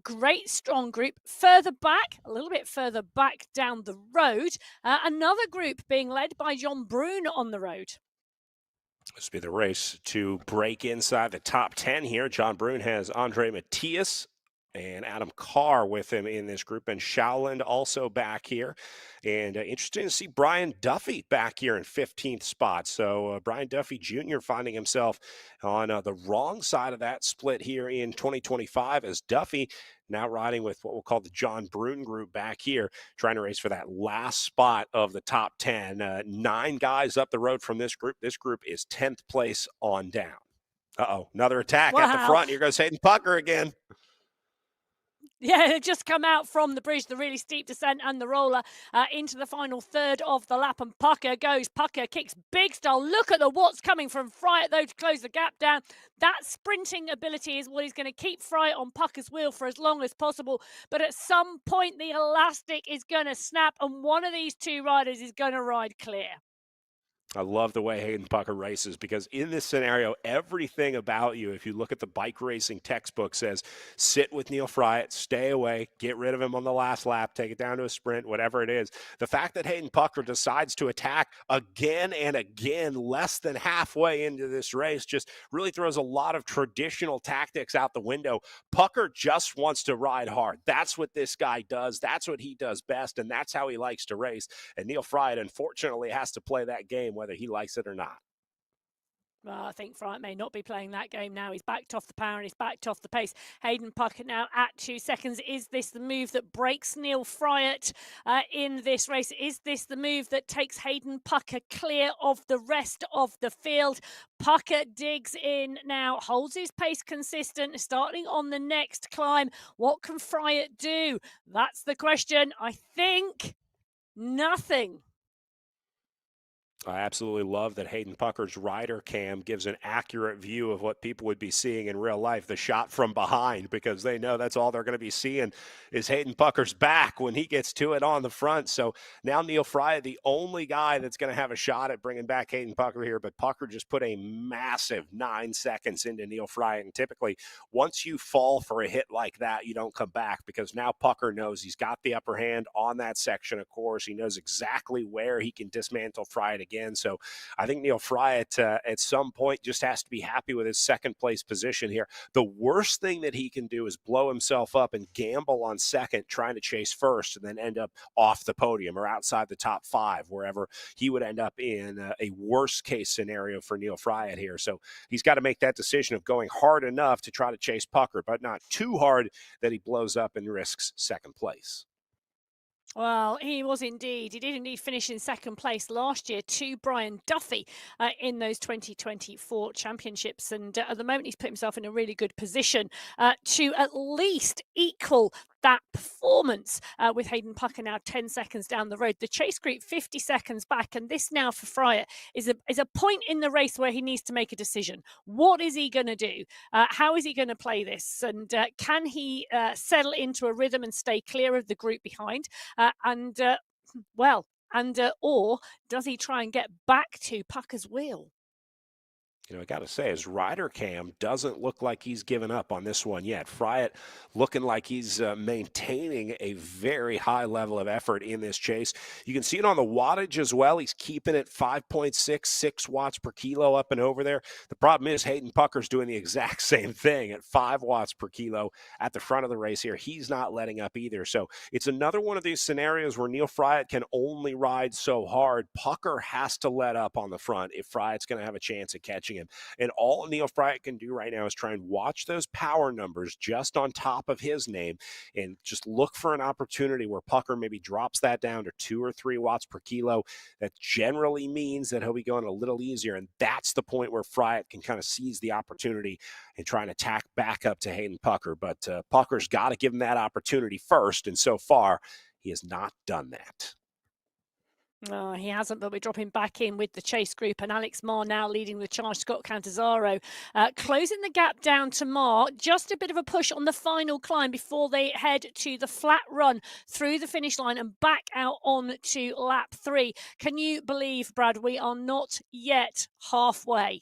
Great strong group. Further back, a little bit further back down the road, another group being led by John Brune on the road. This will be the race to break inside the top 10 here. John Brune has Andre Matias and Adam Carr with him in this group, and Showland also back here. And interesting to see Brian Duffy back here in 15th spot. So Brian Duffy Jr. finding himself on the wrong side of that split here in 2025, as Duffy now riding with what we'll call the John Brune group back here, trying to race for that last spot of the top 10. 9 guys up the road from this group. This group is 10th place on down. Uh-oh, another attack at the front. Here goes Hayden Pucker again. Yeah, they've just come out from the bridge, the really steep descent and the roller into the final third of the lap. And Pucker goes. Pucker kicks big style. Look at the watts coming from Fryatt, though, to close the gap down. That sprinting ability is what is going to keep Fryatt on Pucker's wheel for as long as possible. But at some point, the elastic is going to snap, and one of these two riders is going to ride clear. I love the way Hayden Pucker races, because in this scenario, everything about you, if you look at the bike racing textbook, says sit with Neil Fryatt, stay away, get rid of him on the last lap, take it down to a sprint, whatever it is. The fact that Hayden Pucker decides to attack again and again less than halfway into this race just really throws a lot of traditional tactics out the window. Pucker just wants to ride hard. That's what this guy does. That's what he does best, and that's how he likes to race. And Neil Fryatt, unfortunately, has to play that game whether he likes it or not. Well, I think Fryatt may not be playing that game now. He's backed off the power and he's backed off the pace. Hayden Pucker now at 2 seconds. Is this the move that breaks Neil Fryatt in this race? Is this the move that takes Hayden Pucker clear of the rest of the field? Pucker digs in now, holds his pace consistent, starting on the next climb. What can Fryatt do? That's the question. I think nothing. I absolutely love that Hayden Pucker's rider cam gives an accurate view of what people would be seeing in real life, the shot from behind, because they know that's all they're going to be seeing is Hayden Pucker's back when he gets to it on the front. So now Neil Fry, the only guy that's going to have a shot at bringing back Hayden Pucker here, but Pucker just put a massive 9 seconds into Neil Fry. And typically, once you fall for a hit like that, you don't come back, because now Pucker knows he's got the upper hand on that section of course. He knows exactly where he can dismantle Fry again. So I think Neil Fry at some point just has to be happy with his second place position here. The worst thing that he can do is blow himself up and gamble on second, trying to chase first, and then end up off the podium or outside the top 5, wherever he would end up in a worst case scenario for Neil Fry here. So he's got to make that decision of going hard enough to try to chase Pucker, but not too hard that he blows up and risks second place. Well, he was indeed. He did indeed finish in second place last year to Brian Duffy in those 2024 championships. And at the moment, he's put himself in a really good position to at least equal that performance with Hayden Pucker now 10 seconds down the road. The chase group 50 seconds back. And this now for Fryer is a point in the race where he needs to make a decision. What is he going to do? How is he going to play this? And can he settle into a rhythm and stay clear of the group behind? Or does he try and get back to Pucker's wheel? I got to say, his rider cam doesn't look like he's given up on this one yet. Fryatt looking like he's maintaining a very high level of effort in this chase. You can see it on the wattage as well. He's keeping it 5.66 watts per kilo up and over there. The problem is Hayden Pucker's doing the exact same thing at 5 watts per kilo at the front of the race here. He's not letting up either. So it's another one of these scenarios where Neil Fryatt can only ride so hard. Pucker has to let up on the front if Fryatt's going to have a chance at catching him. And all Neil Fryatt can do right now is try and watch those power numbers just on top of his name and just look for an opportunity where Pucker maybe drops that down to 2 or 3 watts per kilo. That generally means that he'll be going a little easier. And that's the point where Fryatt can kind of seize the opportunity and try and attack back up to Hayden Pucker. But Pucker's got to give him that opportunity first. And so far, he has not done that. Oh, he hasn't, but we're dropping back in with the chase group, and Alex Marr now leading the charge. Scott Cantazzaro closing the gap down to Marr. Just a bit of a push on the final climb before they head to the flat run through the finish line and back out on to lap 3. Can you believe, Brad, we are not yet halfway?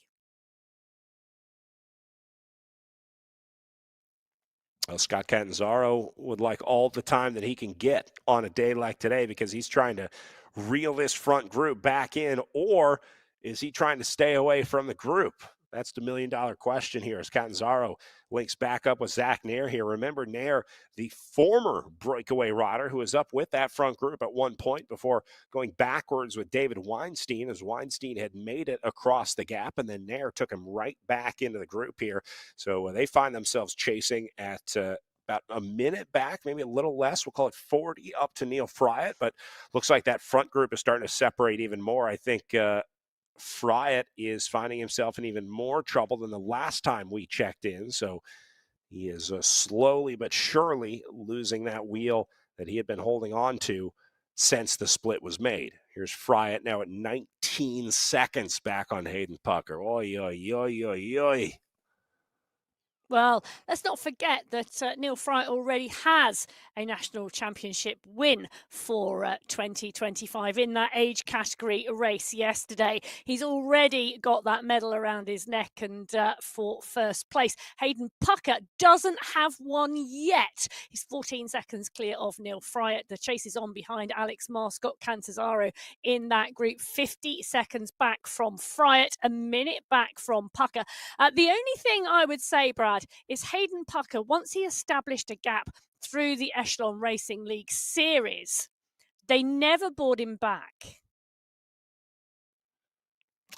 Well, Scott Catanzaro would like all the time that he can get on a day like today, because he's trying to reel this front group back in, or is he trying to stay away from the group? That's the million-dollar question here as Catanzaro links back up with Zach Nair here. Remember, Nair, the former breakaway rider who was up with that front group at one point before going backwards with David Weinstein, as Weinstein had made it across the gap, and then Nair took him right back into the group here. So they find themselves chasing at about a minute back, maybe a little less. We'll call it 40 up to Neil Fryatt, but looks like that front group is starting to separate even more. I think Fryatt is finding himself in even more trouble than the last time we checked in. So he is slowly but surely losing that wheel that he had been holding on to since the split was made. Here's Fryatt now at 19 seconds back on Hayden Pucker. Oy, oy, oy, oy, oy. Well, let's not forget that Neil Fry already has a national championship win for 2025 in that age category race yesterday. He's already got that medal around his neck and for first place. Hayden Pucker doesn't have one yet. He's 14 seconds clear of Neil Fry. The chase is on behind Alex Marr, Scott Cantazzaro in that group. 50 seconds back from Fryatt, a minute back from Pucker. The only thing I would say, Brad, is Hayden Pucker, once he established a gap through the Echelon Racing League series, they never brought him back.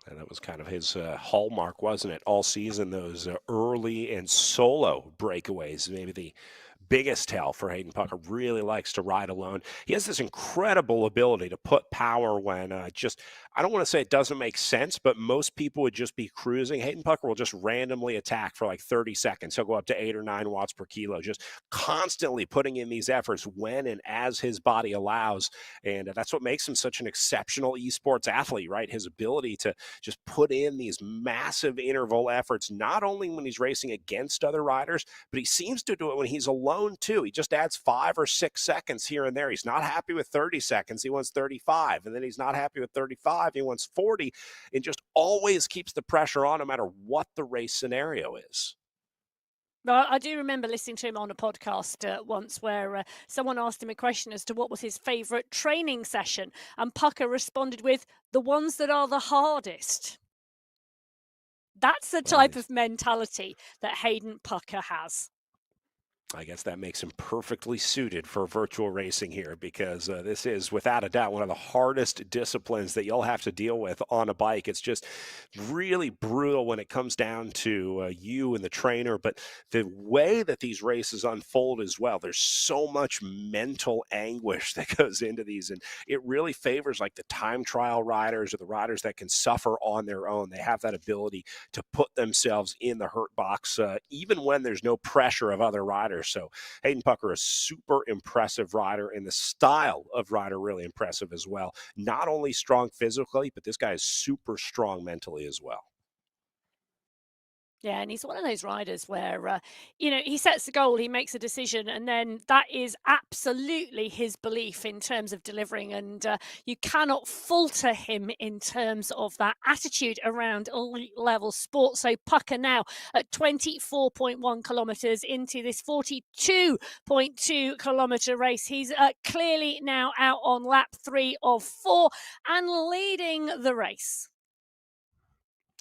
And that was kind of his hallmark, wasn't it? All season, those early and solo breakaways, maybe the biggest tell for Hayden Pucker. Really likes to ride alone. He has this incredible ability to put power when I don't want to say it doesn't make sense, but most people would just be cruising. Hayden Pucker will just randomly attack for like 30 seconds. He'll go up to 8 or 9 watts per kilo, just constantly putting in these efforts when and as his body allows. And that's what makes him such an exceptional esports athlete, right? His ability to just put in these massive interval efforts, not only when he's racing against other riders, but he seems to do it when he's alone too. He just adds 5 or 6 seconds here and there. He's not happy with 30 seconds. He wants 35. And then he's not happy with 35. He wants 40, and just always keeps the pressure on no matter what the race scenario is. Well, I do remember listening to him on a podcast once where someone asked him a question as to what was his favourite training session. And Pucker responded with, the ones that are the hardest. That's the type of mentality that Hayden Pucker has. I guess that makes him perfectly suited for virtual racing here, because this is without a doubt one of the hardest disciplines that you'll have to deal with on a bike. It's just really brutal when it comes down to you and the trainer, but the way that these races unfold as well, there's so much mental anguish that goes into these, and it really favors like the time trial riders or the riders that can suffer on their own. They have that ability to put themselves in the hurt box even when there's no pressure of other riders. So Hayden Pucker, a super impressive rider, and the style of rider really impressive as well. Not only strong physically, but this guy is super strong mentally as well. Yeah, and he's one of those riders where, he sets the goal, he makes a decision, and then that is absolutely his belief in terms of delivering. And you cannot falter him in terms of that attitude around elite level sport. So Pucker now at 24.1 kilometres into this 42.2 kilometre race. He's clearly now out on lap 3 of 4 and leading the race.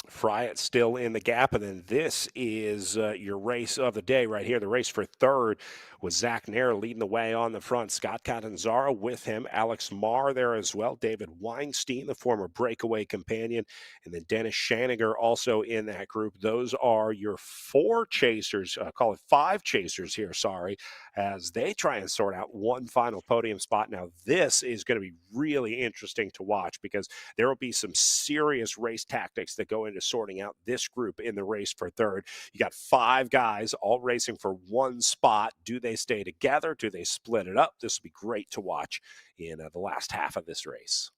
Fryatt still in the gap, and then this is your race of the day right here. The race for third with Zach Nair leading the way on the front. Scott Catanzaro with him. Alex Marr there as well. David Weinstein, the former breakaway companion, and then Dennis Schaniger also in that group. Those are your 4 chasers, call it 5 chasers here, sorry, as they try and sort out one final podium spot. Now, this is going to be really interesting to watch, because there will be some serious race tactics that go into sorting out this group in the race for third. You got 5 guys all racing for one spot. Do they stay together? Do they split it up? This will be great to watch in the last half of this race.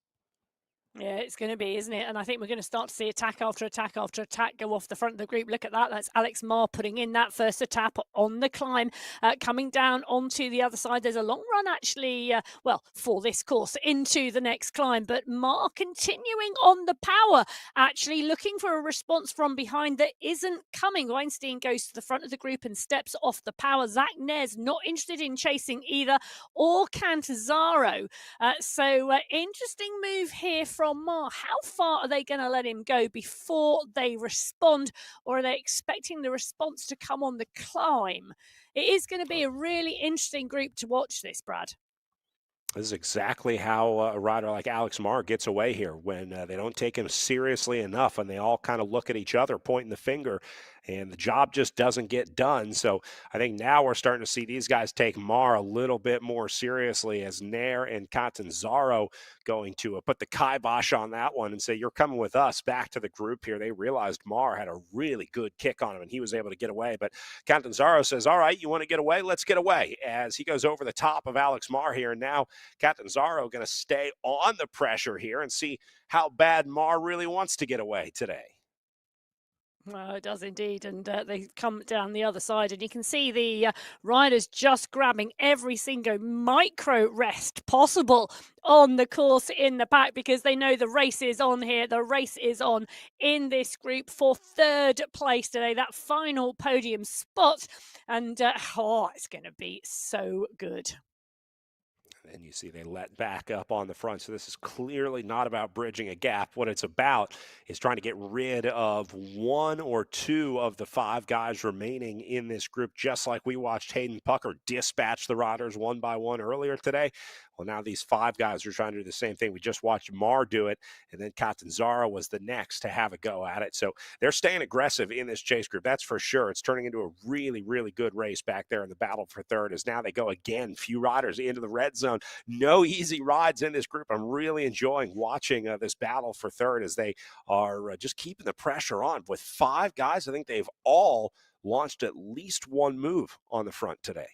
Yeah, it's going to be, isn't it? And I think we're going to start to see attack after attack after attack go off the front of the group. Look at that. That's Alex Marr putting in that first attack on the climb, coming down onto the other side. There's a long run, actually, for this course into the next climb. But Marr continuing on the power, actually looking for a response from behind that isn't coming. Weinstein goes to the front of the group and steps off the power. Zach Nair's not interested in chasing either, or Catanzaro. Interesting move here from Marr. How far are they going to let him go before they respond, or are they expecting the response to come on the climb? It is going to be a really interesting group to watch this, Brad. This is exactly how a rider like Alex Marr gets away here, when they don't take him seriously enough and they all kind of look at each other, pointing the finger, and the job just doesn't get done. So I think now we're starting to see these guys take Marr a little bit more seriously, as Nair and Catanzaro going to put the kibosh on that one and say, you're coming with us back to the group here. They realized Marr had a really good kick on him and he was able to get away. But Catanzaro says, all right, you want to get away? Let's get away, as he goes over the top of Alex Marr here. And now Catanzaro going to stay on the pressure here and see how bad Marr really wants to get away today. Well, it does indeed, and they come down the other side, and you can see the riders just grabbing every single micro rest possible on the course in the pack, because they know the race is on here. The race is on in this group for third place today, that final podium spot, and it's going to be so good. And you see they let back up on the front. So this is clearly not about bridging a gap. What it's about is trying to get rid of 1 or 2 of the 5 guys remaining in this group, just like we watched Hayden Pucker dispatch the riders one by one earlier today. Well, now these 5 guys are trying to do the same thing. We just watched Mar do it, and then Catanzaro was the next to have a go at it. So they're staying aggressive in this chase group, that's for sure. It's turning into a really, really good race back there in the battle for third, as now they go again. Few riders into the red zone. No easy rides in this group. I'm really enjoying watching this battle for third as they are just keeping the pressure on. With 5 guys, I think they've all launched at least one move on the front today.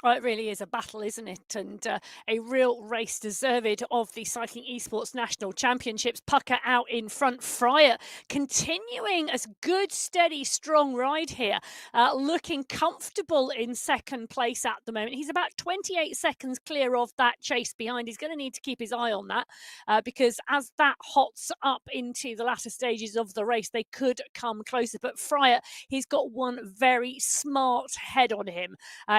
Well, it really is a battle, isn't it? And a real race deserved of the Cycling Esports National Championships. Pucker out in front. Fryer continuing a good, steady, strong ride here. Looking comfortable in second place at the moment. He's about 28 seconds clear of that chase behind. He's going to need to keep his eye on that because as that hots up into the latter stages of the race, they could come closer. But Fryer, he's got one very smart head on him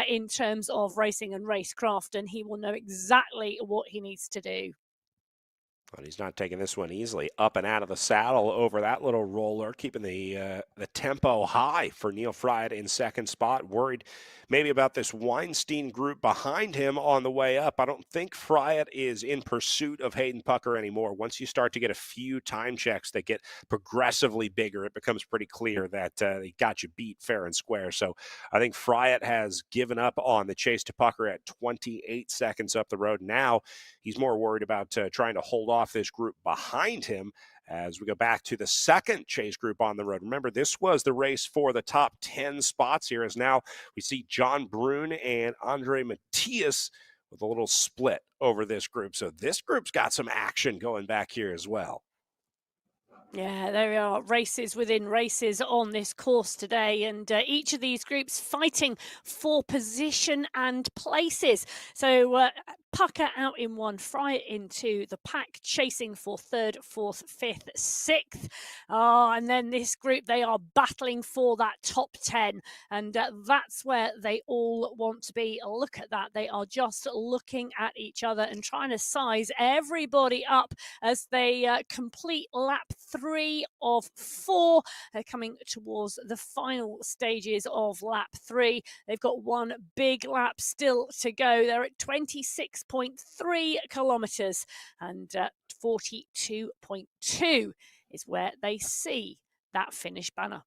in terms of racing and racecraft, and he will know exactly what he needs to do. But he's not taking this one easily. Up and out of the saddle over that little roller, keeping the tempo high for Neil Fried in second spot. Worried maybe about this Weinstein group behind him on the way up. I don't think Fried is in pursuit of Hayden Pucker anymore. Once you start to get a few time checks that get progressively bigger, it becomes pretty clear that they got you beat fair and square. So I think Fried has given up on the chase to Pucker at 28 seconds up the road. Now he's more worried about trying to hold off this group behind him as we go back to the second chase group on the road. Remember, this was the race for the top 10 spots here, as now we see John Brune and Andre Matias with a little split over this group. So this group's got some action going back here as well. Yeah, there are races within races on this course today, and each of these groups fighting for position and places. So Pucker out in one, Fryer into the pack, chasing for third, fourth, fifth, sixth. And then this group, they are battling for that top 10, and that's where they all want to be. Look at that. They are just looking at each other and trying to size everybody up as they complete lap 3 of 4. They're coming towards the final stages of lap 3. They've got one big lap still to go. They're at 26.3 kilometers, and 42.2 is where they see that finish banner.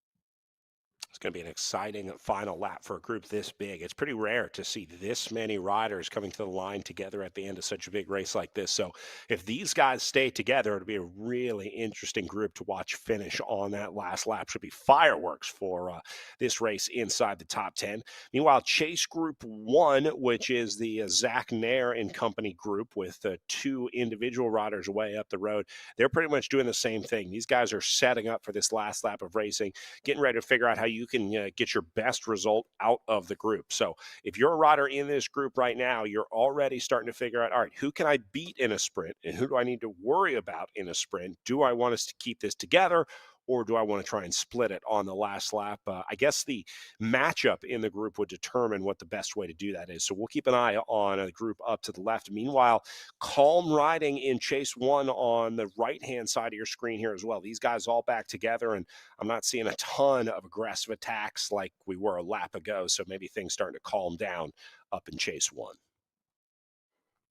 It's going to be an exciting final lap for a group this big. It's pretty rare to see this many riders coming to the line together at the end of such a big race like this. So if these guys stay together, it'll be a really interesting group to watch finish on that last lap. Should be fireworks for this race inside the top 10. Meanwhile, Chase Group 1, which is the Zach Nair and company group with 2 individual riders way up the road, they're pretty much doing the same thing. These guys are setting up for this last lap of racing, getting ready to figure out how you can get your best result out of the group. So if you're a rider in this group right now, you're already starting to figure out, all right, who can I beat in a sprint and who do I need to worry about in a sprint? Do I want us to keep this together, or do I want to try and split it on the last lap? I guess the matchup in the group would determine what the best way to do that is. So we'll keep an eye on a group up to the left. Meanwhile, calm riding in Chase 1 on the right-hand side of your screen here as well. These guys all back together, and I'm not seeing a ton of aggressive attacks like we were a lap ago, so maybe things starting to calm down up in Chase 1.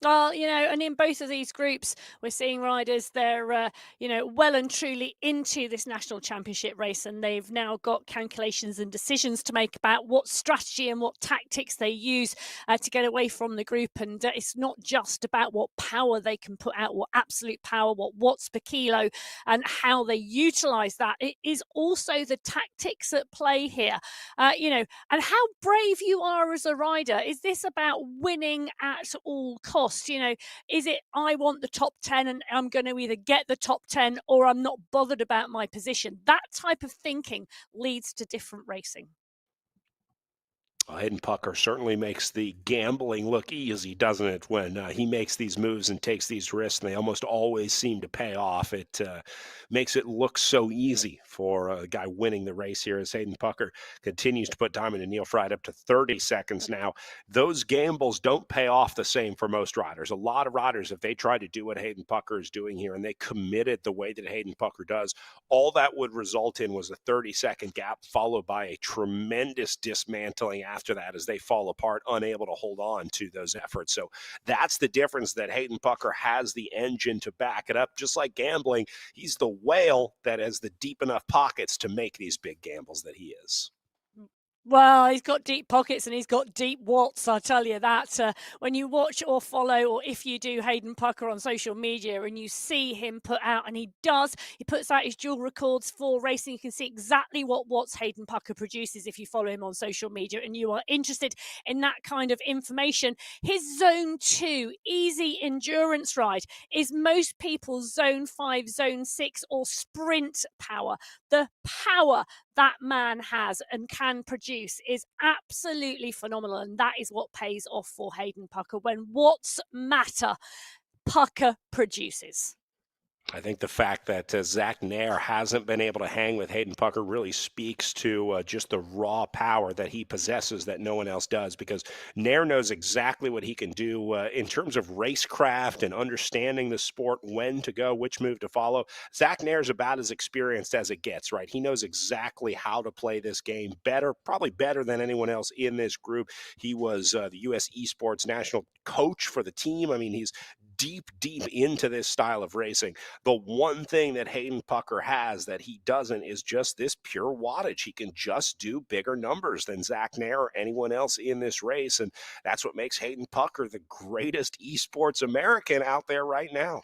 Well, and in both of these groups, we're seeing riders, they're, well and truly into this national championship race, and they've now got calculations and decisions to make about what strategy and what tactics they use to get away from the group. And it's not just about what power they can put out, what absolute power, what watts per kilo, and how they utilize that. It is also the tactics at play here, and how brave you are as a rider. Is this about winning at all costs? Is it I want the top 10 and I'm going to either get the top 10 or I'm not bothered about my position? That type of thinking leads to different racing. Hayden Pucker certainly makes the gambling look easy, doesn't it, when he makes these moves and takes these risks, and they almost always seem to pay off. It makes it look so easy for a guy winning the race here as Hayden Pucker continues to put time into Neil Fried up to 30 seconds now. Those gambles don't pay off the same for most riders. A lot of riders, if they try to do what Hayden Pucker is doing here and they committed the way that Hayden Pucker does, all that would result in was a 30-second gap followed by a tremendous dismantling after that as they fall apart, unable to hold on to those efforts. So that's the difference, that Hayden Pucker has the engine to back it up. Just like gambling, he's the whale that has the deep enough pockets to make these big gambles that he is. Well, he's got deep pockets and he's got deep wallets, I'll tell you that. When you watch or follow, or if you do, Hayden Pucker on social media and you see him put out, and he puts out his dual records for racing, you can see exactly what watts Hayden Pucker produces if you follow him on social media and you are interested in that kind of information. His Zone 2 easy endurance ride is most people's Zone 5, Zone 6 or sprint power. The power that man has and can produce is absolutely phenomenal, and that is what pays off for Hayden Pucker. When watts matter, Pucker produces. I think the fact that Zach Nair hasn't been able to hang with Hayden Pucker really speaks to just the raw power that he possesses that no one else does, because Nair knows exactly what he can do in terms of racecraft and understanding the sport, when to go, which move to follow. Zach Nair is about as experienced as it gets, right? He knows exactly how to play this game better, probably better than anyone else in this group. He was the U.S. eSports national coach for the team. I mean, he's deep into this style of racing. The one thing that Hayden Pucker has that he doesn't is just this pure wattage. He can just do bigger numbers than Zach Nair or anyone else in this race, and that's what makes Hayden Pucker the greatest esports American out there right now.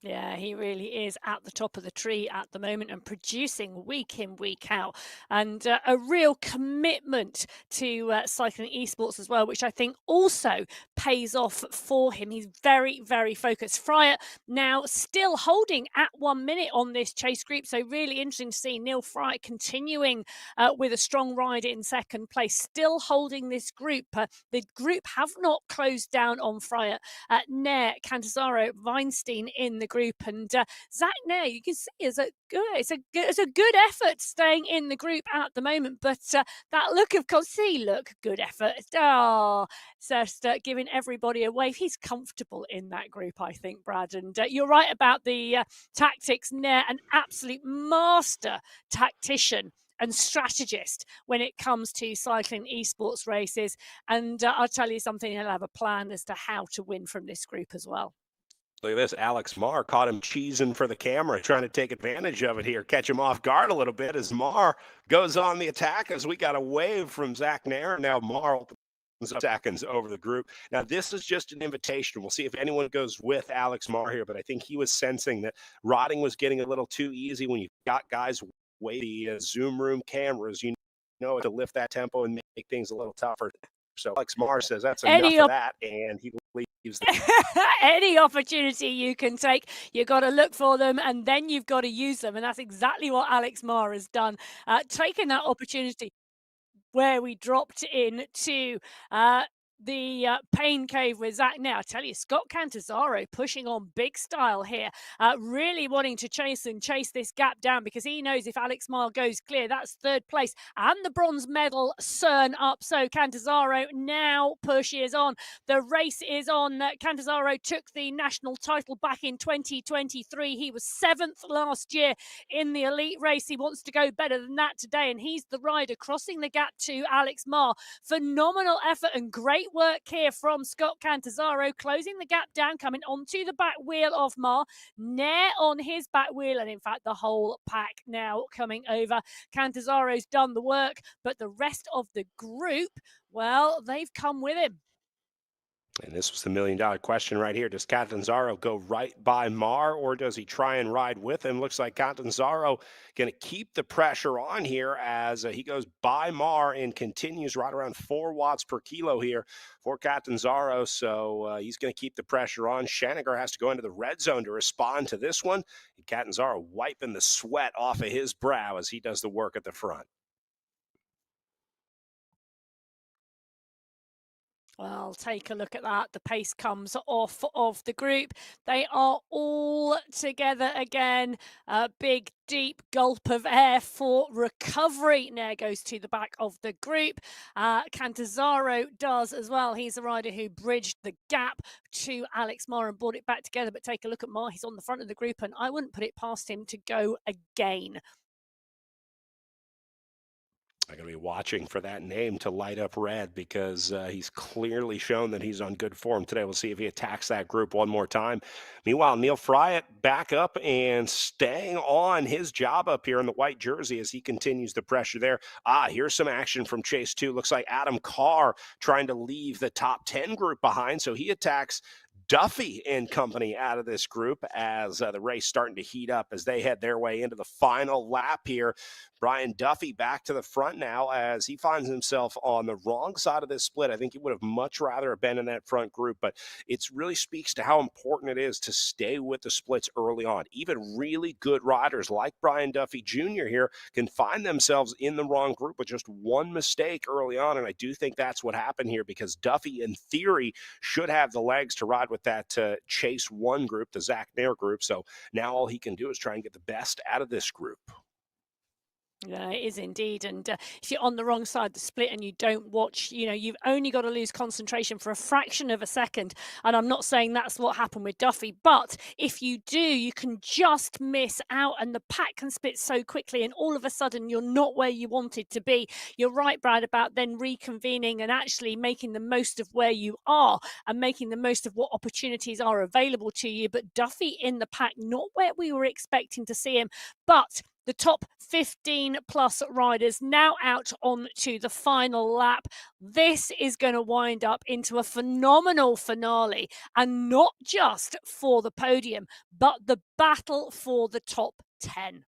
Yeah, he really is at the top of the tree at the moment and producing week in, week out. And a real commitment to cycling esports as well, which I think also pays off for him. He's very, very focused. Fryer now still holding at 1 minute on this chase group. So really interesting to see Neil Fryer continuing with a strong ride in second place, still holding this group. The group have not closed down on Fryer. Nair, Cantazzaro, Weinstein in the group, and Zach Nair, you can see it's a good effort staying in the group at the moment. But that look of good effort. Just giving everybody a wave. He's comfortable in that group, I think, Brad. And you're right about the tactics. Nair, an absolute master tactician and strategist when it comes to cycling esports races. And I'll tell you something, he'll have a plan as to how to win from this group as well. Look at this. Alex Marr caught him cheesing for the camera, trying to take advantage of it here, catch him off guard a little bit as Marr goes on the attack, as we got a wave from Zach Nair. Now Marr opens up seconds over the group. Now, this is just an invitation. We'll see if anyone goes with Alex Marr here, but I think he was sensing that riding was getting a little too easy when you got guys way the Zoom room cameras, to lift that tempo and make things a little tougher. So Alex Marr says that's enough of that, and he leaves. Any opportunity you can take, you've got to look for them, and then you've got to use them. And that's exactly what Alex Marr has done, taking that opportunity where we dropped in to the pain cave with Zach. Now, I tell you, Scott Cantazzaro pushing on big style here, really wanting to chase this gap down, because he knows if Alex Marr goes clear, that's third place and the bronze medal CERN up. So Cantazzaro now pushes on. The race is on. Cantazzaro took the national title back in 2023. He was 7th last year in the elite race. He wants to go better than that today, and he's the rider crossing the gap to Alex Marr. Phenomenal effort and great work here from Scott Cantazzaro, closing the gap down, coming onto the back wheel of Marr. Nair on his back wheel, and in fact the whole pack now coming over. Cantazzaro's done the work, but the rest of the group, well, they've come with him. And this was the $1 million question right here. Does Catanzaro go right by Marr, or does he try and ride with him? Looks like Catanzaro going to keep the pressure on here as he goes by Marr and continues right around 4 watts per kilo here for Catanzaro. So he's going to keep the pressure on. Shaniger has to go into the red zone to respond to this one. And Catanzaro wiping the sweat off of his brow as he does the work at the front. Well, take a look at that. The pace comes off of the group. They are all together again. A big, deep gulp of air for recovery. Nair goes to the back of the group. Cantazzaro does as well. He's the rider who bridged the gap to Alex Marr and brought it back together. But take a look at Marr. He's on the front of the group, and I wouldn't put it past him to go again. I'm going to be watching for that name to light up red because he's clearly shown that he's on good form today. We'll see if he attacks that group one more time. Meanwhile, Neil Fryatt back up and staying on his job up here in the white jersey as he continues the pressure there. Here's some action from Chase 2. Looks like Adam Carr trying to leave the top 10 group behind, so he attacks Duffy and company out of this group as the race starting to heat up as they head their way into the final lap here. Brian Duffy back to the front now as he finds himself on the wrong side of this split. I think he would have much rather have been in that front group, but it really speaks to how important it is to stay with the splits early on. Even really good riders like Brian Duffy Jr. here can find themselves in the wrong group with just one mistake early on, and I do think that's what happened here because Duffy, in theory, should have the legs to ride with that Chase 1 group, the Zach Nair group, so now all he can do is try and get the best out of this group. Yeah, it is indeed. And if you're on the wrong side of the split and you don't watch, you've only got to lose concentration for a fraction of a second. And I'm not saying that's what happened with Duffy, but if you do, you can just miss out and the pack can split so quickly. And all of a sudden, you're not where you wanted to be. You're right, Brad, about then reconvening and actually making the most of where you are and making the most of what opportunities are available to you. But Duffy in the pack, not where we were expecting to see him, but the top 15 plus riders now out onto the final lap. This is going to wind up into a phenomenal finale, and not just for the podium, but the battle for the top 10.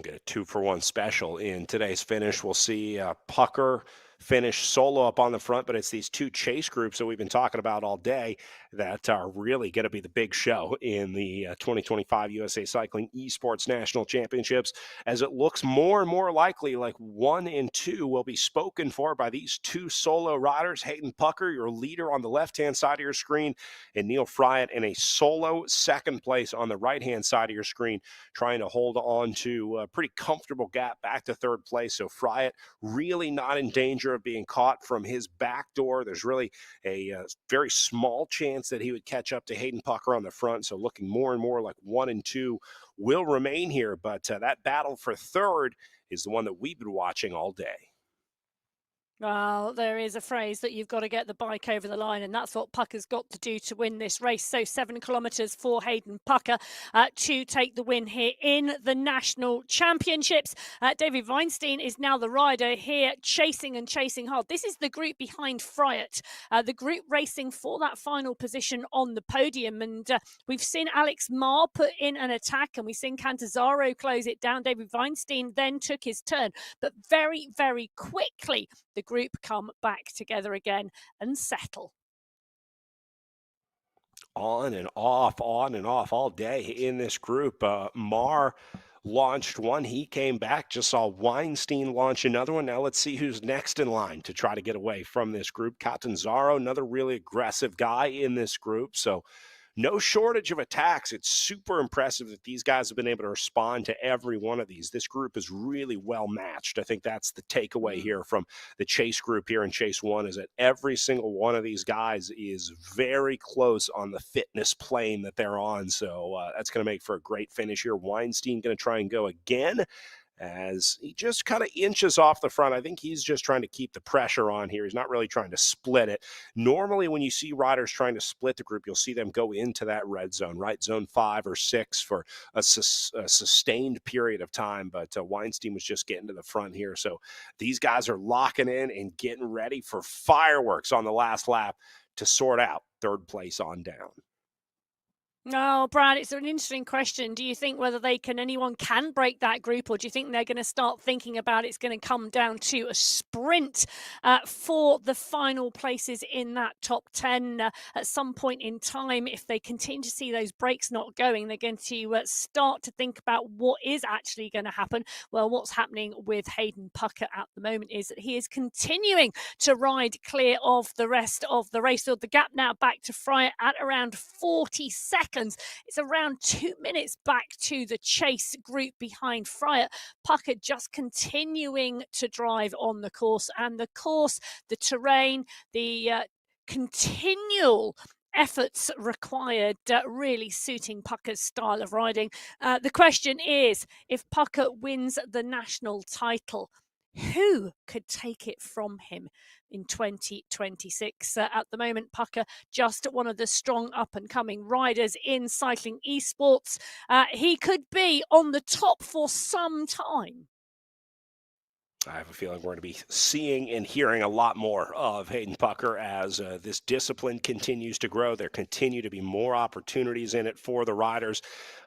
Get a 2-for-1 special in today's finish. We'll see Pucker finish solo up on the front, but it's these two chase groups that we've been talking about all day that are really going to be the big show in the 2025 USA Cycling eSports National Championships, as it looks more and more likely like 1 and 2 will be spoken for by these two solo riders. Hayden Pucker, your leader on the left-hand side of your screen, and Neil Fryatt in a solo second place on the right-hand side of your screen, trying to hold on to a pretty comfortable gap back to third place. So Fryatt really not in danger of being caught from his back door. There's really a very small chance that he would catch up to Hayden Pucker on the front. So looking more and more like 1 and 2 will remain here. But that battle for third is the one that we've been watching all day. Well, there is a phrase that you've got to get the bike over the line, and that's what Pucker's got to do to win this race. So 7 kilometres for Hayden Pucker to take the win here in the National Championships. David Weinstein is now the rider here, chasing and chasing hard. This is the group behind Fryatt, the group racing for that final position on the podium. And we've seen Alex Marr put in an attack, and we've seen Cantazzaro close it down. David Weinstein then took his turn, but very, very quickly, the group come back together again and settle. On and off all day in this group. Marr launched one. He came back, just saw Weinstein launch another one. Now let's see who's next in line to try to get away from this group. Catanzaro, another really aggressive guy in this group. So no shortage of attacks. It's super impressive that these guys have been able to respond to every one of these. This group is really well matched. I think that's the takeaway here from the chase group here in Chase 1, is that every single one of these guys is very close on the fitness plane that they're on. So that's going to make for a great finish here. Weinstein going to try and go again, as he just kind of inches off the front. I think he's just trying to keep the pressure on here. He's not really trying to split it. Normally, when you see riders trying to split the group, you'll see them go into that red zone, right? Zone 5 or 6 for a sustained period of time. But Weinstein was just getting to the front here. So these guys are locking in and getting ready for fireworks on the last lap to sort out third place on down. Oh, Brad, it's an interesting question. Do you think whether anyone can break that group, or do you think they're going to start thinking about it's going to come down to a sprint for the final places in that top 10 at some point in time? If they continue to see those breaks not going, they're going to start to think about what is actually going to happen. Well, what's happening with Hayden Pucker at the moment is that he is continuing to ride clear of the rest of the race. So the gap now back to Fryatt at around 40 seconds. It's around 2 minutes back to the chase group behind Fryatt. Pucker just continuing to drive on the course, and the course, the terrain, the continual efforts required really suiting Pucker's style of riding. The question is, if Pucker wins the national title, Who could take it from him in 2026? At the moment, Pucker, just one of the strong up and coming riders in cycling esports. He could be on the top for some time. I have a feeling we're going to be seeing and hearing a lot more of Hayden Pucker as this discipline continues to grow. There continue to be more opportunities in it for the riders.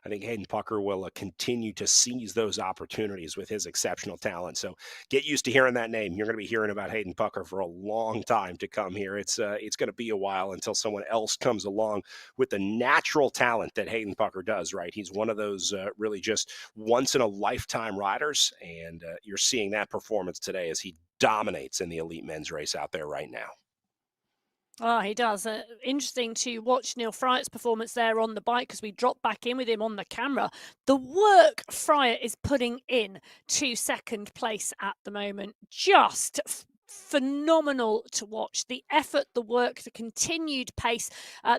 I think Hayden Pucker will continue to seize those opportunities with his exceptional talent. So get used to hearing that name. You're going to be hearing about Hayden Pucker for a long time to come here. It's going to be a while until someone else comes along with the natural talent that Hayden Pucker does, right? He's one of those really just once in a lifetime riders, and you're seeing that performance today as he dominates in the elite men's race out there right now. Oh, he does. Interesting to watch Neil Fryatt's performance there on the bike because we dropped back in with him on the camera. The work Fryatt is putting in to second place at the moment, just phenomenal to watch. The effort, the work, the continued pace,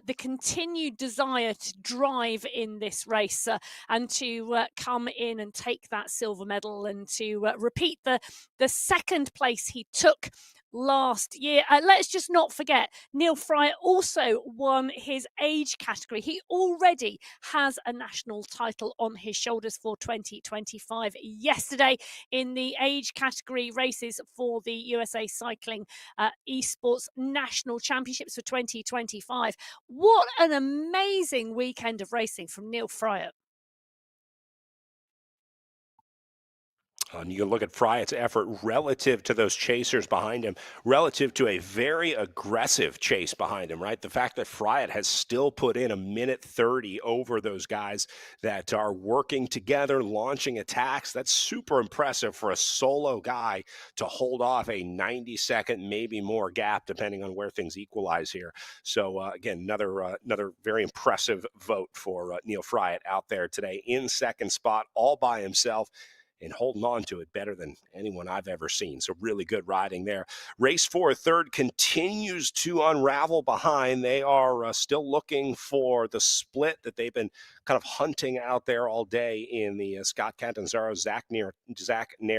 the continued desire to drive in this race and to come in and take that silver medal and to repeat the second place he took last year. Let's just not forget, Neil Fryatt also won his age category. He already has a national title on his shoulders for 2025. Yesterday, in the age category races for the USA Cycling eSports National Championships for 2025. What an amazing weekend of racing from Neil Fryatt. And you can look at Fryatt's effort relative to those chasers behind him, relative to a very aggressive chase behind him, right? The fact that Fryatt has still put in a minute 30 over those guys that are working together, launching attacks, that's super impressive for a solo guy to hold off a 90-second, maybe more gap, depending on where things equalize here. So, again, another very impressive vote for Neil Fryatt out there today in second spot, all by himself, and holding on to it better than anyone I've ever seen. So really good riding there. Race 4, third, continues to unravel behind. They are still looking for the split that they've been kind of hunting out there all day in the Scott Catanzaro, Zach Nair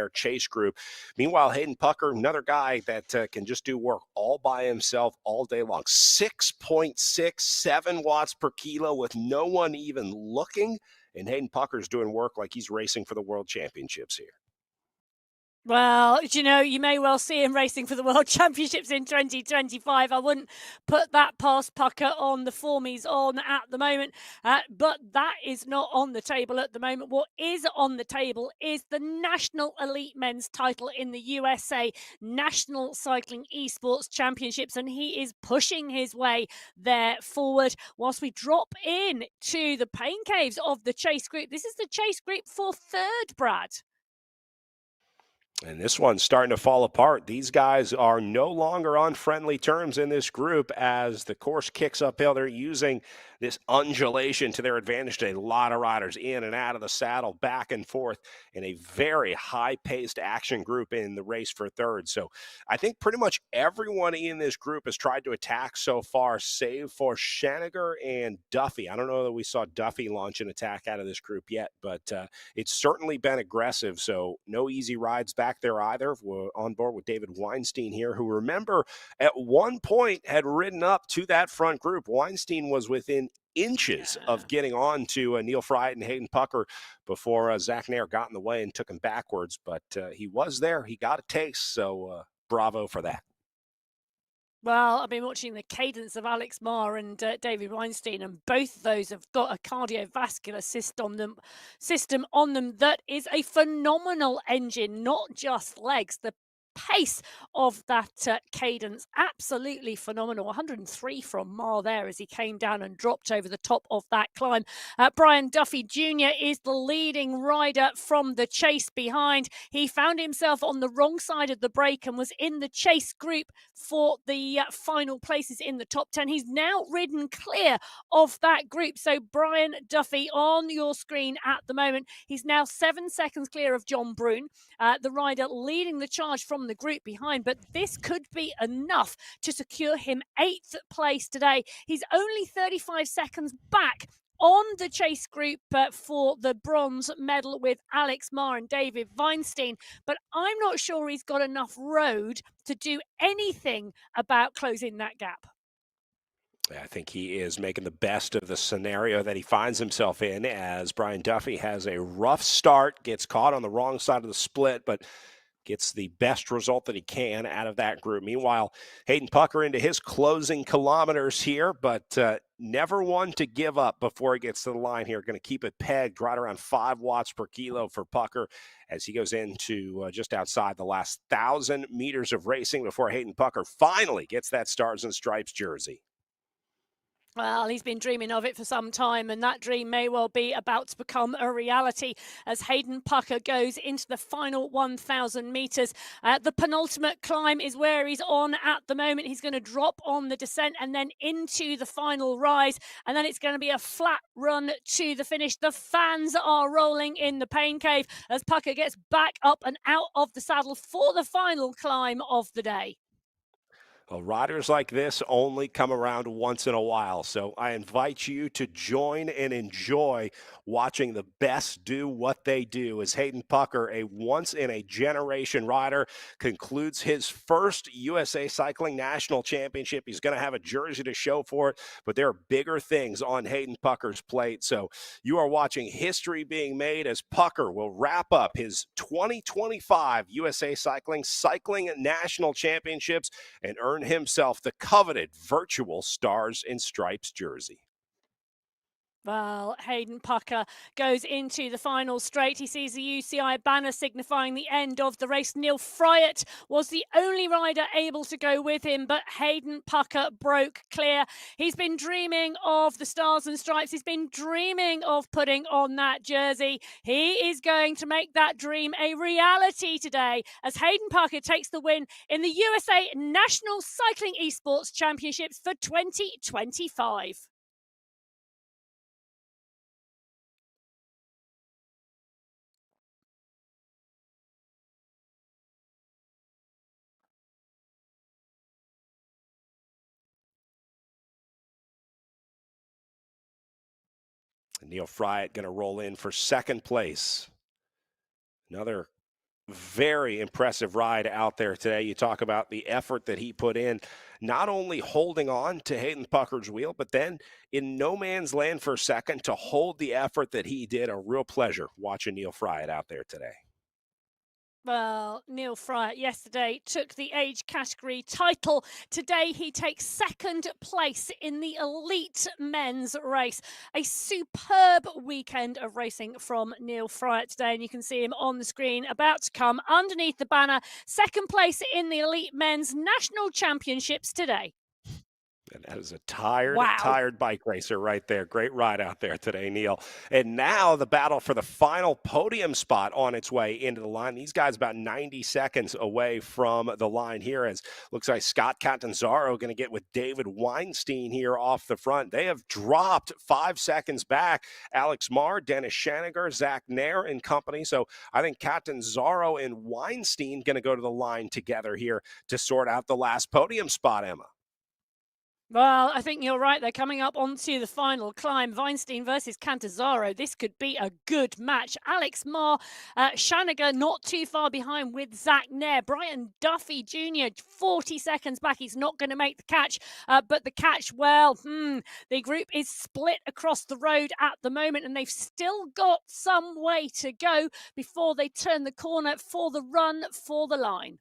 Chase group. Meanwhile, Hayden Pucker, another guy that can just do work all by himself all day long. 6.67 watts per kilo with no one even looking. And Hayden Pucker's doing work like he's racing for the World Championships here. Well, you may well see him racing for the World Championships in 2025. I wouldn't put that past Pucker on the form he's on at the moment, but that is not on the table at the moment. What is on the table is the National Elite Men's title in the USA National Cycling Esports Championships, and he is pushing his way there forward whilst we drop in to the pain caves of the Chase group. This is the Chase group for third, Brad. And this one's starting to fall apart. These guys are no longer on friendly terms in this group as the course kicks uphill. They're using this undulation to their advantage today. A lot of riders in and out of the saddle, back and forth, in a very high-paced action group in the race for third. So I think pretty much everyone in this group has tried to attack so far, save for Shaniger and Duffy. I don't know that we saw Duffy launch an attack out of this group yet, but it's certainly been aggressive. So no easy rides back there either. We're on board with David Weinstein here, who, remember, at one point had ridden up to that front group. Weinstein was within inches of getting on to Neil Fryatt and Hayden Pucker before Zach Nair got in the way and took him backwards. But he was there. He got a taste. So bravo for that. Well, I've been watching the cadence of Alex Marr and David Weinstein, and both of those have got a cardiovascular system on them that is a phenomenal engine, not just legs. The pace of that cadence, absolutely phenomenal. 103 from Marr there as he came down and dropped over the top of that climb. Brian Duffy Jr. is the leading rider from the Chase behind. He found himself on the wrong side of the break and was in the Chase group for the final places in the top 10. He's now ridden clear of that group. So Brian Duffy on your screen at the moment. He's now 7 seconds clear of John Brune, the rider leading the charge from the group behind, but this could be enough to secure him 8th place today. He's only 35 seconds back on the chase group for the bronze medal with Alex Marr and David Weinstein, but I'm not sure he's got enough road to do anything about closing that gap. I think he is making the best of the scenario that he finds himself in, as Brian Duffy has a rough start, gets caught on the wrong side of the split, but gets the best result that he can out of that group. Meanwhile, Hayden Pucker into his closing kilometers here, but never one to give up before he gets to the line here. Going to keep it pegged right around 5 watts per kilo for Pucker as he goes into just outside the last 1,000 meters of racing before Hayden Pucker finally gets that Stars and Stripes jersey. Well, he's been dreaming of it for some time, and that dream may well be about to become a reality as Hayden Pucker goes into the final 1,000 metres. The penultimate climb is where he's on at the moment. He's going to drop on the descent and then into the final rise, and then it's going to be a flat run to the finish. The fans are rolling in the pain cave as Pucker gets back up and out of the saddle for the final climb of the day. Well, riders like this only come around once in a while, so I invite you to join and enjoy watching the best do what they do as Hayden Pucker, a once-in-a-generation rider, concludes his first USA Cycling National Championship. He's going to have a jersey to show for it, but there are bigger things on Hayden Pucker's plate, so you are watching history being made as Pucker will wrap up his 2025 USA Cycling National Championships and earn himself the coveted virtual Stars and Stripes jersey. Well, Hayden Pucker goes into the final straight. He sees the UCI banner signifying the end of the race. Neil Fryatt was the only rider able to go with him, but Hayden Pucker broke clear. He's been dreaming of the Stars and Stripes. He's been dreaming of putting on that jersey. He is going to make that dream a reality today as Hayden Pucker takes the win in the USA National Cycling eSports Championships for 2025. Neil Fryatt going to roll in for second place. Another very impressive ride out there today. You talk about the effort that he put in, not only holding on to Hayden Pucker's wheel, but then in no man's land for a second to hold the effort that he did. A real pleasure watching Neil Fryatt out there today. Well, Neil Fryatt yesterday took the age category title. Today he takes second place in the elite men's race. A superb weekend of racing from Neil Fryatt today, and you can see him on the screen about to come underneath the banner. Second place in the elite men's national championships today. And that is a tired bike racer right there. Great ride out there today, Neil. And now the battle for the final podium spot on its way into the line. These guys about 90 seconds away from the line here, as looks like Scott Catanzaro going to get with David Weinstein here off the front. They have dropped 5 seconds back. Alex Marr, Dennis Schaniger, Zach Nair and company. So I think Catanzaro and Weinstein going to go to the line together here to sort out the last podium spot, Emma. Well, I think you're right. They're coming up onto the final climb. Weinstein versus Catanzaro. This could be a good match. Alex Marr, Schaniger not too far behind with Zach Nair. Brian Duffy Jr. 40 seconds back. He's not going to make the catch. But the catch, well, the group is split across the road at the moment, and they've still got some way to go before they turn the corner for the run for the line.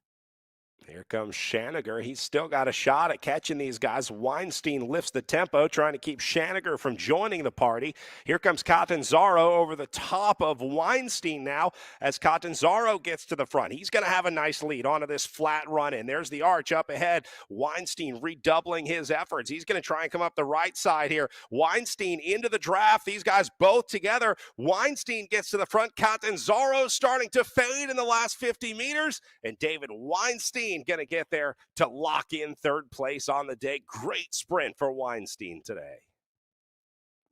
Here comes Schaniger. He's still got a shot at catching these guys. Weinstein lifts the tempo, trying to keep Schaniger from joining the party. Here comes Catanzaro over the top of Weinstein now as Catanzaro gets to the front. He's going to have a nice lead onto this flat run in. There's the arch up ahead. Weinstein redoubling his efforts. He's going to try and come up the right side here. Weinstein into the draft. These guys both together. Weinstein gets to the front. Catanzaro starting to fade in the last 50 meters. And David Weinstein going to get there to lock in third place on the day. Great sprint for Weinstein today.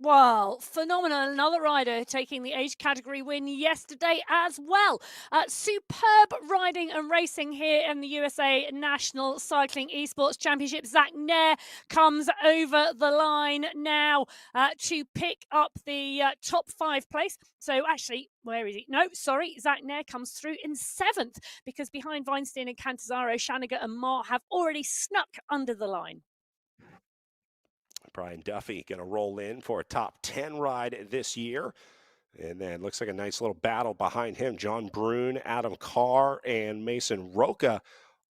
Well, phenomenal. Another rider taking the age category win yesterday as well. Superb riding and racing here in the USA National Cycling Esports Championship. Zach Nair comes over the line now to pick up the top 5 place. So actually, where is he? No, sorry, Zach Nair comes through in 7th because behind Weinstein and Cantazaro, Shaniger and Marr have already snuck under the line. Brian Duffy going to roll in for a top 10 ride this year. And then looks like a nice little battle behind him. John Brune, Adam Carr, and Mason Roca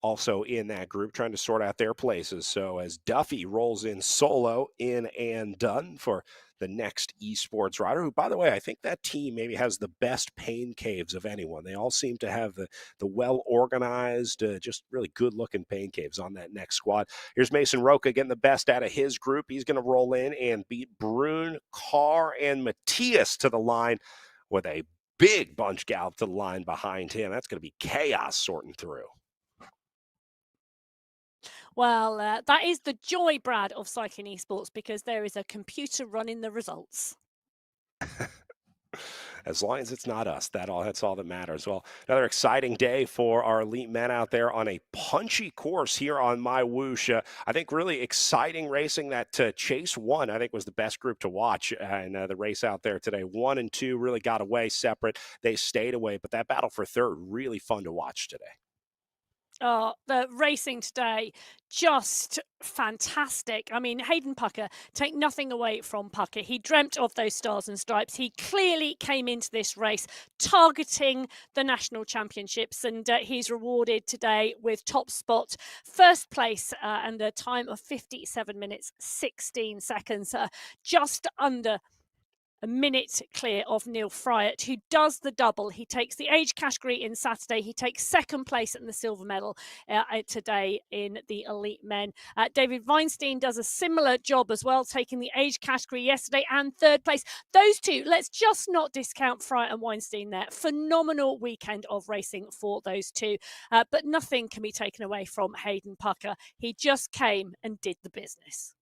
also in that group trying to sort out their places. So as Duffy rolls in solo, in and done for the next eSports rider, who, by the way, I think that team maybe has the best pain caves of anyone. They all seem to have the well-organized, just really good-looking pain caves on that next squad. Here's Mason Roca getting the best out of his group. He's going to roll in and beat Brune, Carr, and Matthias to the line with a big bunch gallop to the line behind him. That's going to be chaos sorting through. Well, that is the joy, Brad, of cycling esports because there is a computer running the results. As long as it's not us, that's all that matters. Well, another exciting day for our elite men out there on a punchy course here on MyWhoosh. I think really exciting racing. That Chase 1, I think, was the best group to watch in the race out there today. 1 and 2 really got away separate. They stayed away, but that battle for third, really fun to watch today. Oh, the racing today, just fantastic. I mean, Hayden Pucker, take nothing away from Pucker. He dreamt of those stars and stripes. He clearly came into this race targeting the national championships, and he's rewarded today with top spot, first place, and a time of 57 minutes, 16 seconds, just under a minute clear of Neil Fryatt, who does the double. He takes the age category in Saturday. He takes second place in the silver medal today in the elite men. David Weinstein does a similar job as well, taking the age category yesterday and third place. Those two, let's just not discount Fryatt and Weinstein there. Phenomenal weekend of racing for those two. But nothing can be taken away from Hayden Pucker. He just came and did the business.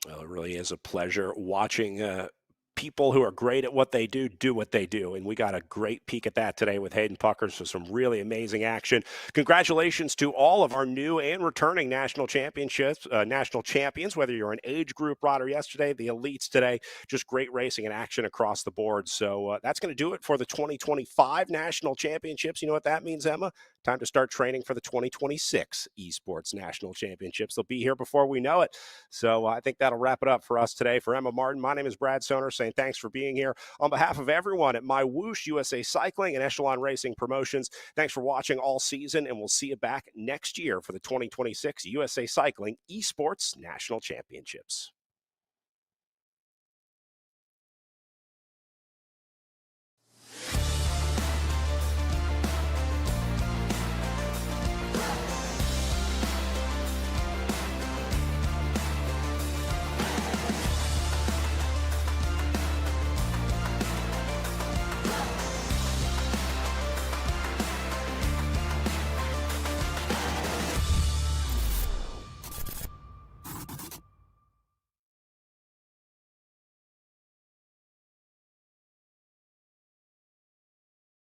Well, it really is a pleasure watching people who are great at what they do what they do. And we got a great peek at that today with Hayden Pucker. So some really amazing action. Congratulations to all of our new and returning national champions, whether you're an age group rider yesterday, the elites today, just great racing and action across the board. So that's going to do it for the 2025 national championships. You know what that means, Emma? Time to start training for the 2026 eSports National Championships. They'll be here before we know it. So I think that'll wrap it up for us today. For Emma Martin, my name is Brad Soner, saying thanks for being here. On behalf of everyone at MyWhoosh, USA Cycling, and Echelon Racing Promotions, thanks for watching all season, and we'll see you back next year for the 2026 USA Cycling eSports National Championships.